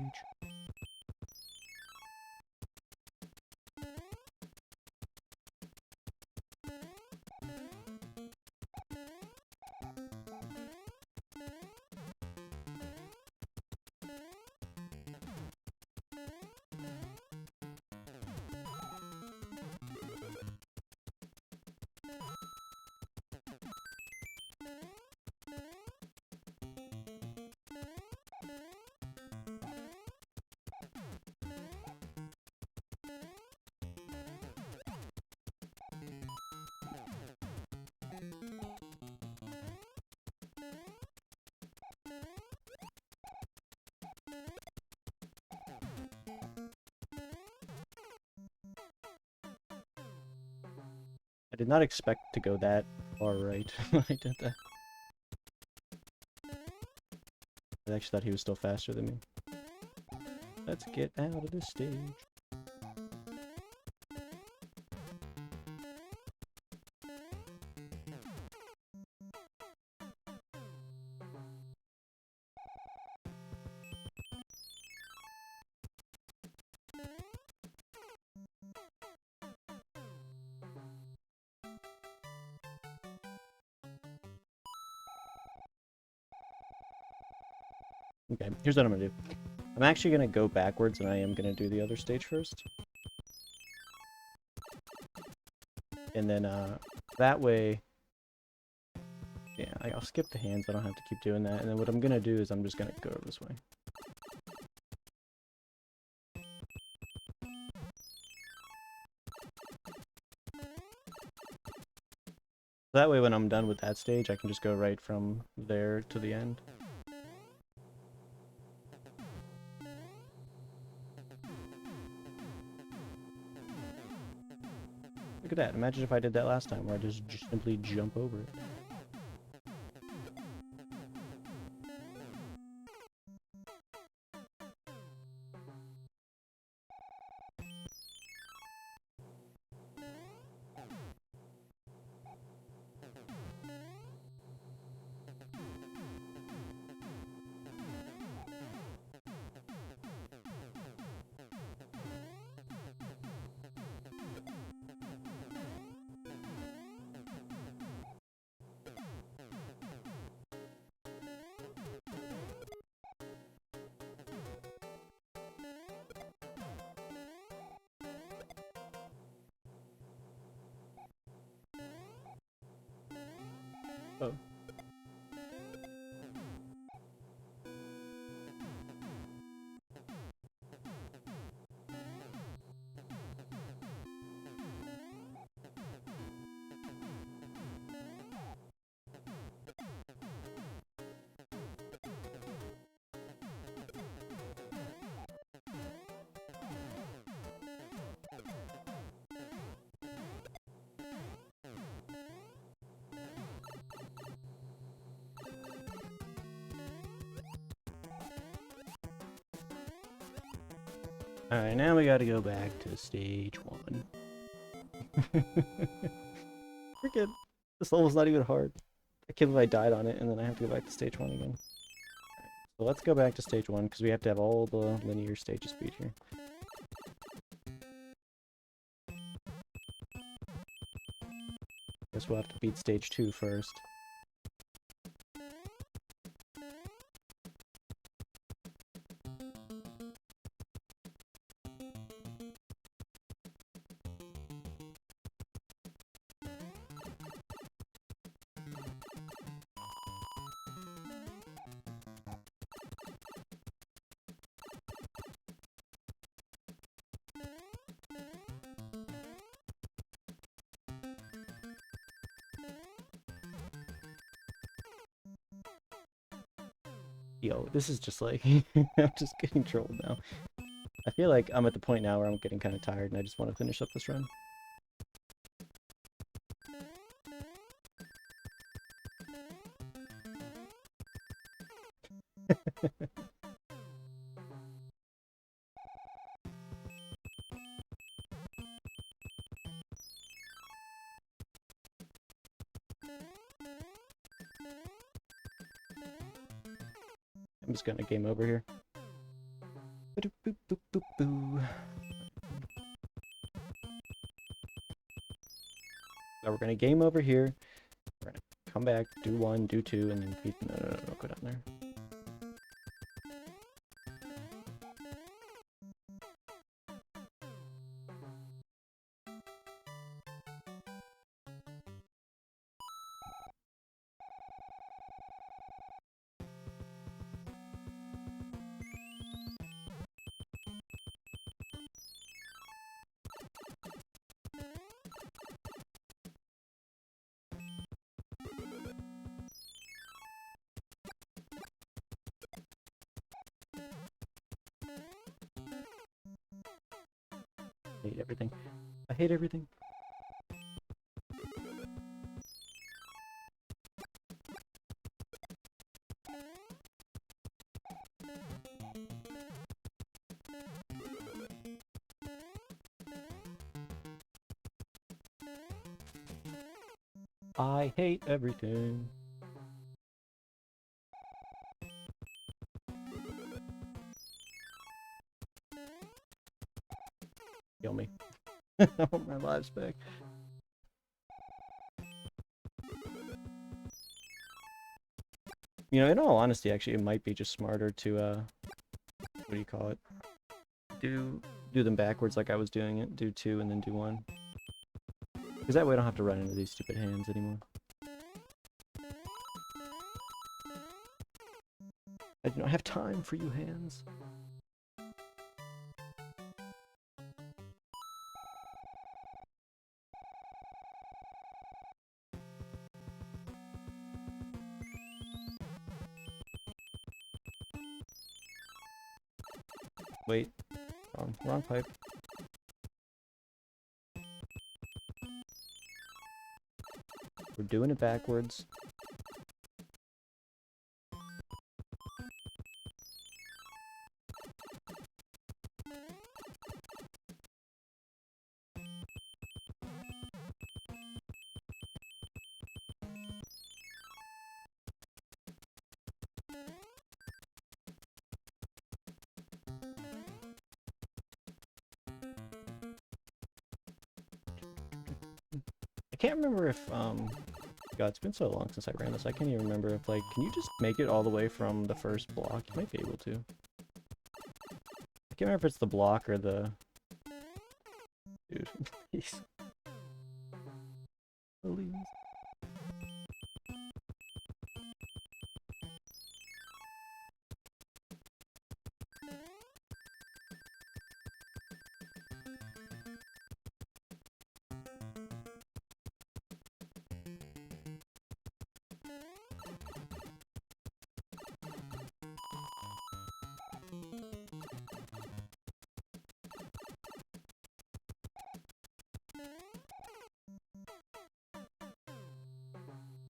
I did not expect to go that far right when I did that. I actually thought he was still faster than me. Let's get out of this stage. Okay, here's what I'm gonna do. I'm actually gonna go backwards and I am gonna do the other stage first. And then, that way... Yeah, I'll skip the hands, I don't have to keep doing that. And then what I'm gonna do is I'm just gonna go over this way. That way when I'm done with that stage, I can just go right from there to the end. Look at that, imagine if I did that last time, where I just simply jump over it. Oh. Alright, now we gotta go back to stage 1. Freaking, this level's not even hard. I can't believe I died on it and then I have to go back to stage 1 again. So let's go back to stage 1 because we have to have all the linear stages beat here. Guess we'll have to beat stage 2 first. Yo, this is just like, I'm just getting trolled now. I feel like I'm at the point now where I'm getting kind of tired and I just want to finish up this run. I'm just gonna game over here. Now we're gonna game over here. We're gonna come back, do one, do two, and then beat. No, go down there. I hate everything. I hate everything. I hate everything. Kill me. I want my lives back. You know, in all honesty, actually, it might be just smarter to, what do you call it? Do them backwards like I was doing it. Do two and then do one. Because that way I don't have to run into these stupid hands anymore. I do not have time for you hands. Wait. Wrong pipe. We're doing it backwards. I can't remember if, God, it's been so long since I ran this, I can't even remember if, like, can you just make it all the way from the first block? You might be able to. I can't remember if it's the block or the... Dude, please. Please.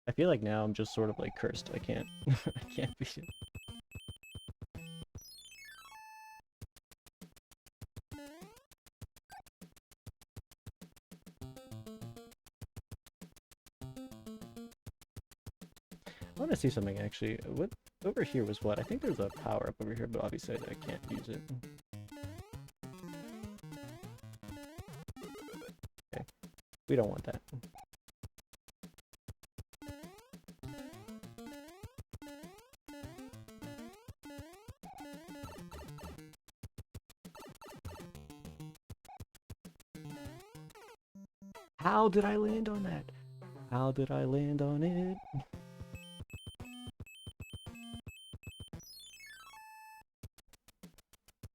I feel like now I'm just sort of like cursed. I can't I can't beat it. I want to see something actually. What over here was what? I think there's a power up over here, but obviously I can't use it. Okay. We don't want that. How did I land on that? How did I land on it?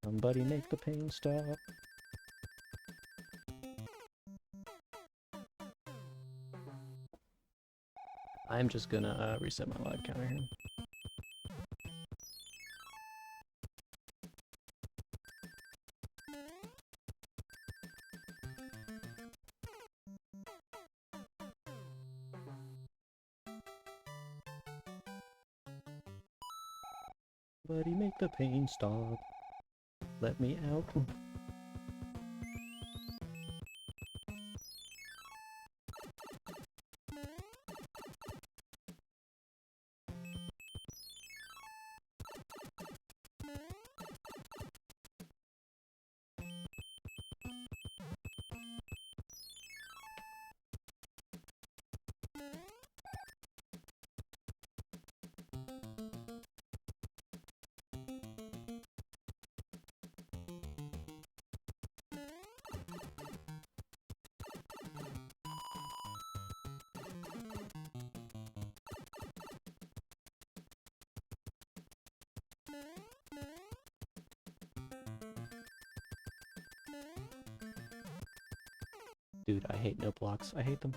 Somebody make the pain stop. I'm just gonna reset my live counter here. Somebody make the pain stop. Let me out. Dude, I hate no blocks. I hate them.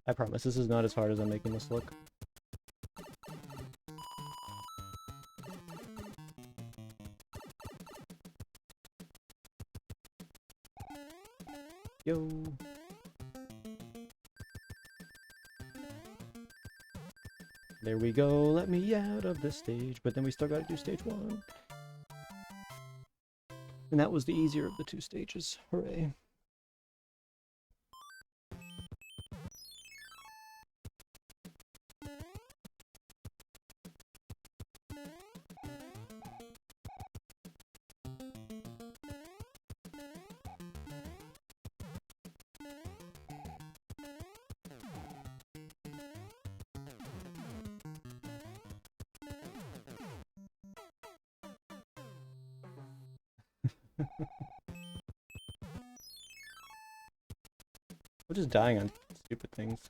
I promise this is not as hard as I'm making this look. Yo. There we go, let me out of this stage, but then we still gotta do stage 1. And that was the easier of the 2 stages. Hooray. We're just dying on stupid things.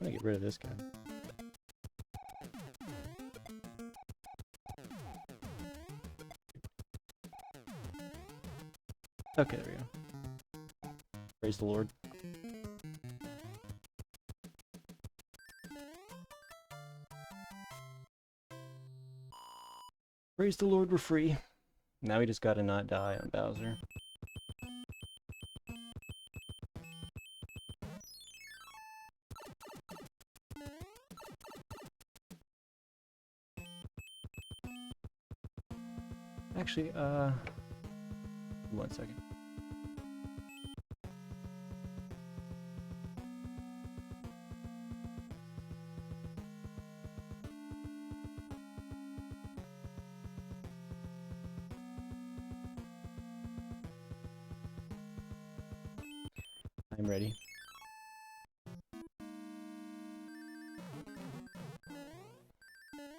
I'm gonna get rid of this guy. Okay, there we go. Praise the Lord. Praise the Lord, we're free. Now we just gotta not die on Bowser. Actually, 1 second. I'm ready.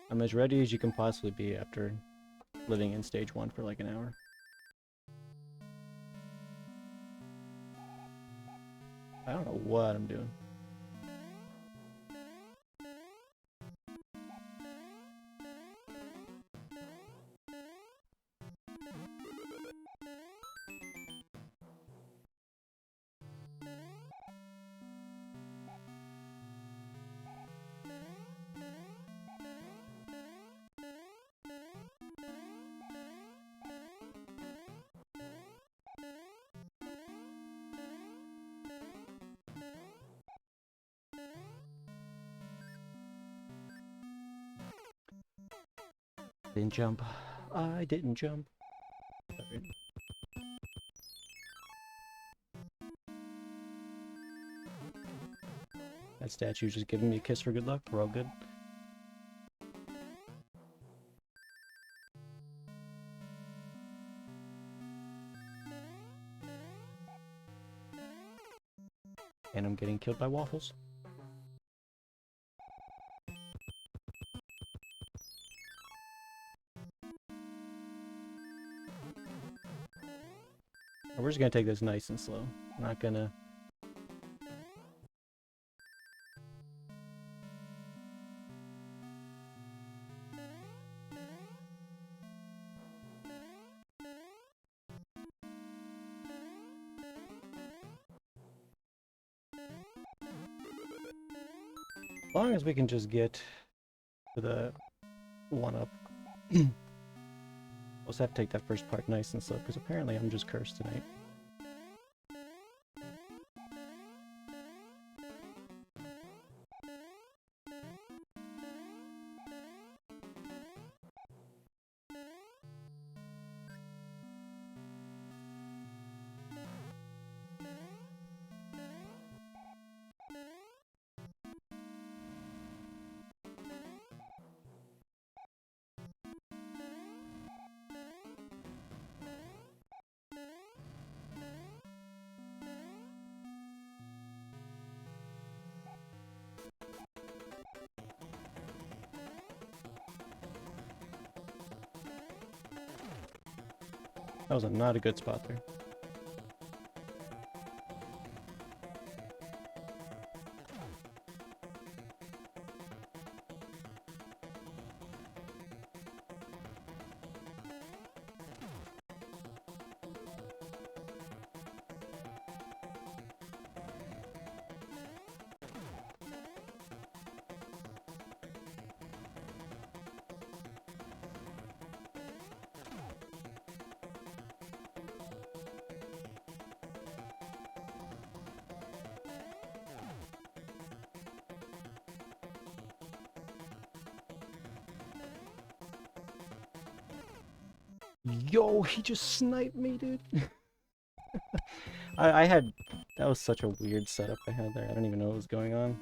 I'm as ready as you can possibly be after living in stage 1 for like an hour. I don't know what I'm doing. Didn't jump. I didn't jump. Sorry. That statue just giving me a kiss for good luck. We're all good. And I'm getting killed by waffles. We're just gonna take this nice and slow. Not gonna... As long as we can just get to the 1-up. We'll just have to take that first part nice and slow, because apparently I'm just cursed tonight. That was not a good spot there. Yo, he just sniped me, dude. I had... That was such a weird setup I had there. I don't even know what was going on.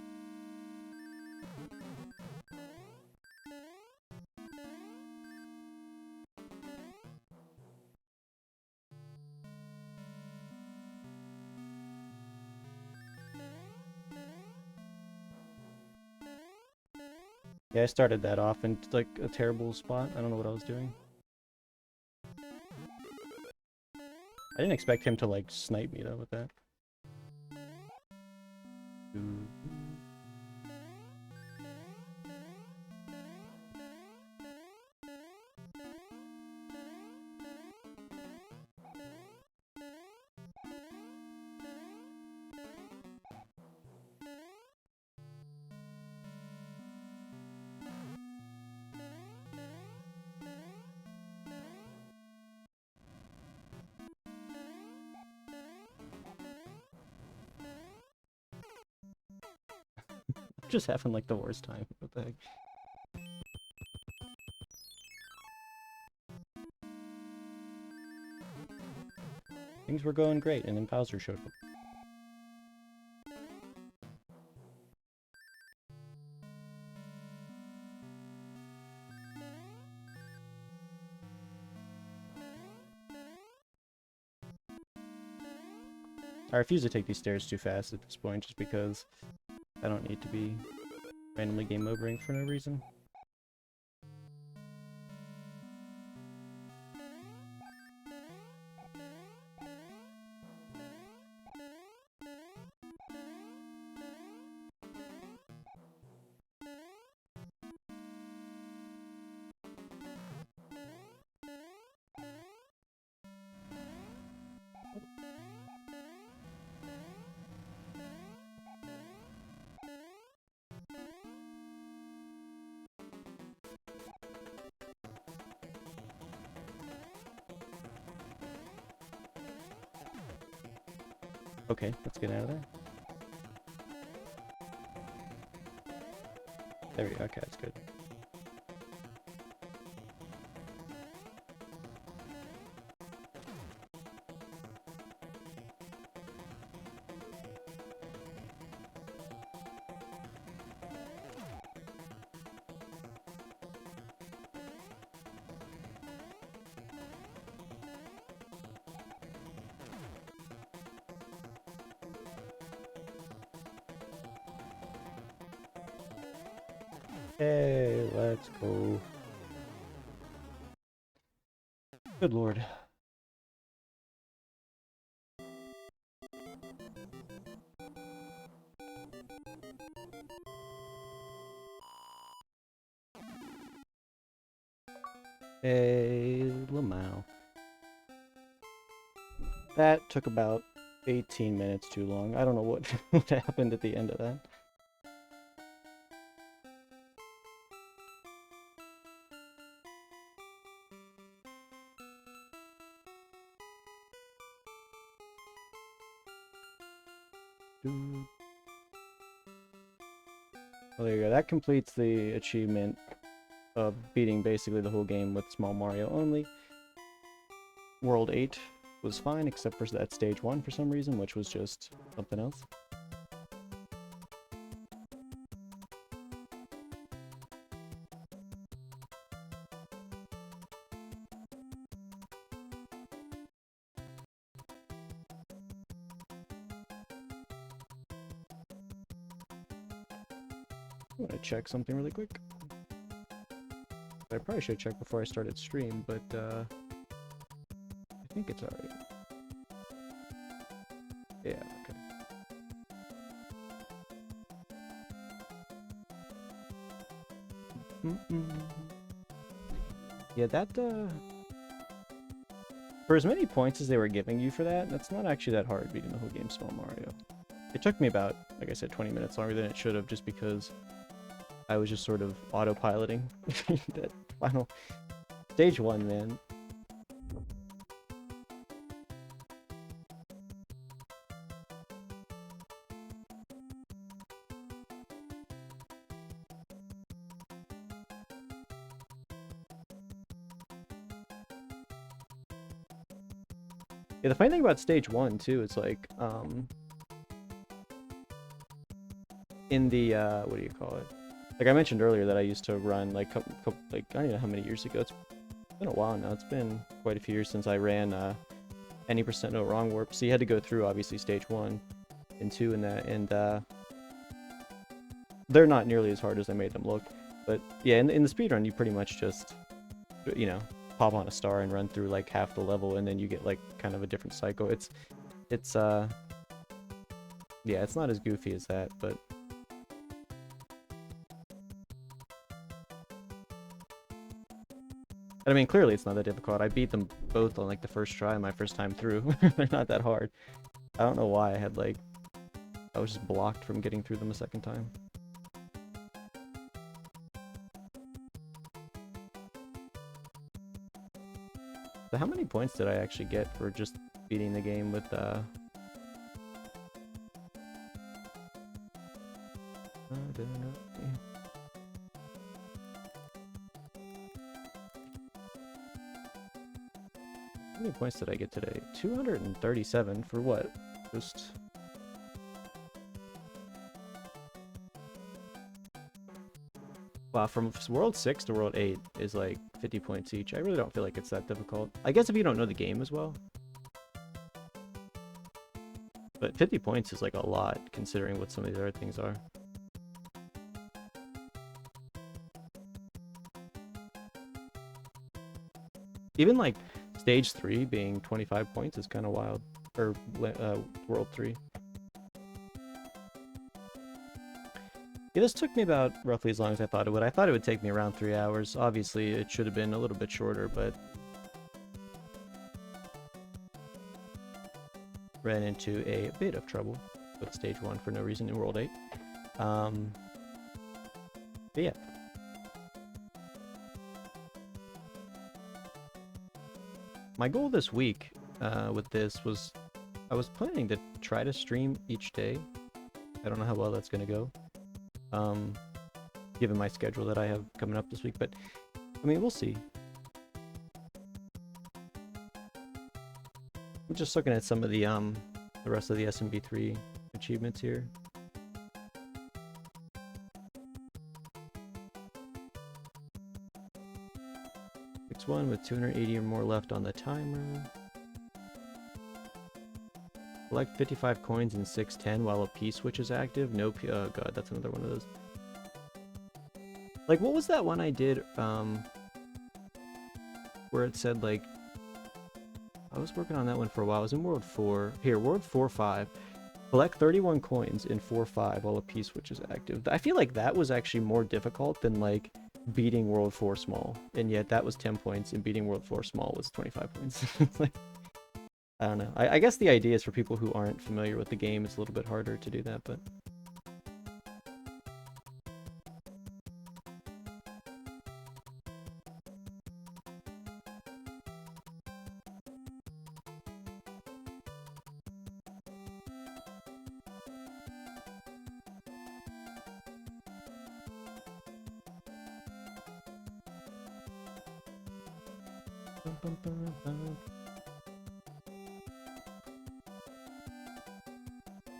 Yeah, I started that off in like a terrible spot. I don't know what I was doing. I didn't expect him to like snipe me though with that. Just having like the worst time. What the heck? Things were going great, and then Bowser showed up. I refuse to take these stairs too fast at this point, just because I don't need to be randomly game overing for no reason. Okay, let's get out of there. There we go, okay, that's good. Hey, let's go. Good lord. Hey, Lamau. That took about 18 minutes too long. I don't know what, what happened at the end of that. Well, there you go. That completes the achievement of beating basically the whole game with Small Mario only. World 8 was fine, except for that stage 1 for some reason, which was just something else. I'm gonna check something really quick. I probably should check before I started stream, but I think it's alright. Yeah, okay. Yeah, that for as many points as they were giving you for that, that's not actually that hard beating the whole game Small Mario. It took me about, like I said, 20 minutes longer than it should have, just because I was just sort of autopiloting that final stage 1, man. Yeah, the funny thing about stage 1 too is like, in the what do you call it? Like I mentioned earlier that I used to run like like I don't know how many years ago. It's been a while now. It's been quite a few years since I ran any percent no wrong warp. So you had to go through obviously stage 1 and 2 in that, and they're not nearly as hard as I made them look. But yeah, in the speedrun you pretty much just, you know, pop on a star and run through like half the level, and then you get like kind of a different cycle. It's yeah, it's not as goofy as that, but I mean, clearly it's not that difficult. I beat them both on like the first try, my first time through. They're not that hard. I don't know why I had like, I was just blocked from getting through them a second time. So how many points did I actually get for just beating the game with how many points did I get today? 237 for what? Just... Wow, from World 6 to World 8 is like 50 points each. I really don't feel like it's that difficult. I guess if you don't know the game as well. But 50 points is like a lot, considering what some of these other things are. Even like stage 3 being 25 points is kind of wild. Or World 3. Yeah, this took me about roughly as long as I thought it would. I thought it would take me around 3 hours. Obviously, it should have been a little bit shorter, but ran into a bit of trouble with stage 1 for no reason in World 8. But yeah. My goal this week with this was, I was planning to try to stream each day. I don't know how well that's going to go. Given my schedule that I have coming up this week, but I mean, we'll see. I'm just looking at some of the rest of the SMB3 achievements here. Next one with 280 or more left on the timer. Collect 55 coins in 610 while a P switch is active. No P. Oh god, that's another one of those. Like, what was that one I did, where it said, like, I was working on that one for a while. I was in World 4. Here, World 4-5. Collect 31 coins in 4-5 while a P-switch is active. I feel like that was actually more difficult than, like, beating World 4 small. And yet that was 10 points, and beating World 4 small was 25 points. Like, I don't know. I guess the idea is for people who aren't familiar with the game, it's a little bit harder to do that, but...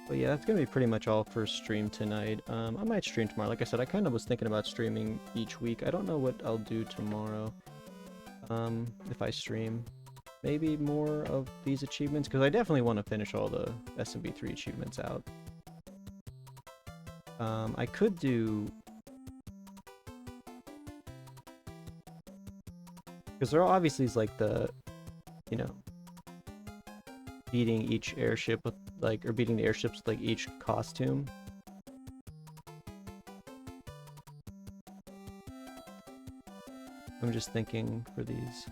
But yeah, that's gonna be pretty much all for stream tonight. I might stream tomorrow. Like I said, I kind of was thinking about streaming each week. I don't know what I'll do tomorrow. If I stream, maybe more of these achievements, because I definitely want to finish all the SMB3 achievements out. I could do... Because there obviously is like the, you know, beating each airship with like, or beating the airships with like each costume. I'm just thinking for these.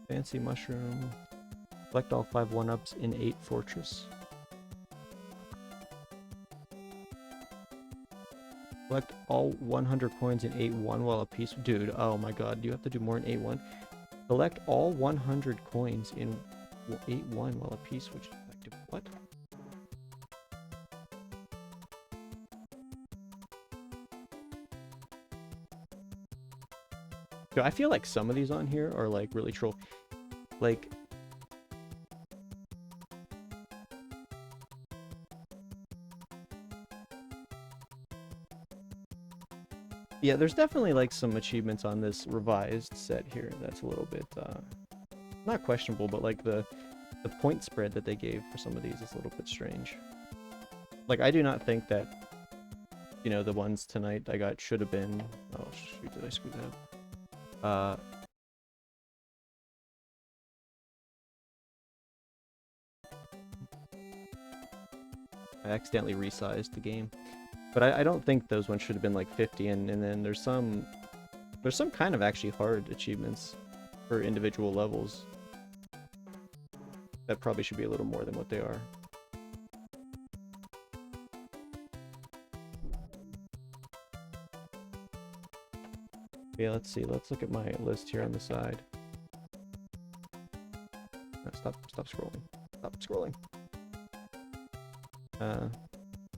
Fancy mushroom. Collect all 5 1-ups in 8 fortress. Collect all 100 coins in 8-1 while a piece... Dude, oh my god, you have to do more in 8-1. Collect all 100 coins in 8-1 while a piece which is active. What? Dude, I feel like some of these on here are like really troll. Like... Yeah, there's definitely like some achievements on this revised set here that's a little bit, not questionable, but like the point spread that they gave for some of these is a little bit strange. Like, I do not think that, you know, the ones tonight I got should have been... Oh, shoot, did I screw that up? I accidentally resized the game. But I don't think those ones should have been like 50, and then there's some kind of actually hard achievements for individual levels that probably should be a little more than what they are. Yeah, let's see. Let's look at my list here on the side. No, stop scrolling. Stop scrolling.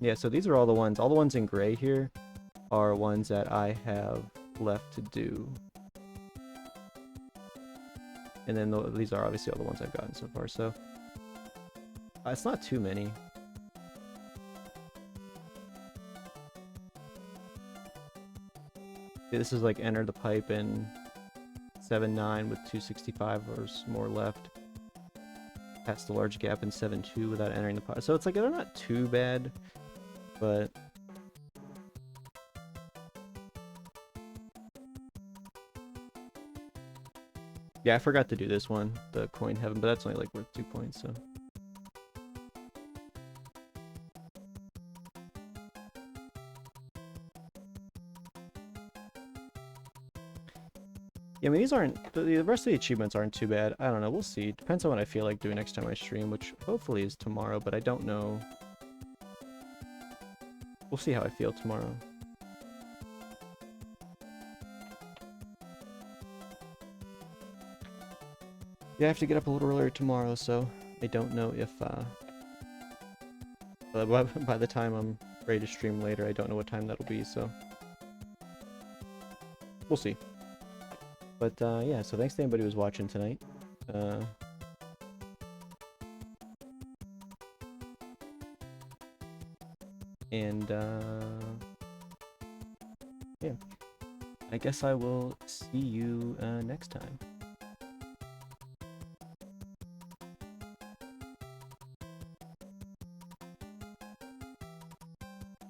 Yeah, so these are all the ones in gray here are ones that I have left to do. And then these are obviously all the ones I've gotten so far, so... it's not too many. See, this is like enter the pipe in 7-9 with 265 or more left. Pass the large gap in 7-2 without entering the pipe. So it's like, they're not too bad, but... Yeah, I forgot to do this one, the coin heaven, but that's only like worth 2 points, so... Yeah, I mean, these aren't... The rest of the achievements aren't too bad. I don't know, we'll see. Depends on what I feel like doing next time I stream, which hopefully is tomorrow, but I don't know. We'll see how I feel tomorrow. Yeah, I have to get up a little earlier tomorrow, so I don't know if, by the time I'm ready to stream later, I don't know what time that'll be, so... We'll see. But, yeah, so thanks to anybody who was watching tonight. And, yeah. I guess I will see you, next time.